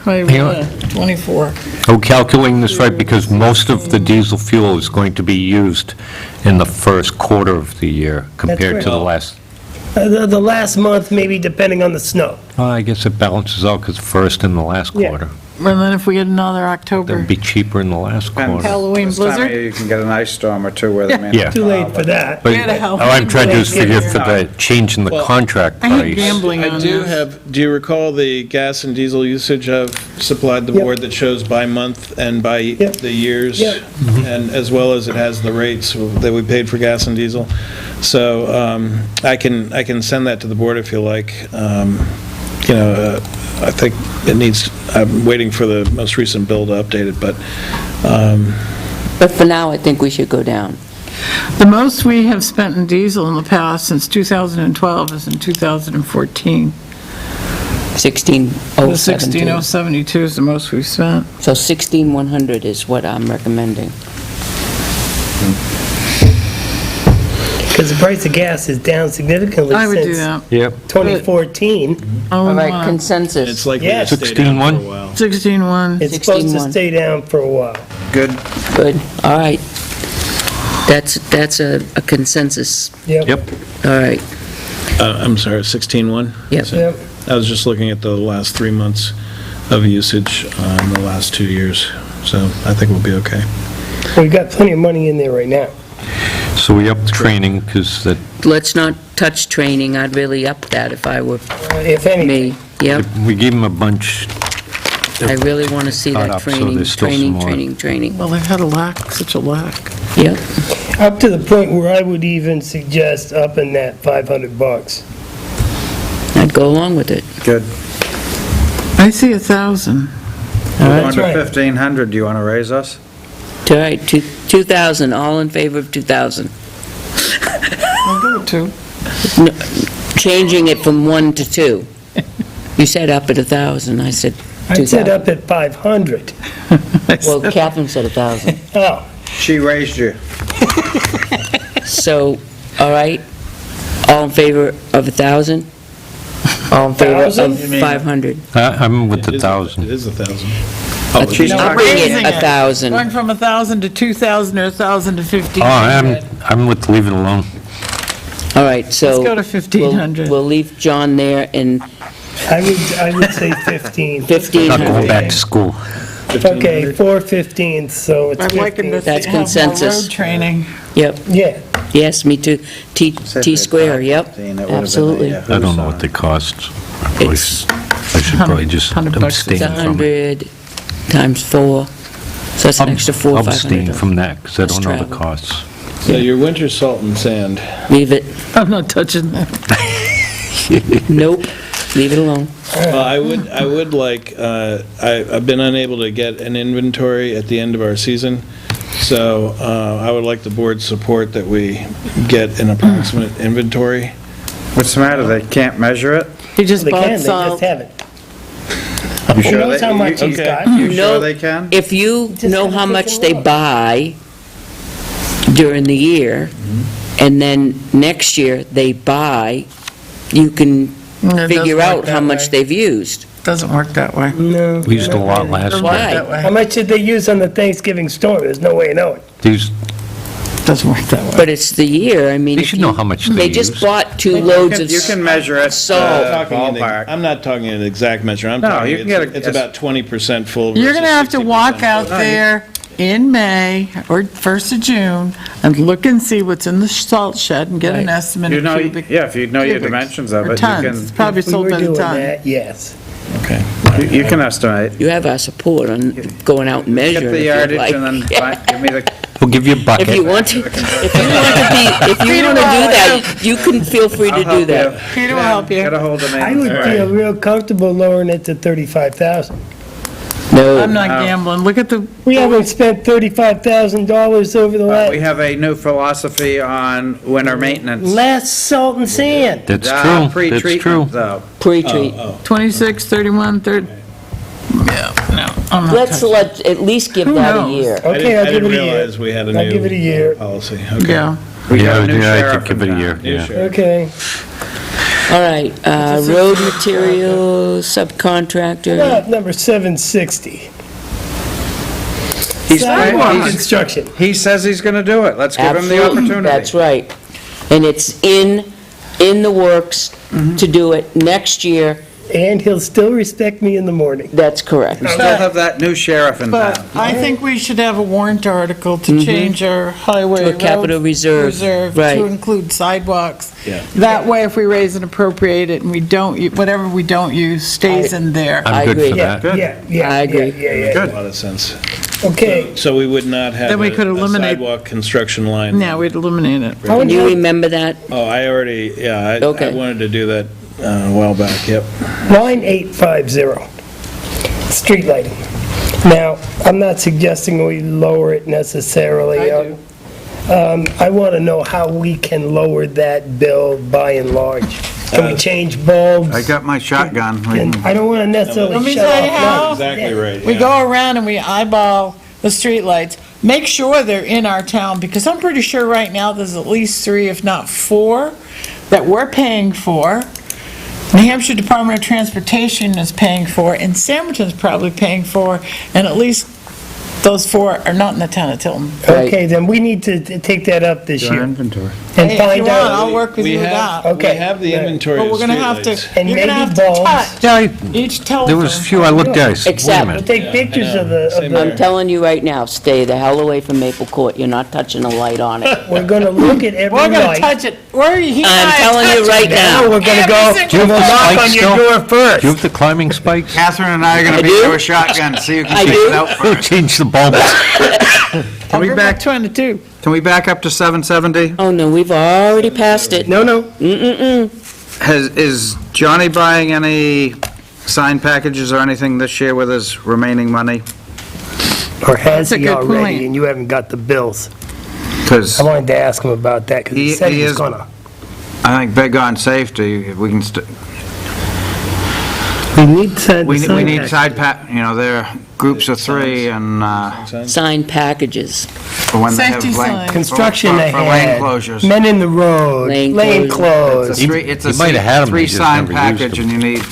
Wait, Hang on. 24. Are we calculating this right? Because most of the diesel fuel is going to be used in the first quarter of the year compared to the right. last. The last month, maybe depending on the snow. I guess it balances out because first and the last Yeah. quarter. And then if we get another That October, would be cheaper in the last quarter. Halloween This time of blizzard? year, you can get an ice storm or two where they may not. Yeah. Too late for that. But We had a all I'm trying to do is figure for the change in the Well, contract I hate price. gambling I on do this. have, do you recall the gas and diesel usage I've supplied the Yep. board that shows by month and by Yep. the years? Yep. And as well as it has the rates that we paid for gas and diesel. So I can send that to the board if you like. I think it needs, I'm waiting for the most recent bill to update it, but But for now, I think we should go down. The most we have spent in diesel in the past since 2012 is in 2014. 16,072. 16,072 is the most we've spent. So 16,100 is what I'm recommending. Because the price of gas is down significantly I would do since that. Yep. 2014. Oh, All right, wow. consensus. it's likely Yeah. to stay down for a 16.1? while. 16,1. It's supposed to 16.1. stay down for a while. Good. Good, all right. That's a consensus, Yep. all right. I'm sorry, 16.1? Yep. Yep. I was just looking at the last 3 months of usage in the last 2 years, so I think we'll be okay. We've got plenty of money in there right now. So we up the training because that, Let's not touch training, I'd really up that if I were If anything. me. Yep, we gave them a bunch. I really want to see Caught that up, so training, there's still some training, more. training, training. Well, they've had such a lack. Yep, Up to the point where I would even suggest upping that $500. I'd go along with it. Good. I see 1,000. We're going That's to right. 1,500. Do you want to raise us? All right, 2,000, all in favor of 2,000. I'll go to. Changing it from 1 to 2. You said up at 1,000, I said I'd 2,000. set up at 500. Well, Catherine said 1,000. Oh, She raised you. So, all right, all in favor of 1,000? All in favor of 1,000? 500? I'm with the It 1,000. is 1,000. she's Upping talking- it Raising it. 1,000. Going from 1,000 to 2,000 or 1,000 to Oh, 1,500. I'm with leave it alone. All right, so. Let's go to 1,500. We'll leave John there and I would say 15. Not going 1,500. back to school. Okay, 4/15, so it's I'm liking to 15. That's have more consensus. road training. Yep, Yeah, yes, me too. T Said T we had square, yep, 15, it would've been a, absolutely. yeah. I don't know what they cost. It's I should probably just $100 abstain it's from it. 100 times 4, so that's an extra I'll 500. abstain from that because I Less don't know the travel. costs. So your winter salt and sand, Leave it, I'm not touching that. nope, leave it alone. well, I would like, I've been unable to get an inventory at the end of our season, so I would like the board's support that we get an approximate inventory. What's the matter? They can't measure it? He just they can, bought they just salt. haven't. You Who sure knows they- how much you- he's okay. got? You No. sure they can? If you Just know gotta how take much a they look. buy during the year, and then next year they buy, you can It doesn't figure work out how that much way. they've used. Doesn't work that way. No. We used a lot last Doesn't year. work Why? that way. How much did they use on the Thanksgiving storm? There's no way of knowing. These, Doesn't work that way. But it's the year, I mean. They if should you- know how much they They just use. bought 2 loads of. You can measure it, salt. ballpark. I'm not talking an exact measure, I'm No, talking, you can get a- it's about 20% full You're going to have versus to walk 60% out full. there in May or 1st of June and look and see what's in the salt shed and get an estimate You of know, cubic. yeah, if you know your cubics dimensions of or it, you tons. can, It's probably If we sold were by the doing ton. that, yes. Okay. you can estimate. You have our support on going out and Get measuring the if you'd yardage like. and then give me the, We'll give you a bucket. If you want to, if you want to do that, you can feel free to I'll do help that. you. Peter will help you. Get a hold of me. I would feel real comfortable lowering it to 35,000. No. I'm not gambling. Look at the, We haven't spent $35,000 over the But we last, have a new philosophy on winter maintenance. last salt and sand. That's true, that's true. Pre-treatment, though. Pre-treat. 26, 31, 30. Yeah, no, I'm not Let's touching. at least give Who that a knows? year. Okay, I'll give it a I didn't year. realize we had a I'll give it a year. new policy. Okay. Yeah. We got Yeah, a new yeah, I sheriff could give in it a year, town. New yeah. sheriff. Okay. All right, road material subcontractor. Number 760. He's, Sidewalk he's- construction. he says he's gonna do it. Let's give him the Absolutely, opportunity. that's right. And it's in the works to do it next year. And he'll still respect me in the morning. That's correct. We still have that new sheriff in But town. I think we should have a warrant article to change our highway. To a capital road reserve, right. To include sidewalks. Yeah. That way, if we raise and appropriate it and we don't, whatever we don't use stays in there. I I'm good agree. for Yeah, that. yeah, yeah. I agree. Yeah, yeah, Makes a lot of sense. yeah. Okay. So we would not have Then we could a eliminate- sidewalk construction line? Yeah, we'd eliminate it. How Can would you you- remember that? Oh, I already, yeah, I Okay. wanted to do that a while back, yep. Line 850, street lighting. Now, I'm not suggesting we lower it necessarily. I do. I want to know how we can lower that bill by and large. Can we change bulbs? I got my shotgun. We And can- I don't want to Let necessarily me shut tell you off how. lights. Exactly Yeah. right, We yeah. go around and we eyeball the streetlights, make sure they're in our town, because I'm pretty sure right now there's at least 3, if not 4, that we're paying for. New Hampshire Department of Transportation is paying for, and Sandwich's probably paying for, and at least those 4 are not in the town of Tilton. Okay, then we need to take that up this Your year inventory. and Hey, if you find want, out. I'll work with We you with have- that. Okay. We have the inventory But of we're gonna have to, streetlights. And you're gonna maybe have to bulbs. touch Yeah, each telephone. there was a few I looked at, I said, wait a Except- minute. Take Yeah, pictures I of know. the, Same I'm here. telling you right now, stay the hell away from Maple Court. You're not touching a light on it. we're going to look at every We're gonna light. touch it. He and I I'm are telling you touching right it. now. We're going to go, Every single we'll one. knock Spikes on your still? door Do first. you have the climbing spikes? Catherine and I are gonna I be do? to a shotgun, see who can I take do? it out We'll first. change the bulbs. I'll we bring back- my 22. Can we back up to 770? Oh, no, we've already passed it. No, no. Is Johnny buying any sign packages or anything this year with his remaining money? Or has That's a he good already, point. and you haven't got the bills? Because I wanted to ask him about that, because he He- said he he was is- going to. I think big on safety, if we can, We need to we need side they're groups of 3 and, Sign packages. for when they have Safety lane. signs. Construction for lane ahead, closures. men in the road, Lane lane It's a closed. three might have had 'em, he just sign never used package, them. and you need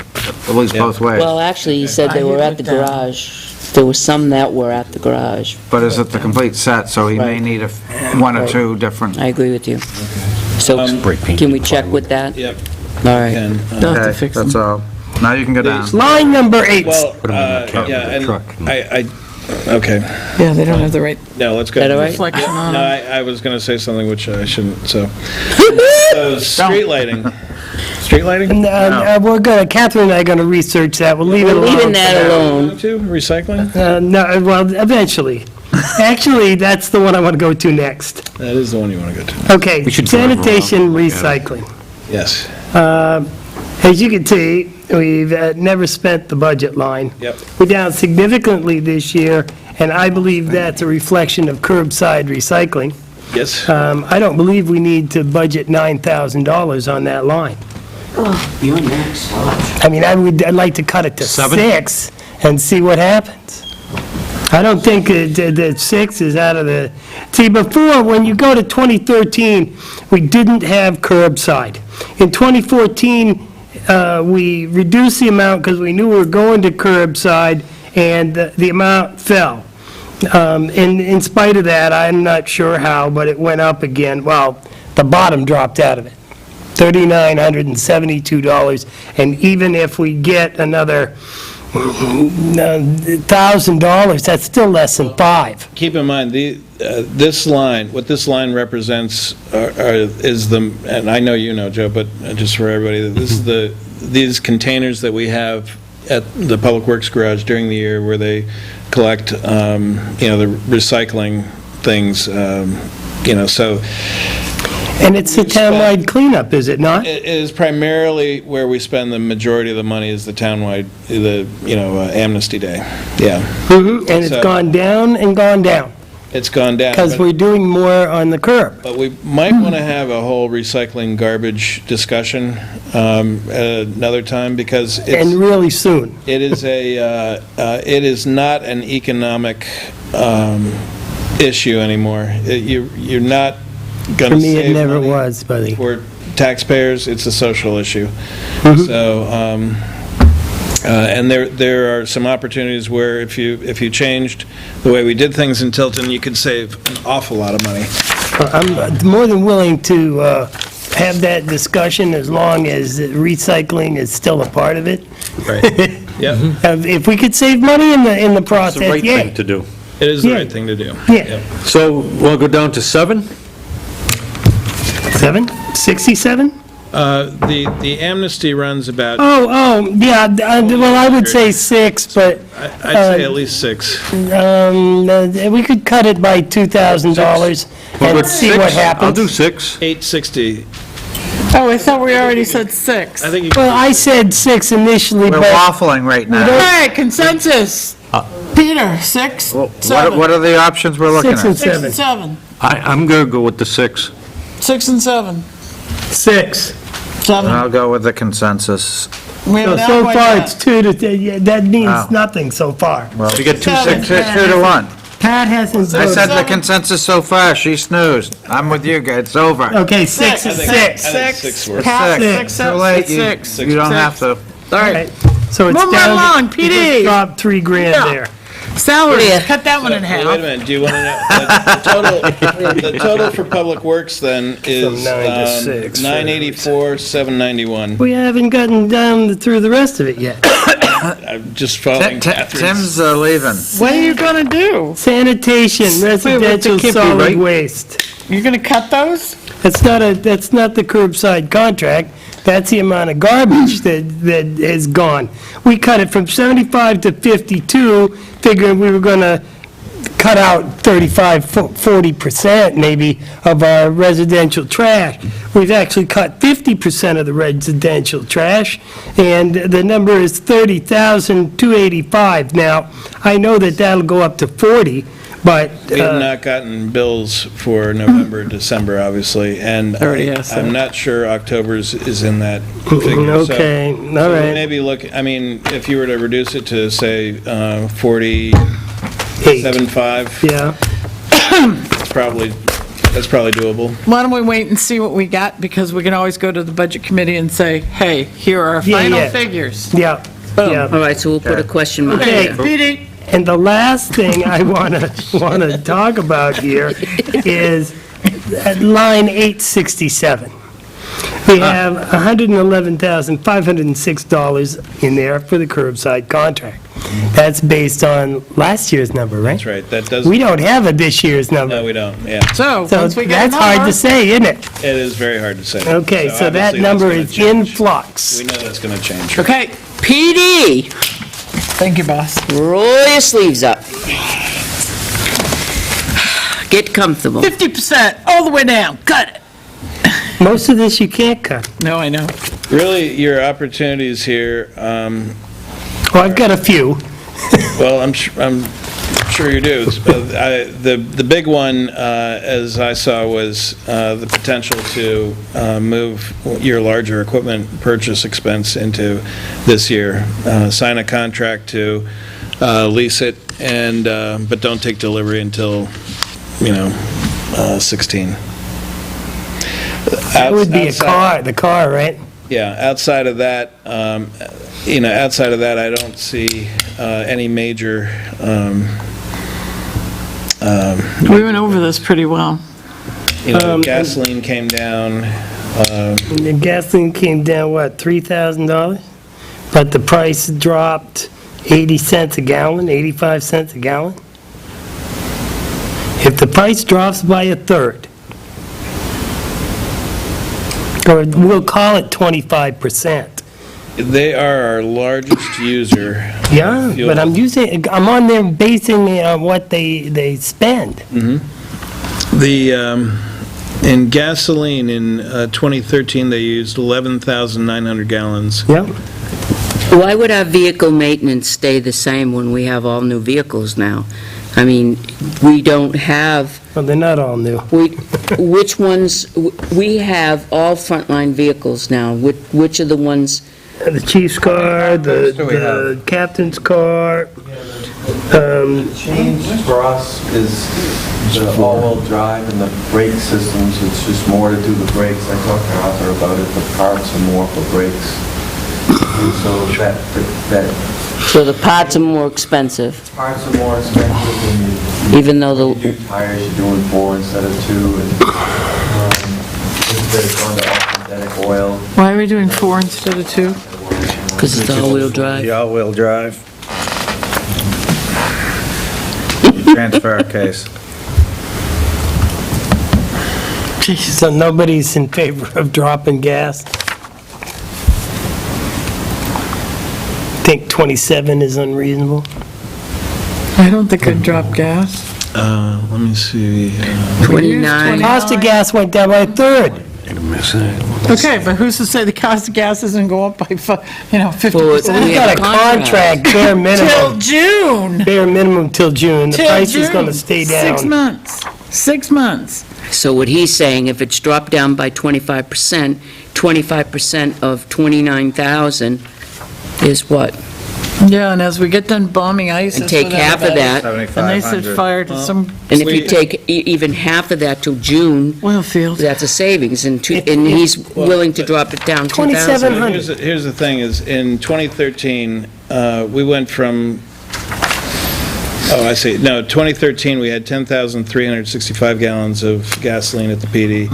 at least both ways. Well, actually, he said they I were hear at the it down. garage. There were some that were at the garage. But is it the complete set, so he may Right. need one or 2 different. I agree with you. So Spray paint can we check with that? Yep, All right. and, Don't have to Okay, fix that's them. all. Now you can go down. Line number 8. well, Put 'em in the cab of yeah, the and truck. okay, Yeah, they don't have the right no, let's go. That all right? reflection on No, them. I was gonna say something which I shouldn't, so. So, street lighting. Street lighting? We're going to, Catherine and I are going to research that. We'll leave it We're alone. leaving that for now. alone. To recycling? No, well, eventually. Actually, that's the one I want to go to next. That is the one you wanna go to. Okay, We should do it wrong. sanitation, Yeah. recycling. Yes, As you can see, we've never spent the budget line. yep. We're down significantly this year, and I believe that's a reflection of curbside recycling. Yes, I don't believe we need to budget $9,000 on that line. You're next. I mean, I'd like to cut it to 6 and see what happens. I don't think that 6 is out of the, see, before, when you go to 2013, we didn't have curbside. In 2014, we reduced the amount because we knew we were going to curbside, and the amount fell. In spite of that, I'm not sure how, but it went up again. Well, the bottom dropped out of it, $3,972. And even if we get another $1,000, that's still less than five. Keep in mind, this line, what this line represents is the, and I know you know, Joe, but just for everybody, this is these containers that we have at the Public Works Garage during the year where they collect, the recycling things, so. And it's a townwide cleanup, is it not? It is primarily where we spend the majority of the money is the townwide, Amnesty Day, yeah. And it's So- gone down and gone down, It's gone down. because but- we're doing more on the curb. But we might want to have a whole recycling garbage discussion another time, because And it's, really soon. it is it is not an economic issue anymore. You're not going For to me, save it never money was, buddy. for taxpayers. It's a social issue. Mm-hmm. So, and there are some opportunities where if you changed the way we did things in Tilton, you could save an awful lot of money. I'm more than willing to have that discussion as long as recycling is still a part of it. Right. Yep. If we could save money in the It's the process, right yay. thing to do. It is the Yeah. right thing to do. Yeah. Yep. So we'll go down to 7? 67? The amnesty runs about, Yeah, well, I would say 6, but I'd say at least 6. we could cut it by $2,000 We'll go and see what 6. I'll do happens. 6. 860. Oh, I thought we already said 6. I think you Well, I said 6 initially, We're but waffling right now. All right, consensus. Peter, 6, Well, 7. What are the options we're looking 6 and at? 6 7. and 7. I'm going to go with the 6. 6 and 7. 6. 7. I'll go with the consensus. We have an So outgoing far, net. it's 2 to, yeah, that Wow. means nothing so far. Well, We get 2 Seven. 6. 2 to 1. Pat hasn't I said voted. the consensus so far, she snoozed. I'm with you, guys, it's over. Okay, 6 Six. is I think 6. 6 works. Pat, Six. 6, Too late, you 6. you don't have to. All right. So it's Move right down. along, you PD. just dropped $3,000 Yeah. there. Salaries, cut that one in Well, wait a half. minute, do you want to know, the total for Public Works then is 9 to 6. 984, 791. We haven't gotten down through the rest of it yet. I'm just following Catherine's. Tim's leaving. What are you gonna do? Sanitation, residential can't be solid right. waste. You're gonna cut those? That's not the curbside contract. That's the amount of garbage that is gone. We cut it from 75 to 52, figuring we were going to cut out 35, 40% maybe of our residential trash. We've actually cut 50% of the residential trash, and the number is 30,285. Now, I know that that'll go up to 40, but... We have not gotten bills for November, December, obviously, and Already asked that. I'm not sure October's is in that figure. So- Okay, all so right. maybe look, I mean, if you were to reduce it to, say, 8. 47.5, Yeah. that's probably doable. Why don't we wait and see what we got, because we can always go to the budget committee and say, hey, here are our Yeah, final yeah. figures. Yeah, yeah. All right, so we'll put a question mark Okay. there. PD, And the last thing I want to talk about here is at line 867. We have $111,506 in there for the curbside contract. That's based on last year's number, right? That's right, that does, We don't have a this year's no, number. we don't, yeah. so, So once we get a that's hard number, to say, isn't it? It is very hard to say. Okay, so that obviously number that's is gonna in change. flux. We know that's going to change. Okay, PD, thank you, boss. roll your sleeves up. Get comfortable. 50%, all the way down, cut it. Most of this you can't cut. No, I know. Really, your opportunities here, Well, I've got a few. well, I'm sure you do. The big one, as I saw, was the potential to move your larger equipment purchase expense into this year. Sign a contract to lease it, and, but don't take delivery until, 16. That would be Outside- the car, right? Yeah, outside of that, I don't see any major We went over this pretty well. Gasoline came down, The gasoline came down, what, $3,000? But the price dropped 80 cents a gallon, 85 cents a gallon? If the price drops by a third, or we'll call it 25%. they are our largest user. Yeah, Fuel. but I'm on there basing it on what they spend. In gasoline, in 2013, they used 11,900 gallons. Yeah. Why would our vehicle maintenance stay the same when we have all new vehicles now? I mean, we don't have, Well, they're not all new. which ones, we have all frontline vehicles now. Which are the ones, The chief's car, the captain's car, The change for us is the all-wheel drive and the brake systems, it's just more to do the brakes. I talked to Arthur about it, the parts are more for brakes. And so that so the parts are more expensive, parts are more expensive and even though you do tires, you're doing 4 instead of 2. And instead of going to synthetic oil. Why are we doing 4 instead of 2? because it's all-wheel drive. The all-wheel drive. Transfer case. so nobody's in favor of dropping gas? Think 27 is unreasonable? I don't think I'd drop gas. Let me see. 29, Cost of gas went down by a third. Okay, but who's to say the cost of gas doesn't go up by, 50%? Well, We got a contract, bare Till minimum, June. bare minimum till June. The Till price is going to June. stay 6 down. months. 6 months. so what he's saying, if it's dropped down by 25%, 25% of 29,000 is what? Yeah, and as we get done bombing ISIS. And take with half of everybody, that, And they set 7,500. fire to some and if you take even half of that till June, oil field. that's a savings, and he's willing to drop it down 2,000. 2,700. Here's the thing, is in 2013, we went from, 2013, we had 10,365 gallons of gasoline at the PD.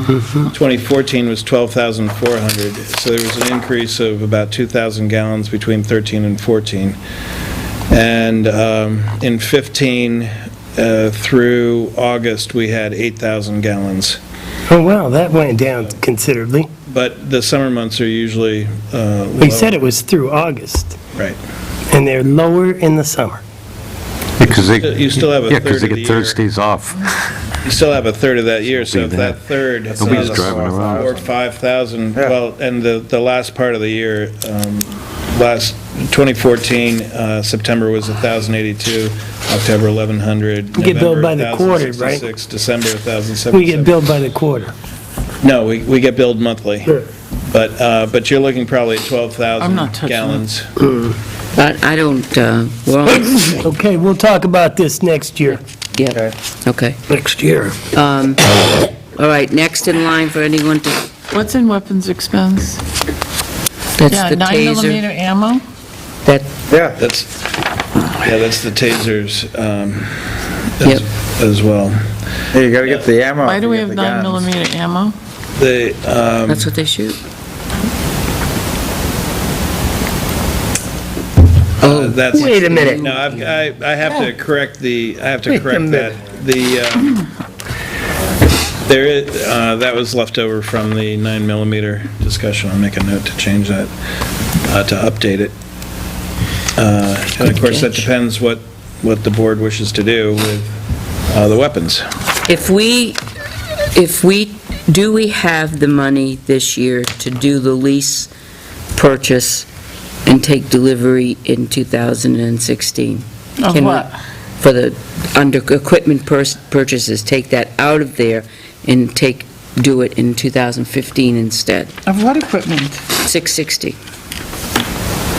2014 was 12,400, so there was an increase of about 2,000 gallons between 13 and 14. And in 15 through August, we had 8,000 gallons. Oh, wow, that went down considerably. But the summer months are usually We lower. said it was through August, Right. and they're lower in the summer. Because they, You still have a yeah, because third they of the get year. Thursdays off. You still have a third of that year, so Be if that. that third, Nobody's driving around. or 5,000, Yeah. well, and the last part of the year, last 2014, September was 1,082, October 1,100. We get billed by the November, quarter, right? 1,066, December 1,077. We get billed by the quarter. No, we get billed monthly. Sure. But you're looking probably at I'm not 12,000 touching gallons. I don't, well, Okay, we'll talk about this next year. yeah, okay. Next year. All right, next in line for anyone to, What's in weapons expense? that's Yeah, the 9 taser. millimeter ammo? That, Yeah. That's the tasers Yep. as well. Hey, you gotta get the ammo. Why if do you we get have the 9 guns. millimeter ammo? that's what they shoot. Oh, That's. Wait a minute. No, I have to correct Wait a that. minute. There is, that was left over from the 9 millimeter discussion. I'll make a note to change that, to update it. And of course, that catch. depends what the board wishes to do with the weapons. If we, do we have the money this year to do the lease purchase and take delivery in 2016? Of Can we- what? For the under equipment purchases, take that out of there and do it in 2015 instead. Of what equipment? 660.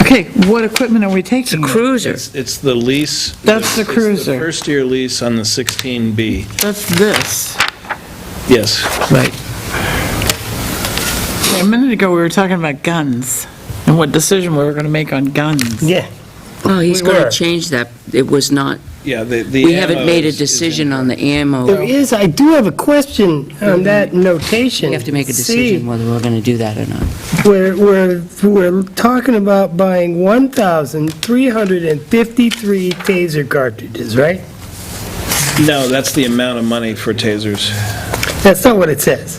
Okay, what equipment are we taking? It's a cruiser. It's the lease. That's the it's cruiser. first-year lease on the 16B. That's this. Yes. Right. A minute ago, we were talking about guns and what decision we were going to make on guns. Yeah. Well, he's We going were. to change that. It was not Yeah, the We haven't ammo made a is decision on the There ammo. is, I do have a question on that notation. We have to make a See, decision whether we're going to do that or not. We're talking about buying 1,353 taser cartridges, right? No, that's the amount of money for tasers. That's not what it says.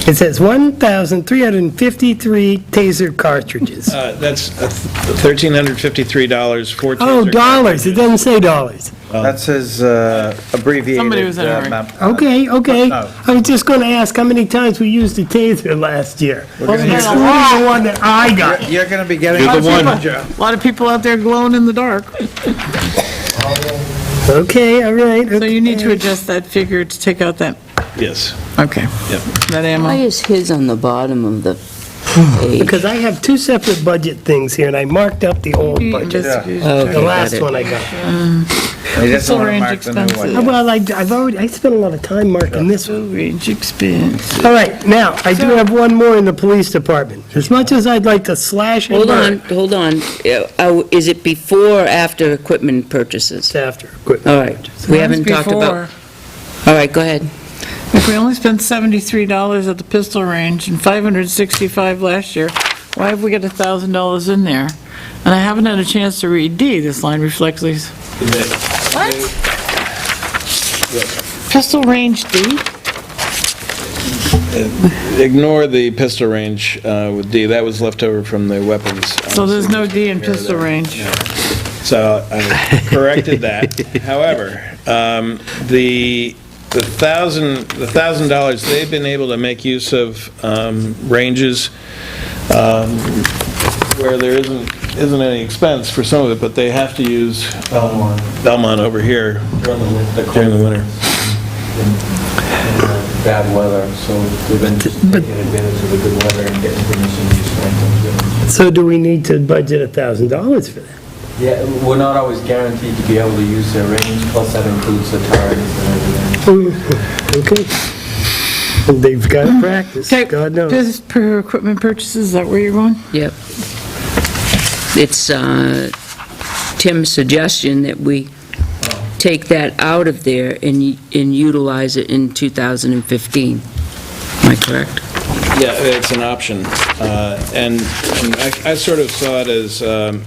It says 1,353 taser cartridges. That's $1,353 for taser. Oh, dollars, it doesn't say dollars. That's his abbreviated Somebody was in a hurry. map. Okay, okay. Oh. I was just going to ask how many times we used the taser last year. Wasn't it a Excluding lot? the one that I got. You're going to be getting... You're the one. A lot of people out there glowing in the dark. Okay, all right. So you need to okay. adjust that figure to take out that, Yes. okay. Yep. That Why ammo. is his on the bottom of the page? Because I have two separate budget things here, and I marked up the old budget, Investigation. Okay, the got last it. one I got. He doesn't Pistol want to range mark the new one. expenses. Well, I've already, I spent a lot of time marking this one. Range expense. All right, now, I do have one more in the police department. As much as I'd like to slash and burn. Hold on. Is it before or after equipment purchases? It's after equipment. All right, we haven't talked about, all right, go ahead. If we only spent $73 at the pistol range and $565 last year, why have we got $1,000 in there? And I haven't had a chance to read D, this line reflects these. What? Pistol range D? Ignore the pistol range with D. That was left over from the weapons. So there's no D in pistol range. So I corrected that. However, the $1,000, they've been able to make use of ranges where there isn't any expense for some of it, but they have to use Belmont over here during the winter. Bad weather, so we've been just taking advantage of the good weather and getting permission to use Franklin's. So do we need to budget $1,000 for that? Yeah, we're not always guaranteed to be able to use their range, plus that includes the tires and everything. Okay. And they've got to practice, Okay, God knows. per equipment purchases, is that where you're going? Yep. It's Tim's suggestion that we take that out of there and utilize it in 2015. Am I correct? Yeah, it's an option. And I sort of saw it as,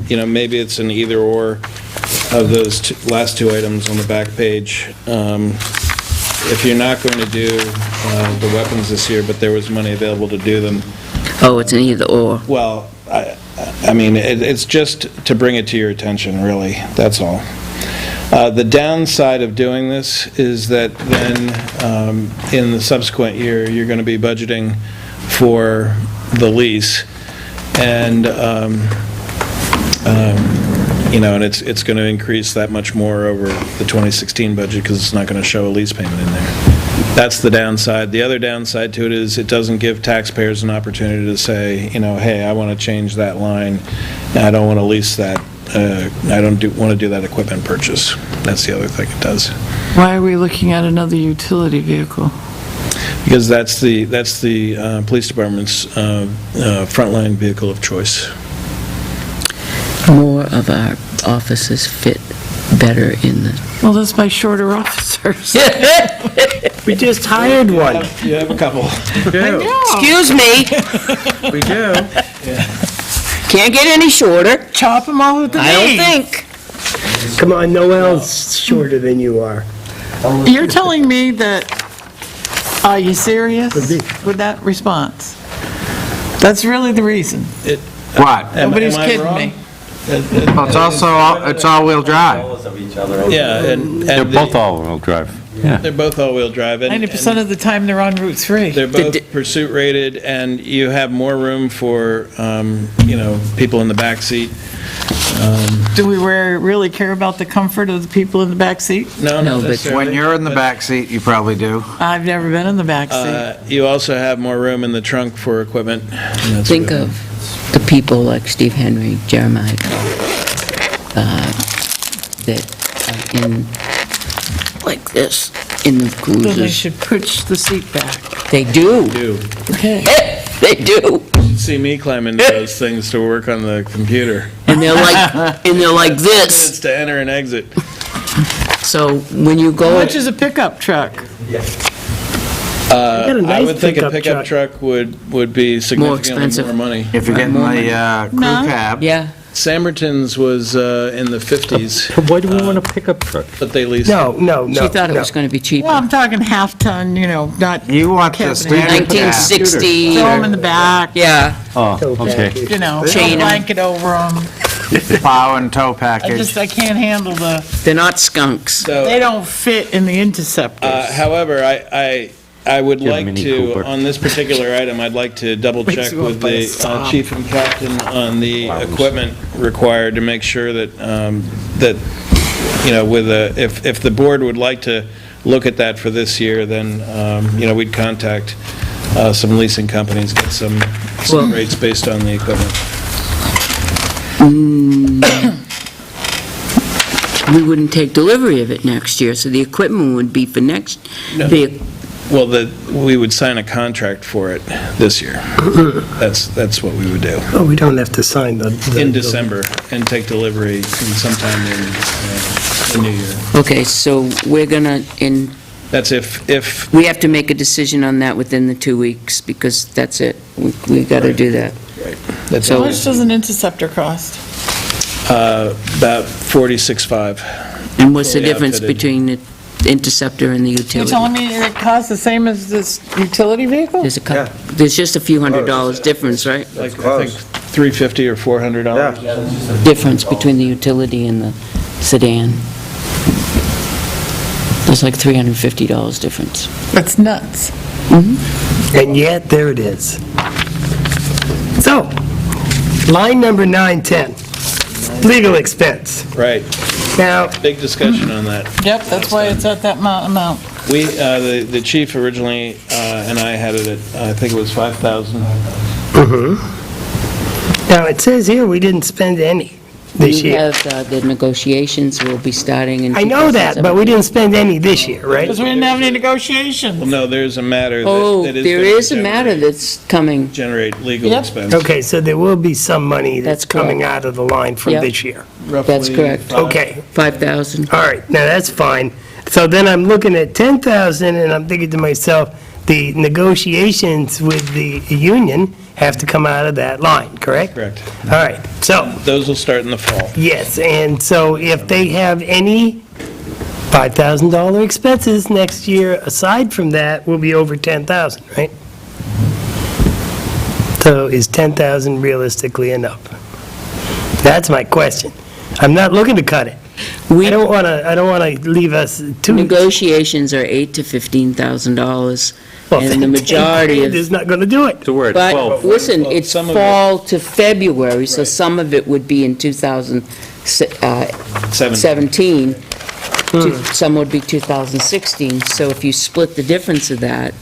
maybe it's an either-or of those last two items on the back page. If you're not going to do the weapons this year, but there was money available to do them, Oh, it's an either-or. well, I mean, it's just to bring it to your attention, really, that's all. The downside of doing this is that then, in the subsequent year, you're going to be budgeting for the lease, and, and it's going to increase that much more over the 2016 budget, because it's not going to show a lease payment in there. That's the downside. The other downside to it is it doesn't give taxpayers an opportunity to say, hey, I want to change that line, and I don't want to lease that, I don't want to do that equipment purchase. That's the other thing it does. Why are we looking at another utility vehicle? Because that's the police department's frontline vehicle of choice. More of our offices fit better in the... Well, that's by shorter officers. We just hired one. You have a couple. Excuse me, We do. can't get any shorter. Chop them off at the I don't knees. think. Come on, Noel's shorter than you are. You're telling me that, are you serious Could be. with that response? That's really the reason. What? Nobody's Am I kidding wrong? me. Well, it's also, it's all-wheel drive. Yeah, and They're both all-wheel drive. Yeah. They're both all-wheel drive. and- 90% of the time, they're on Route 3. They're both pursuit rated, and you have more room for, people in the back seat. Do we really care about the comfort of the people in the back seat? No, No, not but- necessarily. When you're in the back seat, you probably do. I've never been in the back seat. You also have more room in the trunk for equipment. and that's Think what- of the people like Steve Henry, Jeremiah, that are in, like this, in the So they cruisers. should push the seat back. They do. Do. Okay. They do. See me climb into those things to work on the computer. And they're like Minutes this. to enter and exit. So when you How go, much is a pickup truck? got a I nice would think a pickup pickup truck would be significantly expensive. more money. If you're getting the crew No. cab. yeah, Sammerton's was in the 50s, Why do we want a pickup truck? but they leased. No. she thought it was going to be Well, cheaper. I'm talking half-ton, not You want the Cabinet. standard cab. 1960. throw them in the back, Yeah, Oh, okay. Chain 'em. blanket over them. Plow and tow package. I can't handle they're not skunks. they So, don't fit in the Interceptors. however, I would Get a like Mini to, Cooper. on this particular item, I'd like to double check Makes you want with to buy a the Saab. chief and captain on the equipment required to make sure that, if the board would like to look at that for this year, then, we'd contact some leasing companies, get some Well- rates based on the equipment. We wouldn't take delivery of it next year, so the equipment would be for next, No. Well, we would sign a contract for it this year. That's what we would do. Oh, we don't have to sign the... In December, and take delivery sometime in the new year. Okay, so we're gonna, That's if, we have to make a decision on that within the 2 weeks, because that's it. We gotta do that. that's So- How much does an Interceptor cost? about 46.5. And what's the Fully difference outfitted. between the Interceptor and the You're utility? telling me it costs the same as this utility vehicle? There's just a few $100 difference, right? Like, I think $350 or $400. Difference between the utility and the sedan. There's like $350 difference. That's nuts. And yet, there it is. So, line number 910, legal expense. Right, Now, big discussion on that. Yep, that's why it's at that amount. We, the chief originally, and I had it at, I think it was 5,000. now it says here we didn't spend any this We year. have, the negotiations will be starting in I know that, but we 2017. didn't spend any this year, right? Because we didn't have any negotiations. Well, no, there's a matter Oh, that is there going to is a matter that's coming. generate legal Yep. expense. Okay, so there will be some money that's That's correct. coming out of the line from Yep. this year. That's Roughly correct. Okay, 5,000. all right, now that's fine. So then I'm looking at 10,000 and I'm thinking to myself, the negotiations with the union have to come out of that line, correct? Correct. All right, so, Those will start in the fall. yes, and so if they have any $5,000 expenses next year, aside from that, will be over 10,000, right? So is 10,000 realistically enough? That's my question. I'm not looking to cut it. I don't want to leave us too... Negotiations are $8,000 to $15,000, Well, and the majority of... is not going to do it. So we're at But, 12. listen, it's some of it- fall to February, so some of it would be in 2017, some would be 2016, so if you split the difference of that,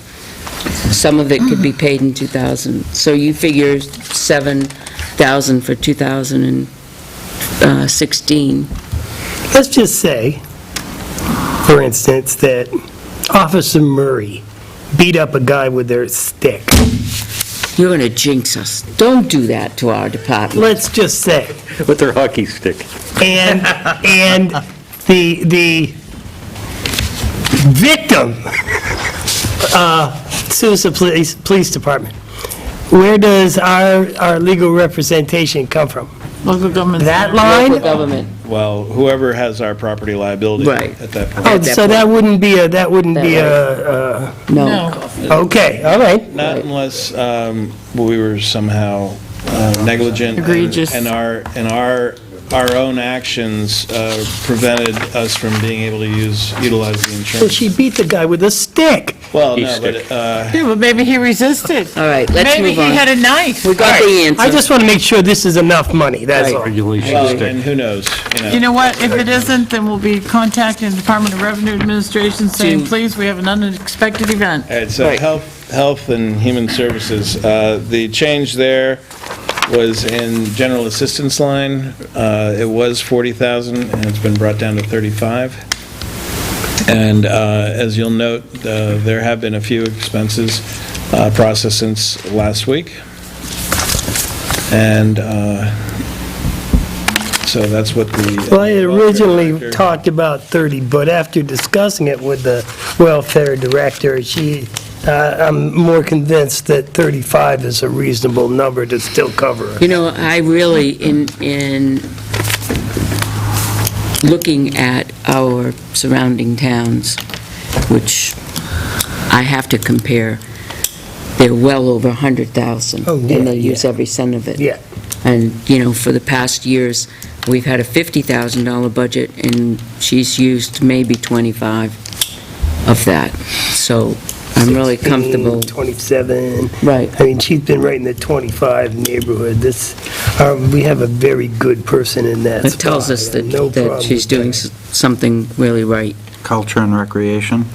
some of it could be paid in 2000. So you figure 7,000 for 2016. Let's just say, for instance, that Officer Murray beat up a guy with their stick. You're going to jinx us. Don't do that to our department. Let's just say. With their hockey stick. And the victim sues the police department. Where does our legal representation come from? Local government. That Local line? government. Well, whoever has our property liability Right. at that point. Oh, that so point. that wouldn't be a, No. No. okay, all right. Not unless we were somehow negligent. Egregious. And our own actions prevented us from being able to utilize the So insurance. she beat the guy with a stick. Well, no, stick. but, Yeah, but maybe he resisted. All right, let's Maybe move he had on. a knife. We got the answer. I just want to make sure this is enough money, that's Right. all. Regulation well, stick. and who knows, You know what? If it isn't, then we'll be contacting the Department of Revenue Administration saying, To- please, we have an unexpected event. All right, so Right. Health and Human Services, the change there was in general assistance line. It was 40,000, and it's been brought down to 35. And as you'll note, there have been a few expenses processed since last week. And So that's what the. Well, I originally talked about 30, but after discussing it with the welfare director, I'm more convinced that 35 is a reasonable number to still cover it. You know, I really, in looking at our surrounding towns, which I have to compare, they're well over 100,000. Oh, yeah, And they use yeah. every cent of it. Yeah. And, you know, for the past years, we've had a $50,000 budget, and she's used maybe 25 of that. So I'm really 16, comfortable. 27. Right. I mean, she's been right in the 25 neighborhood. We have a very good person in that It spot. tells us that No problem she's with doing that. something really right. Culture and recreation.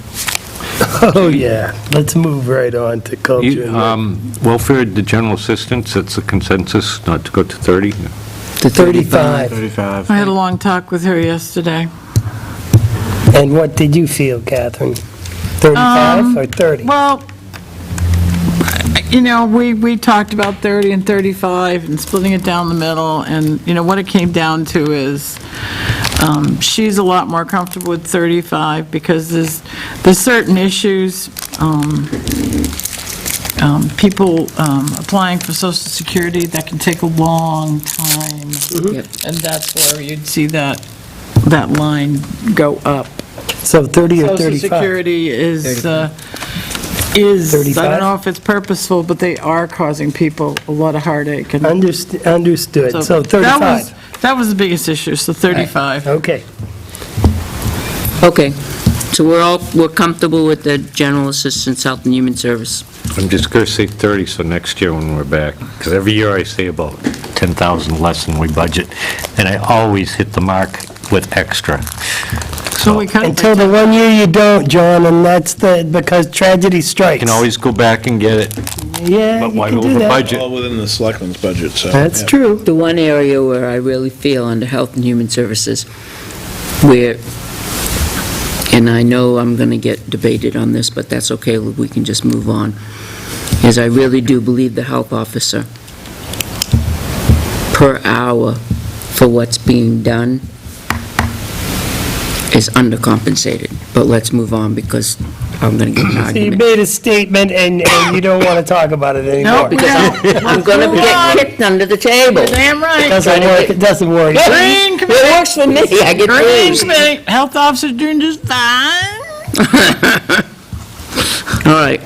Oh, yeah. Let's move right on to culture. and Welfare, the general assistance, it's a consensus not to go to 30? To 35. 35. I had a long talk with her yesterday. And what did you feel, Catherine? 35 or 30? Well, you know, we talked about 30 and 35 and splitting it down the middle, and, you know, what it came down to is she's a lot more comfortable with 35 because there's certain issues, people applying for Social Security that can take a long time, Yep. and that's where you'd see that line go up. So 30 or Social 35? Security is, I 35? don't know if it's purposeful, but they are causing people a lot of heartache. and Understood. So 35. That was the biggest issue, so 35. Okay. Okay, so we're comfortable with the general assistance, health and human service. I'm just going to say 30, so next year when we're back, because every year I say about 10,000 less than we budget, and I always hit the mark with extra. So we cut it Until the one year you don't, John, and that's because tragedy strikes. You can always go back and get it, Yeah, but you why can do over that. budget? All within the selectmen's budget, so. That's yeah. true. The one area where I really feel under health and human services, where, and I know I'm going to get debated on this, but that's okay, we can just move on, is I really do believe the health officer per hour for what's being done is undercompensated. But let's move on because I'm going to get an So you argument. made a statement and you don't want to talk about it anymore. Nope. Because I'm going to get kicked under the table. Damn right. Doesn't work, it doesn't work. Green It committee, works for me, I get green bruised. committee, health officer's doing just fine. All right.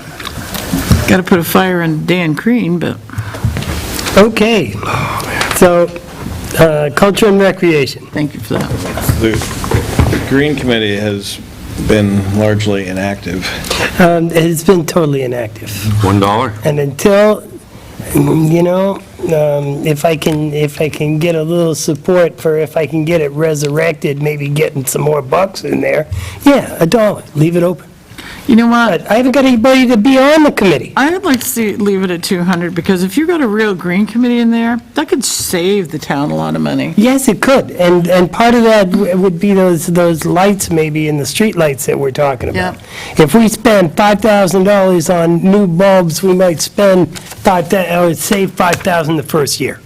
Got to put a fire in Dan Crean, but Okay. So, culture and recreation. thank you for that. The Green Committee has been largely inactive. It's been totally inactive. $1? And until, you know, if I can get a little support for if I can get it resurrected, maybe getting some more bucks in there, yeah, $1, leave it open. You know what? But I haven't got anybody to be on the committee. I would like to see, leave it at 200, because if you got a real green committee in there, that could save the town a lot of money. Yes, it could, and part of that would be those lights maybe in the street lights that we're talking about. If we spend $5,000 on new bulbs, we might spend save $5,000 the first year.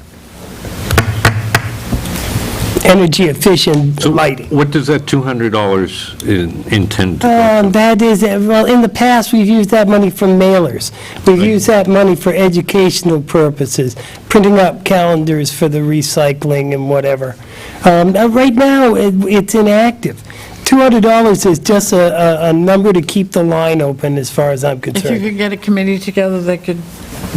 Energy efficient lighting. What does that $200 intend to go? That is, well, in the past, we've used that money for mailers. We've used that money for educational purposes, printing up calendars for the recycling and whatever. Right now, it's inactive. $200 is just a number to keep the line open as far as I'm If you concerned. could get a committee together that could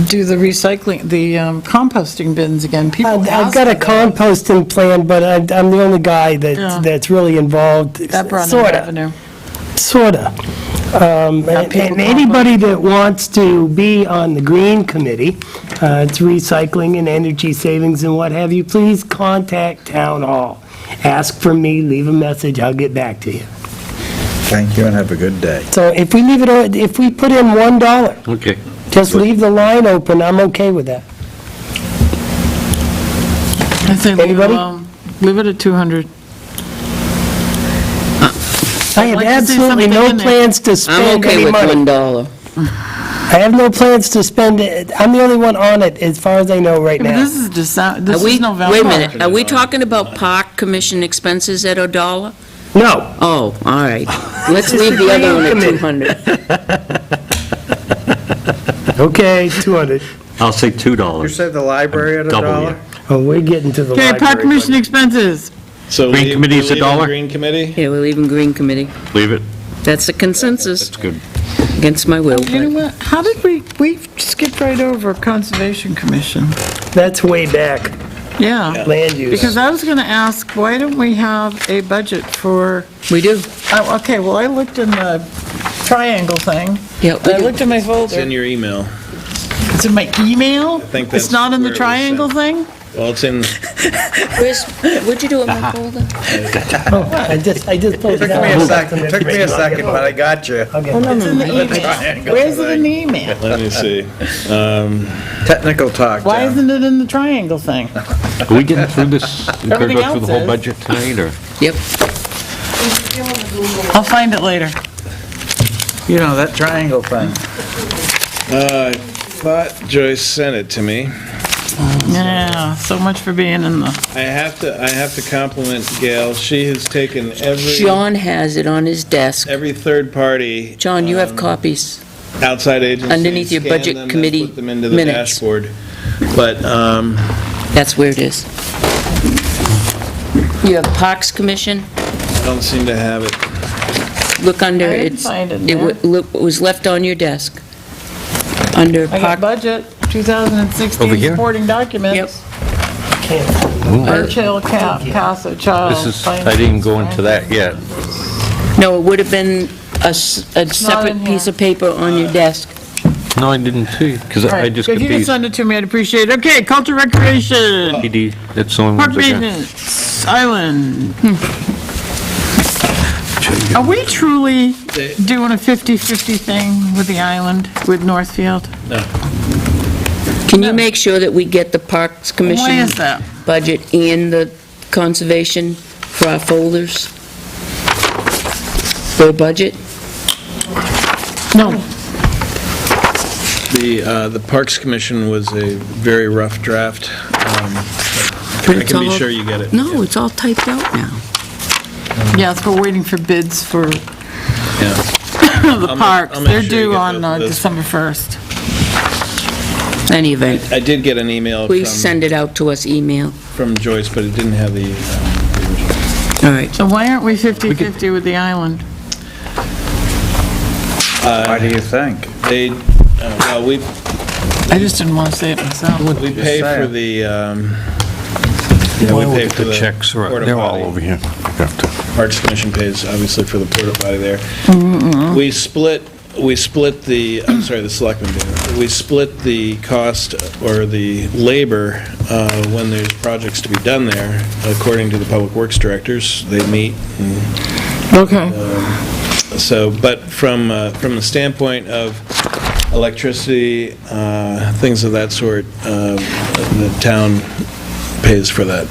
do the recycling, the composting bins again, people I've ask got a for that. composting plan, but I'm the only guy Yeah. that's really involved. That brought in Sorta. revenue. Sorta. And people anybody that wants to be on the Green Committee, it's recycling and energy savings and what have you, please contact Town Hall. Ask for me, leave a message, I'll get back to you. Thank you and have a good day. So if we if we put in $1, Okay. just leave the line open, I'm okay with that. I say leave it Anybody? alone. Leave it at 200. I have like to see absolutely something no in there. plans to I'm spend okay any with money. $1. I have no plans to spend it. I'm the only one on it, as far as I know right But now. this is December, this Are we, is November. wait a minute, are we talking about park commission expenses at $1? No. Oh, all right. Let's leave the other one at 200. Okay, 200. I'll say You $2. said the library at Double $1? you. Oh, we're getting to the Okay, library. park commission expenses. So Green committee's we're leaving $1? Green committee? Yeah, we're leaving Green Committee. Leave it. That's the consensus, That's good. against my will. You know what, how did we skipped right over Conservation Commission? That's way back, Yeah, land use. because I was gonna ask, why don't we have a budget for, We do. okay, well, I looked in the triangle thing. Yeah, we I do. looked in my It's in folder. your email. It's in my email? think It's that's not in the where it was triangle sent. thing? Well, it's in, What'd you do with my folder? Oh, I just pulled it out. Took me a second, but I got you. I'll get it. It's in the email. Where's it in the email? let me see. Technical talk, Why John. isn't it in the triangle thing? Are we getting through this? We gotta Everything go through the whole else is. budget tonight, or? Yep. I'll find it later. You know, that triangle thing. I thought Joyce sent it to me. Yeah, so much for being in the, I have to compliment Gail. She has taken John has it on his desk. every third party. John, you have copies. Outside agency. Underneath your scan budget them, and committee Put them into the minutes. dashboard. But, That's where it is. You have Parks Commission, I don't seem to have it. look under, I didn't it's, find it in it there. was left on your desk. Under I got Park, budget, Over 2016 here? supporting documents. Ooh. Birch Hill, Casa, Child. This is, I didn't go into that yet. no, it would have been a separate in piece here. of paper on your desk. No, I didn't see, because All I right, just if got you could these. send it to me, I'd appreciate it. Okay, culture recreation, PD, that's the only park ones I got. maintenance, island. Are we truly doing a 50-50 thing with the island, with Northfield? Can you make sure that we get the Parks Commission Why is that? budget and the conservation for our folders? Their budget? No. The Parks Commission was a very rough draft. But I it's can be all- sure you get it. No, it's all typed out now. Yes, we're waiting for bids for Yeah. the I'll parks. make They're sure you due get on both of those. December 1st. Any event, I did get an email please send it out to us email. from Joyce, but it didn't have the original. All right. So why aren't we 50-50 with the island? Why do you think? They, well, we I just didn't want to say it myself. we pay for saying. the, Yeah, we we'll pay get for the the checks, right, porta they're all potty. over here. I got to- Parks Commission pays obviously for the porta potty there. We split the, I'm sorry, the selectmen do. We split the cost or the labor when there's projects to be done there, according to the public works directors. They meet and Okay. so, but from the standpoint of electricity, things of that sort, the town pays for that.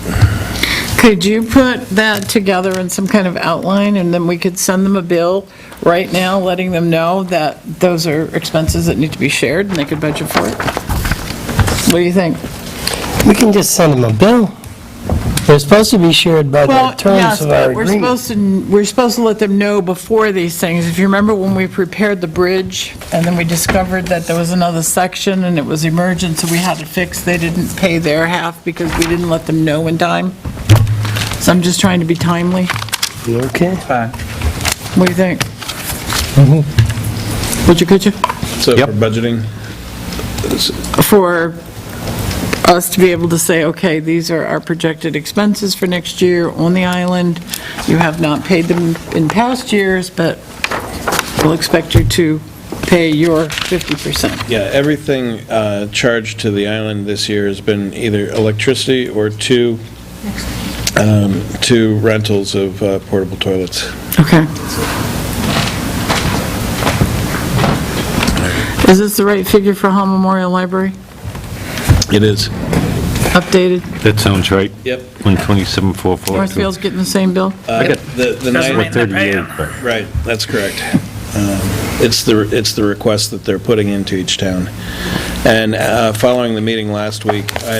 Could you put that together in some kind of outline, and then we could send them a bill right now, letting them know that those are expenses that need to be shared, and they could budget for it? What do you think? We can just send them a bill. They're supposed to be shared by the Well, terms yes, of our but agreement. we're supposed to let them know before these things. If you remember when we prepared the bridge, and then we discovered that there was another section, and it was emergent, so we had to fix, they didn't pay their half because we didn't let them know in time. So I'm just trying to be timely. Okay. Fine. What do you think? Would you, could you? So Yep. for budgeting, For us to be able to say, okay, these are our projected expenses for next year on the island. You have not paid them in past years, but we'll expect you to pay your 50%. yeah, everything charged to the island this year has been either electricity or two rentals of portable toilets. Okay. Is this the right figure for Hall Memorial Library? It is. Updated? That sounds right. Yep. 127,442. Northfield's getting the same bill? The night, 138, but right, that's correct. It's the request that they're putting into each town. And following the meeting last week, I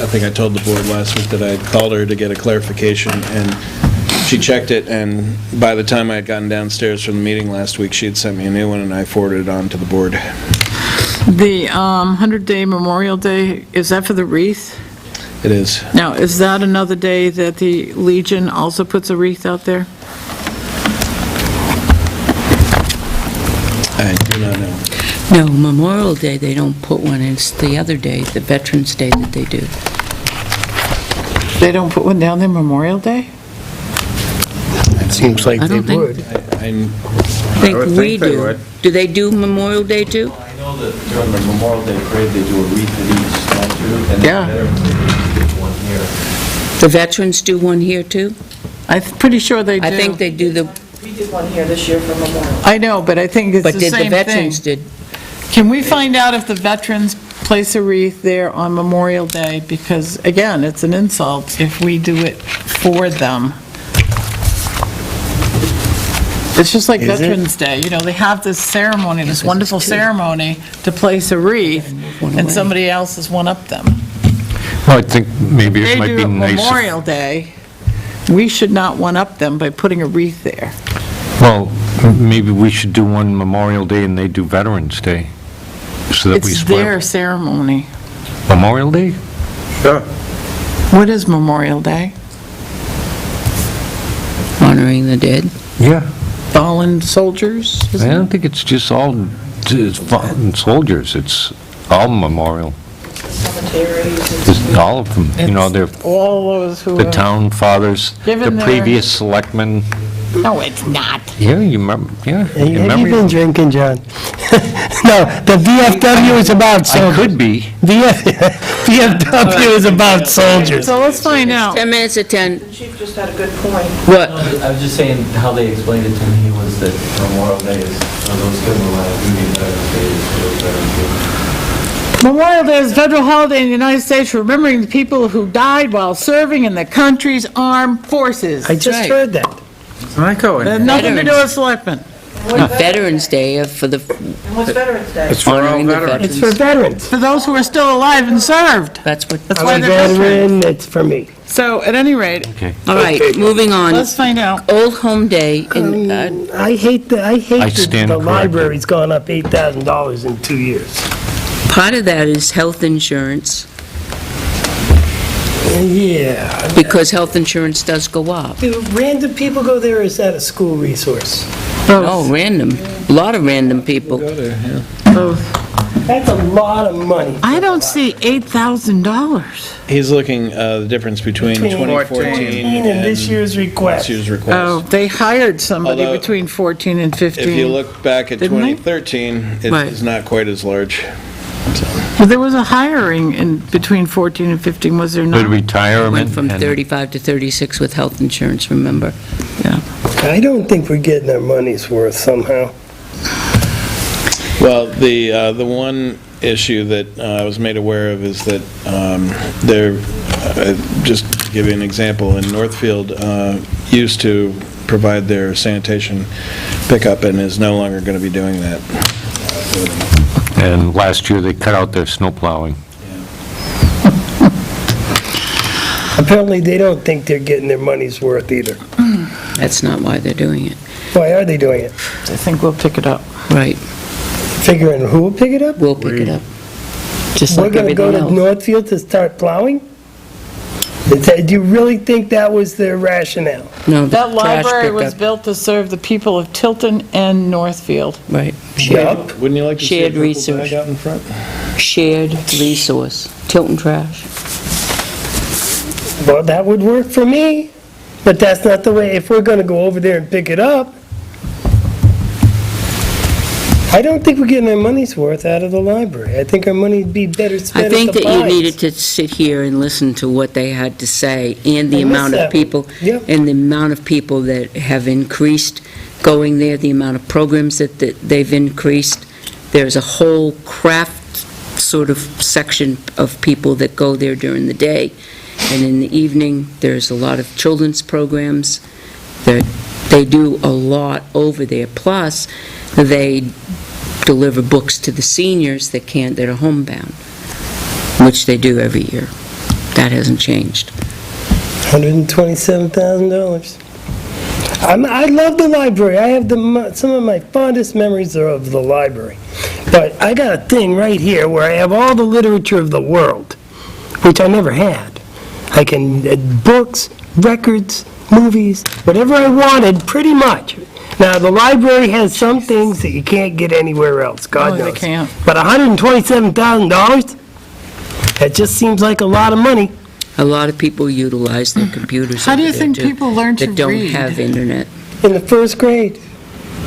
think I told the board last week that I had called her to get a clarification, and she checked it, and by the time I had gotten downstairs from the meeting last week, she had sent me a new one, and I forwarded it on to the board. The 100-day Memorial Day, is that for the wreath? It is. Now, is that another day that the Legion also puts a wreath out there? I do not know. No, Memorial Day, they don't put one, it's the other day, the Veterans Day that they do. They don't put one down there Memorial Day? Seems like I they don't think- would. I think would we think they do. would. Do they do Memorial Day too? I know that during the Memorial Day parade, they do a wreath at each statue, and Yeah. then they do one here. The veterans do one here too? I'm pretty sure they do. I think they do the, We did one here this year for Memorial. I know, but I think it's but the did the same veterans thing. did? Can we find out if the veterans place a wreath there on Memorial Day? Because, again, it's an insult if we do it for them. It's just like Is it? Veterans Day, you know, they have this ceremony, this wonderful ceremony to place a wreath, and somebody else has one-upped them. Well, I think maybe They it might do be it nice. Memorial Day, we should not one-up them by putting a wreath there. Well, maybe we should do one Memorial Day and they do Veterans Day, so that we It's their split. ceremony. Memorial Day? Sure. What is Memorial Day? Honoring the dead? Yeah. Fallen soldiers? I don't think it's just all fallen soldiers, it's all memorial. Cemeteries. Just all of them, you know, they're All those who... the town fathers, the Given their- previous selectmen. No, it's not. Yeah, you remember, yeah. Have you remember- been drinking, John? No, the VFW is about I soldiers. could be. VFW is about soldiers. So let's find out. 10 minutes at 10. The chief just had a good point. What? I was just saying, how they explained it to me was that Memorial Day is, for those killed in the line of duty, and Veterans Day is for those veterans killed. Memorial Day is a federal holiday in the United States remembering the people who died while serving in the country's armed forces. I just right. heard that. Michael, It has nothing to do with selectmen. Veterans Day for the, And what's Veterans Day? it's for all honoring the veterans. It's for veterans. For those who are still alive and served. That's what, That's why I'm a they're veterans. veteran, it's for me. So, at any rate, Okay. all right, moving on. let's find out. Old Home Day, and I hate I that stand the corrected. library's gone up $8,000 in 2 years. part of that is health insurance, Yeah. because health insurance does go up. Do random people go there, or is that a school resource? Oh, random, a lot of random people. That's a lot of money. I don't see $8,000. He's looking the difference between 2014 And this year's request. this year's Oh, request. they hired somebody Although, between 14 and 15. If you look back at Didn't they? 2013, Right. it's not quite as large. Well, there was a hiring in between 14 and 15, was there not? Good retirement. Went from and- 35 to 36 with health insurance, remember? I don't think we're getting our money's worth somehow. Well, the one issue that I was made aware of is that just to give you an example, in Northfield, used to provide their sanitation pickup and is no longer going to be doing that. And last year, they cut out their snow plowing. Apparently, they don't think they're getting their money's worth either. That's not why they're doing it. Why are they doing it? I think we'll pick it up. Right, Figuring who will pick it up? we'll pick it up. Just We're like gonna go everything to else. Northfield to start plowing? Do you really think that was their rationale? No, the That trash library was pickup. built to serve the people of Tilton and Northfield. Right, Yup. Wouldn't you like to see a Shared purple research. bag out in front? shared resource, Tilton Trash. Well, that would work for me, but that's not the way, if we're gonna go over there and pick it up. I don't think we're getting our money's worth out of the library. I think our money'd be better I spent at think the that you fines. needed to sit here and listen to what they had to say, and the I missed amount that of people, one. Yep. and the amount of people that have increased going there, the amount of programs that they've increased. There's a whole craft sort of section of people that go there during the day, and in the evening, there's a lot of children's programs that They do a lot over there. Plus, they deliver books to the seniors that are homebound, which they do every year. That hasn't changed. $127,000. I love the library. I have some of my fondest memories are of the library. But I got a thing right here where I have all the literature of the world, which I never had. I can, books, records, movies, whatever I wanted, pretty much. Now, the library has some things that you can't get anywhere else, God No, knows. they can't. But $127,000? That just seems like a lot of money. A lot of people utilize their computers How do you over there, think too, people learn to that don't read? have internet. In the first grade.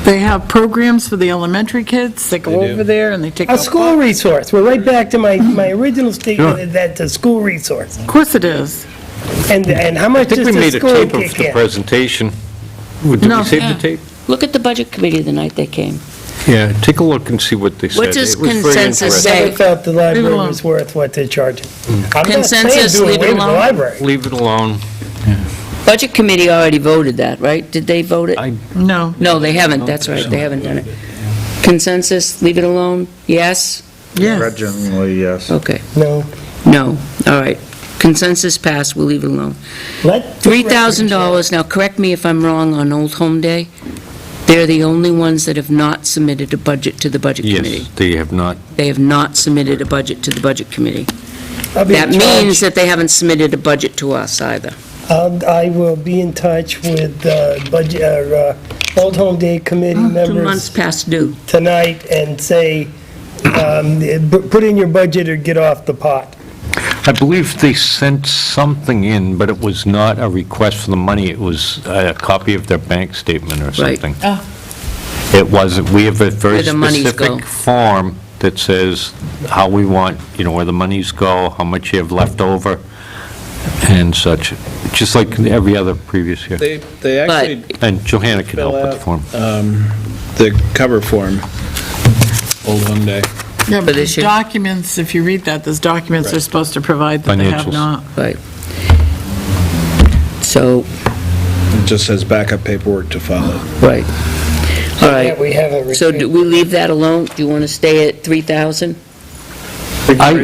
They have programs for the elementary kids that go They do. over there and they take A out school books. resource. We're right back to my original statement that it's a school resource. Of course it is. And how I much think does we the made a school tape of kick the in? presentation. Did No. we save Yeah. the tape? Look at the budget committee the night they came. Yeah, take a look and see what they said. What does It was very consensus interesting. say? Never felt the library alone. was worth what they're charging. I'm not saying Consensus, do leave it away with the alone? library. Leave it alone. Budget committee already voted that, right? Did they vote it? No. No, they haven't, that's right, they haven't done it. Consensus, leave it alone? Yes? Yes. Originally, yes. Okay. No. No, all right. Consensus passed, we'll leave it alone. Let the record $3,000, now correct me if I'm wrong on Old Home Day. They're the only ones that have not submitted a budget to the Budget Committee. Yes, they have not. They have not submitted a budget to the Budget Committee. show. I'll be That in touch. means that they haven't submitted a budget to us either. I will be in touch with Old Home Day Committee 2 months members past due. tonight and say, put in your budget or get off the pot. I believe they sent something in, but it was not a request for the money. It was a copy of their bank statement or Right. something. Oh. It wasn't, we have a very Where the monies go. specific form that says how we want, where the monies go, how much you have left over, and such, just like every other previous year. They actually And Johanna can help fill with the form. out the cover form, Old Home Day. Yeah, For but this the year? documents, if you read that, those documents they're supposed to provide that they have Financials. not. Right. So, It just says backup paperwork to follow. right. All Yeah, right. we haven't So received. do we leave that alone? Do you want to stay at 3,000?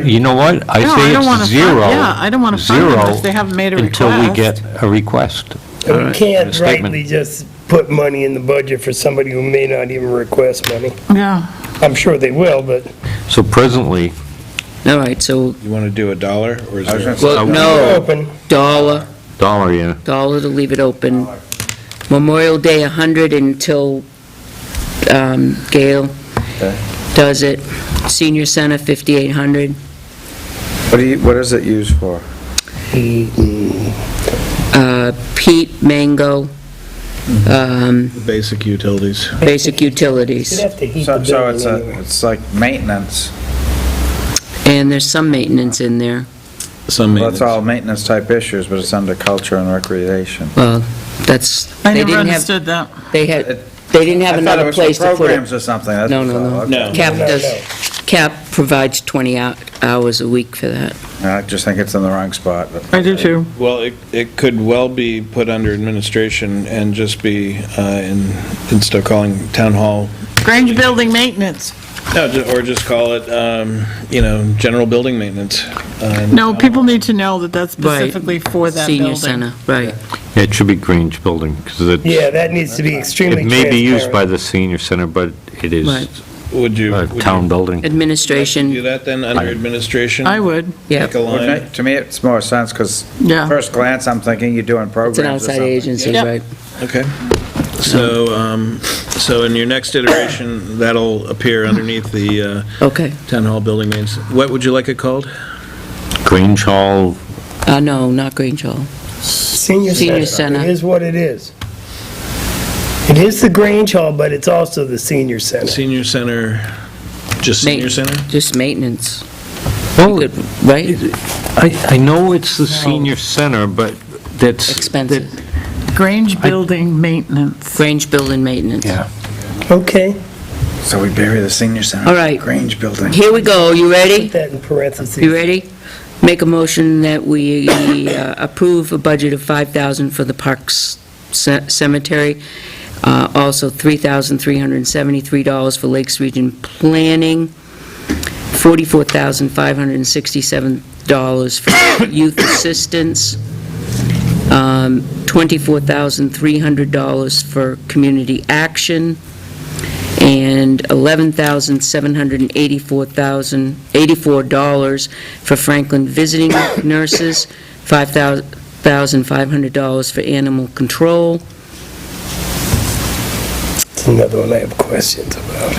You know what? I No, I say don't wanna it's fund- zero. yeah, I don't wanna fund them zero if they haven't made a Until we request. get a request. And we can't Statement. rightly just put money in the budget for somebody who may not even request money. Yeah. I'm sure they will, but So presently, All right, so, You want to do $1 or I was zero? gonna say, well, we're no, open. dollar $1, to leave it open. Memorial Day, 100 until Gail Okay. does it. Senior Center, 5,800. What is it used for? Peat, Mango, Basic utilities. basic utilities. You'd have to heat So the so it's building anyway. it's like maintenance. And there's some maintenance in there. Some Well, it's maintenance. all maintenance type issues, but it's under culture and recreation. Well, that's, I they never didn't have, understood that. they didn't have I thought it another was for place to put programs it. or something. that's No, no, all. no. Okay. No. Cap No, no, does, no. Cap provides 20 hours a week for that. I just think it's in the wrong spot, but. I do too. Well, it could well be put under administration and just be, instead of calling town hall, Grange Building Maintenance. no, or just call it, general building maintenance. No, people need to know that that's Right. specifically for that Senior building. Center, right. it should be Grange Building, because Yeah, that needs to be extremely it may be used by transparent. the senior center, but it is Right. Would you? a would you town building. Do Administration, that then, under administration? I would, yeah. Make a line? To me, it's more sense, because yeah. first glance, I'm thinking you're doing programs It's or an outside something. agency, Yep. right. Okay. So in your next iteration, that'll appear underneath the Okay. town hall building maintenance. What would you like it called? Grange Hall, No, not Grange Hall. Senior Senior Center. Center. It is what it is. It is the Grange Hall, but it's also the Senior Center. Senior center, just senior Ma- center? Just maintenance, well, Good, right? I know it's the senior center, but that's. Expensive. Grange Building Maintenance. Grange Building Maintenance. Yeah. Okay, So we bury the senior center. All right. Grange building. Here we go, you ready? put that in parentheses. You ready? Make a motion that we approve a budget of $5,000 for the Parks Cemetery. Also $3,373 for Lakes Region Planning, $44,567 for Youth Assistance, $24,300 for Community Action, and $11,784 for Franklin Visiting Nurses, $5,500 for Animal Control. It's another one I have questions about.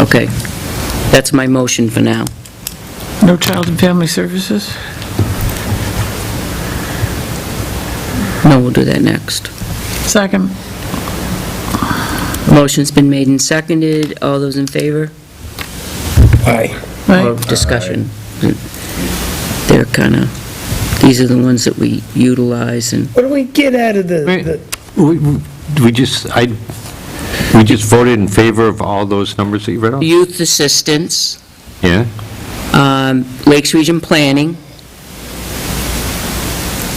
Okay, that's my motion for now. No Child and Family Services? No, we'll do that next. Second. Motion's been made and seconded. All those in favor? Aye. Right. Discussion. They're kind of, these are the ones that we utilize, and What do we get out of the, We just voted in favor of all those numbers that you read off? Youth Assistance, Yeah? Lakes Region Planning,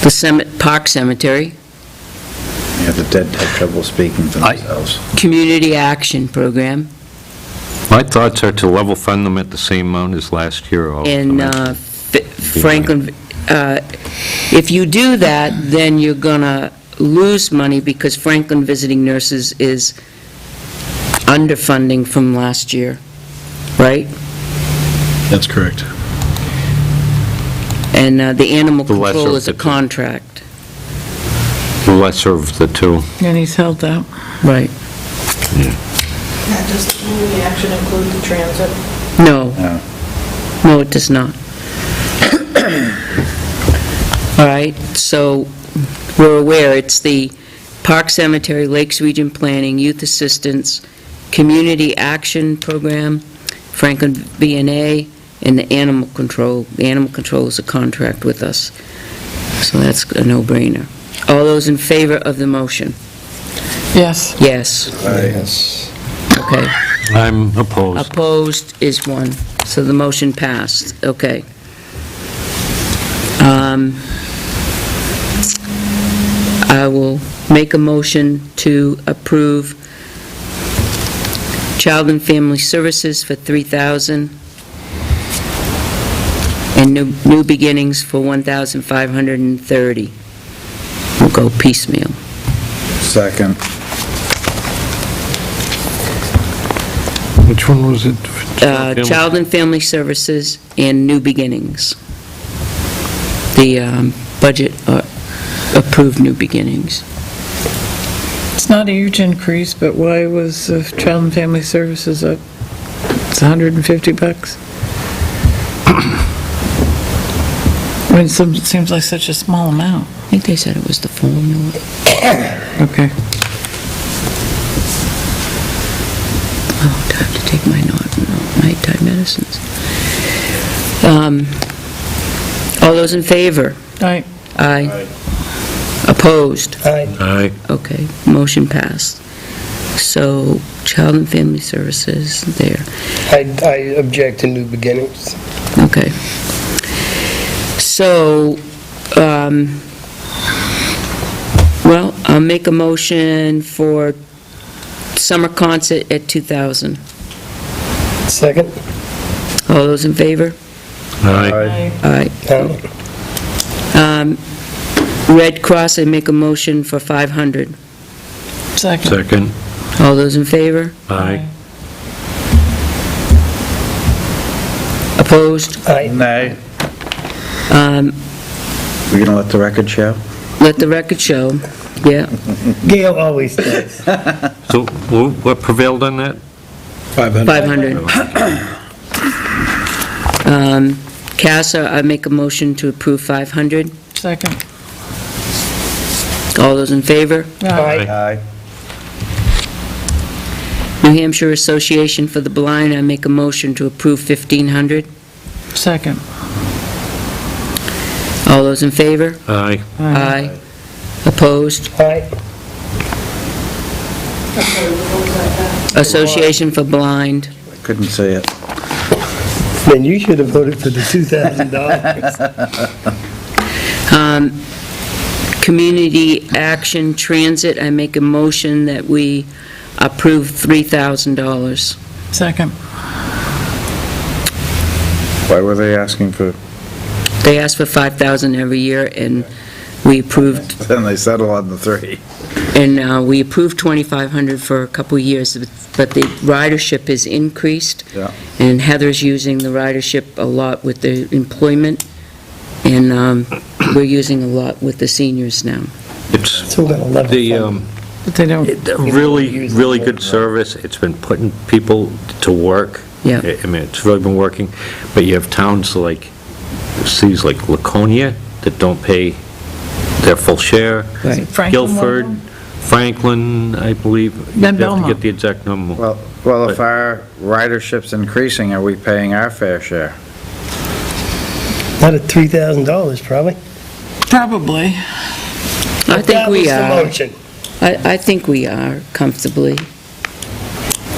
the Park Cemetery, Yeah, the dead have trouble speaking for themselves. Community Action Program, My thoughts are to level fund them at the same amount as last year. and Franklin, if you do that, then you're gonna lose money because Franklin Visiting Nurses is underfunding from last year, right? That's correct. And the Animal The lesser Control of is a the two. contract. The lesser of the two. And he's held that. Right. Now, does the community action include the transit? No. No. No, it does not. All right, so we're aware, it's the Park Cemetery, Lakes Region Planning, Youth Assistance, Community Action Program, Franklin VNA, and the Animal Control. The Animal Control is a contract with us, so that's a no-brainer. All those in favor of the motion? Yes. Yes. Yes. Okay. I'm opposed. Opposed is one, so the motion passed. Okay. I will make a motion to approve Child and Family Services for $3,000 and New Beginnings for $1,530. We'll go piecemeal. Second. Which one was it? Child and Family Services and New Beginnings. The budget approved New Beginnings. It's not a huge increase, but why was Child and Family Services up? It's $150. I mean, it seems like such a small amount. I think they said it was the formula. Okay. Oh, time to take my nighttime medicines. All those in favor? Aye. Aye. Opposed? aye. Aye. Okay, motion passed. So, Child and Family Services, there. I object to New Beginnings. Okay. So, well, I'll make a motion for summer concert at 2,000. Second? All those in favor? Aye. Aye. Aye. Red Cross, I make a motion for 500. Second. Second. All those in favor? Aye. Opposed? Aye. Nay. Um, We're gonna let the record show? Let the record show, yeah. Gail always does. So what prevailed on that? 500. 500. CASA, I make a motion to approve 500. Second. All those in favor? Aye. Aye. New Hampshire Association for the Blind, I make a motion to approve 1,500. Second. All those in favor? Aye. Aye. Opposed? Aye. Association for Blind, Couldn't say it. Then you should have voted for the $2,000. Community Action Transit, I make a motion that we approve $3,000. Second. Why were they asking for, They ask for $5,000 every year, and we approved, then they settle on the 3? and we approved $2,500 for a couple of years, but the ridership has increased. Yeah. And Heather's using the ridership a lot with the employment, and we're using a lot with the seniors now. It's So we're gonna level the, fund. But they don't, really, really good service. It's been putting people to work. Yeah. I mean, it's really been working, but you have towns like, cities like Laconia that don't pay their full share. Right. Franklin, Guilford, one Franklin, I believe. Then You have to Belmont. get the exact number. Well, if our ridership's increasing, are we paying our fair share? Not at $3,000, probably. probably. I think we That are. was the motion. I think we are comfortably.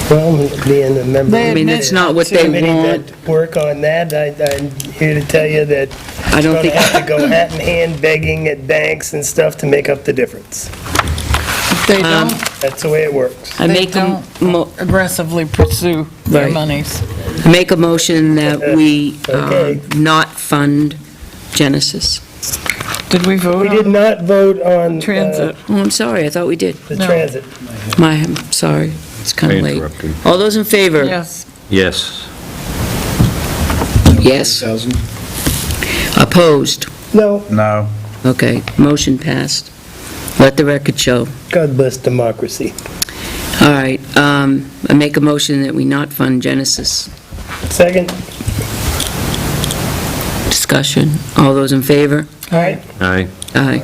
Well, being a member. They I mean, it's not what they committee want. that work on that, I'm here to tell you that I don't you're think, gonna have to go hat in hand begging at banks and stuff to make up the difference. If they don't, That's the way it works. I they make a, don't aggressively pursue their Right. monies. I make a motion that we Okay. not fund Genesis. Did we vote We did on not vote on transit? Oh, I'm sorry, I thought we did. the No. transit. I'm sorry, it's kind I of late. interrupted. All those in favor? Yes. Yes. Yes. Opposed? No, No. Okay, motion passed. Let the record show. God bless democracy. All right, I make a motion that we not fund Genesis. Second, Discussion. All those in favor? all right, Aye. Aye.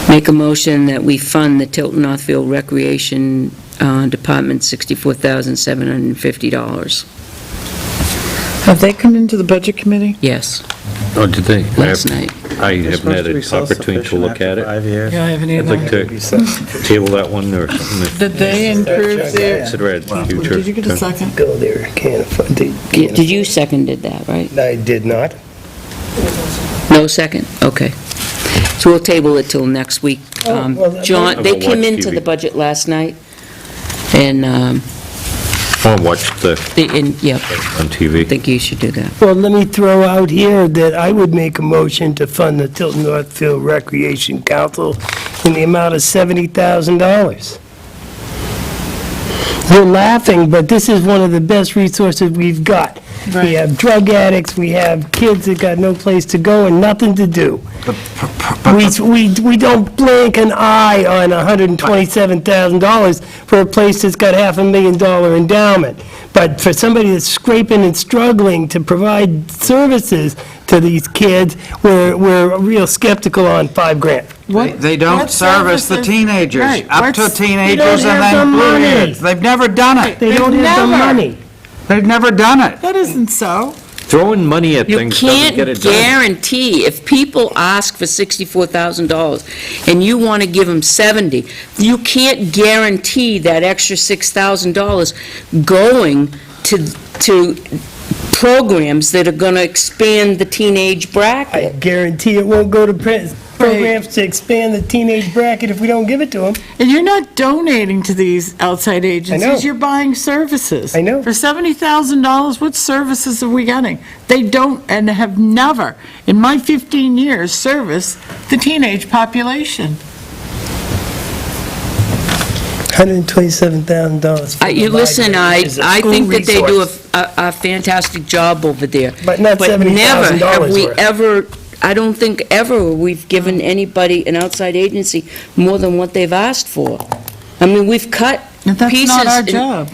Make a motion that we fund the Tilton Northfield Recreation Department $64,750. Have they come into the budget committee? Yes, Oh, did they? last night. I haven't had an opportunity to look at it. 5 years. Yeah, I haven't I'd like either. to table that one or something. Did they improve their, Consider it future. did you get a second? go there, can't afford, Did you seconded that, right? I did not. No second? Okay. So we'll table it till next week. Oh, well, John, they I'll came watch into TV. the budget last night, and, I'll watch the, yeah, on TV. I think you should do that. Well, let me throw out here that I would make a motion to fund the Tilton Northfield Recreation Council in the amount of $70,000. You're laughing, but this is one of the best resources we've got. We Right. have drug addicts, we have kids that got no place to go and nothing to do. We don't blink an eye on $127,000 for a place that's got $500,000 endowment. But for somebody that's scraping and struggling to provide services to these kids, we're real skeptical on $5,000. They don't what service the services- teenagers, Right, up to what's- teenagers They don't and have then the money. blueheads. They've never done it. They don't have the never. money. They've never done it. That isn't so. Throwing money at You things doesn't can't get it done. guarantee, if people ask for $64,000 and you want to give them 70, you can't guarantee that extra $6,000 going to programs that are going to expand the teenage I bracket. guarantee it won't go to programs to expand the teenage bracket if we don't give it to them. And you're not donating to these outside know. agencies, you're buying services. I know. For $70,000, what services are we getting? They don't and have never, in my 15 years, serviced the teenage population. $127,000. for the You listen, library, which is a I school think that they do resource. a fantastic job over there. But not never $70,000 have we worth. ever, I don't think ever we've given anybody, an outside agency, more than what they've asked for. I mean, we've cut And that's pieces. not our job.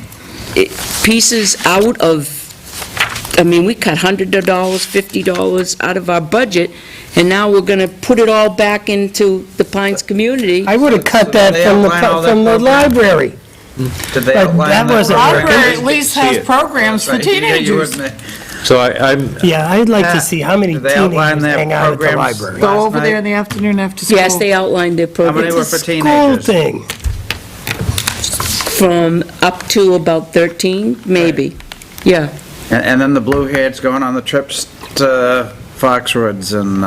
Pieces out of, I mean, we cut $100, $50 out of our budget, and now we're going to put it all back into the Pines community. I would have cut that They from outline all that the program. library. Did they But outline that wasn't working. Library at least has programs for That's right. Yeah, you teenagers. wouldn't- So I'm, Yeah, I'd like to Pat, see how many did they outline teenagers their hang out at the programs? library. Go Last over there night. in the afternoon after school. Yes, they outlined their How many programs were for School teenagers? thing. from up to about 13, maybe. Yeah. And then the blueheads going on the trips to Foxwoods and,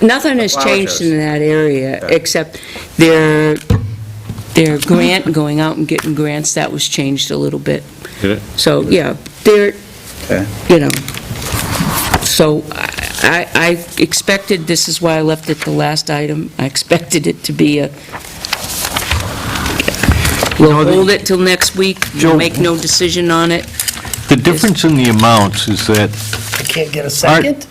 Nothing has changed in that area, except their grant, going out and getting grants, that was changed a little bit. Did it? So, yeah, so I expected, this is why I left it the last item, I expected it to be we'll hold it till next week, we'll make no decision on it. The difference in the amounts is that I can't get a second?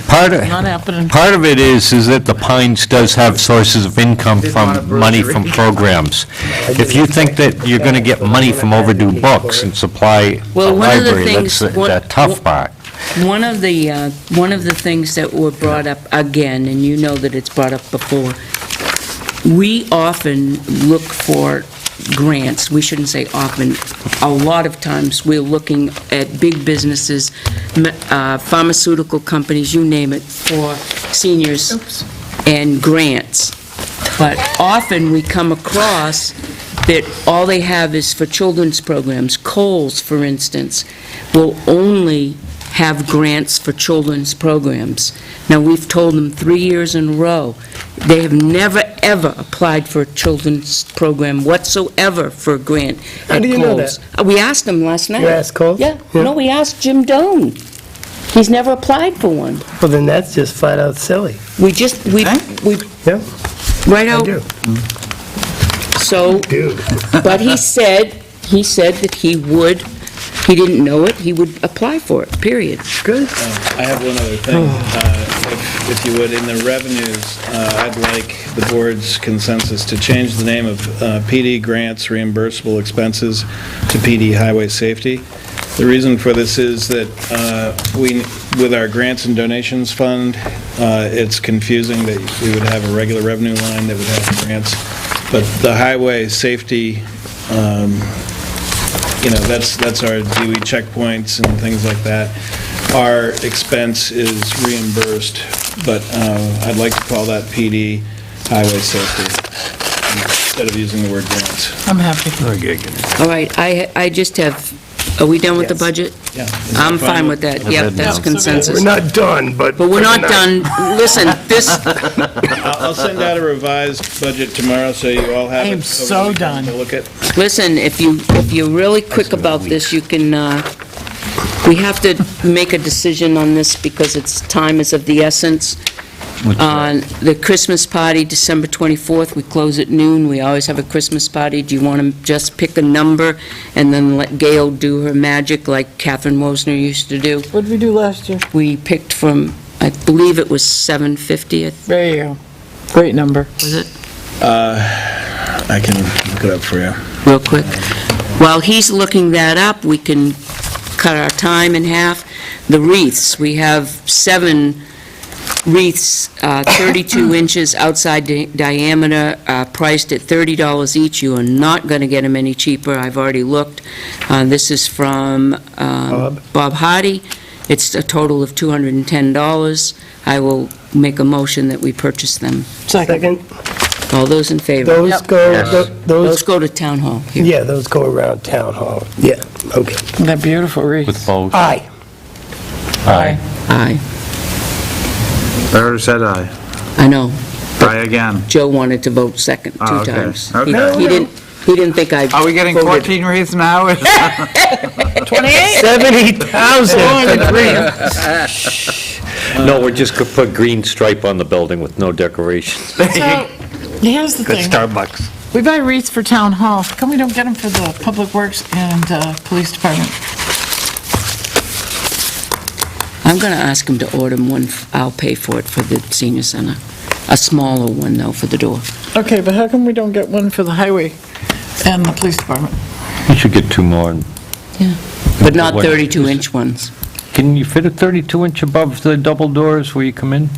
part Not happening. of it is that the Pines does have sources of income from money from programs. If you think that you're going to get money from overdue books and supply a Well, one of the library, that's things- the tough part. One of the things that were brought up again, and you know that it's brought up before, we often look for grants, we shouldn't say often, a lot of times we're looking at big businesses, pharmaceutical companies, you name it, for seniors and grants. But often we come across that all they have is for children's programs. Kohl's, for instance, will only have grants for children's programs. Now, we've told them 3 years in a row, they have never, ever applied for a children's program whatsoever for a grant at Kohl's. How do you know that? We asked them last night. You asked Kohl's? Yeah, no, we asked Jim Doan. He's never applied for one. Well, then that's just flat out silly. We just, we, Yeah, right I out, do. so, Do. but he said that he didn't know it, he would apply for it, period. Good. I have one other thing, if you would, in the revenues, I'd like the board's consensus to change the name of PD Grants Reimbursable Expenses to PD Highway Safety. The reason for this is that with our grants and donations fund, it's confusing that we would have a regular revenue line that would have grants, but the highway safety, that's our DOE checkpoints and things like that. Our expense is reimbursed, but I'd like to call that PD Highway Safety instead of using the word grants. I'm happy. All right, I just have, are we done with the Yes. budget? Yeah. Is I'm that fine with that, yep, that's Yeah. consensus. We're not done, but... But we're not done, listen, this, I'll send out a revised budget tomorrow, so you all have it. I am over so the weekend done. to look at. listen, if you're really quick about this, you can, we have to make a decision on this because time is of the essence. On the Christmas party, December 24th, we close at noon, we always have a Christmas party. Do you want to just pick a number and then let Gail do her magic like Catherine Wozner used to do? What did we do last year? We picked from, I believe it was 750, There you go. Great number. was it? I can look it up for you. Real quick. While he's looking that up, we can cut our time in half. The wreaths, we have 7 wreaths, 32 inches outside diameter, priced at $30 each. You are not going to get them any cheaper. I've already looked. This is from Bob Hardy. It's a total of $210. I will make a motion that we purchase them. Second, All those in favor? those go, Those those, go to Town Hall. Here. yeah, those go around Town Hall. Yeah, okay. That beautiful wreath. With both. Aye. Aye. Aye. I already said aye. I know. Aye again. Joe wanted to vote second 2 Oh, okay. times. Okay. He didn't think I Are we getting voted. 14 wreaths now? 70,000 for the No, we're just going to put green stripe on the building with no decorations. So, here's the Good thing. Starbucks. We buy wreaths for Town Hall. How come we don't get them for the Public Works and Police Department? I'm going to ask him to order one. I'll pay for it for the senior center. A smaller one, though, for the door. Okay, but how come we don't get one for the highway and the Police Department? We should get 2 more. But not What- 32-inch ones. Can you fit a 32-inch above the double doors where you come in?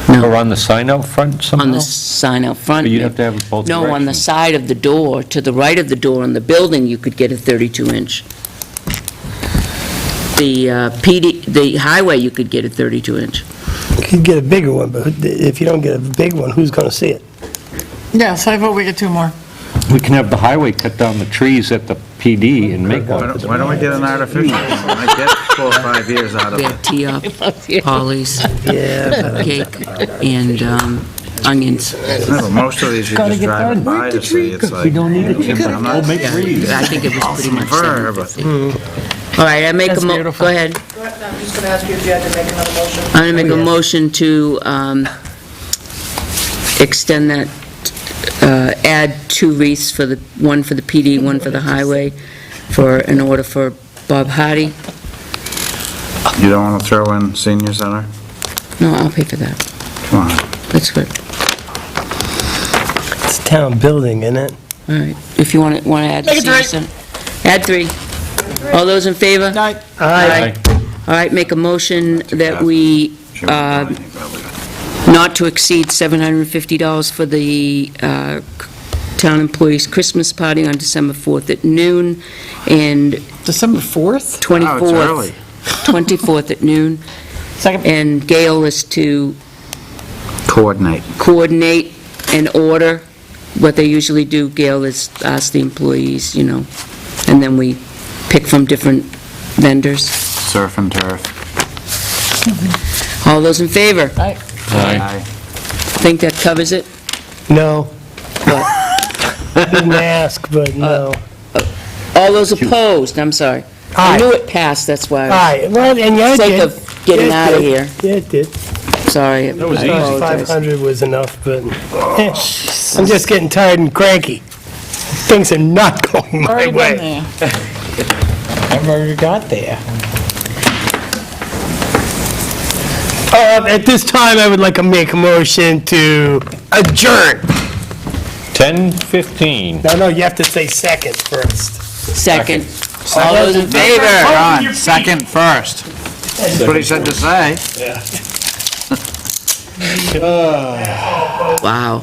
No. Or on the sign out front somehow? On the sign out front. But you'd have to have it both No, on the directions. side of the door, to the right of the door in the building, you could get a 32-inch. The highway, you could get a 32-inch. You could get a bigger one, but if you don't get a big one, who's going to see it? Yes, I vote we get 2 more. We can have the highway cut down the trees at the PD and make one for Why them. don't we get an artificial? one? I get 4 or 5 years out of We it. had tea-up, Polly's, Yeah. cake, and onions. No, but most of these you just drive by to see, it's like. We don't need I'm not Yeah, I think it was pretty much Prefer, but- 750. All right, I make a That's beautiful. go ahead. I'm just gonna ask you if you had to make another motion. I'm going to make a motion to extend that, add 2 wreaths for the, one for the PD, one for the highway, for an order for Bob Hardy. You don't want to throw in senior center? No, I'll pay for that. Come on. That's good. It's a town building, isn't it? All right, if you want to add the Make it senior 3. center. Add 3. All those in favor? Aye. All right, make a motion that we Jim's dying, probably. not to exceed $750 for the town employees' Christmas party on December 4th at noon, and December 4th? 24th. Oh, it's early. 24th at noon, Second. and Gail is to Coordinate. coordinate and order. What they usually do, Gail, is ask the employees, and then we pick from different vendors. Surf and turf. All those in favor? Aye. Aye. Think that covers it? No. Didn't ask, but no. All those opposed? I'm sorry. I Aye. knew it passed, that's why I Aye, well, and yeah, was, it sake did. of getting Yeah, it out of did. here. Yeah, it did. Sorry. I was easy. apologize. 500 was enough, but I'm just getting tired and cranky. Things are not going my Already been way. there. I've already got there. At this time, I would like to make a motion to adjourn. 10:15. No, you have to say second first. Second. All those in favor? John, second first. That's what he said to say. Wow.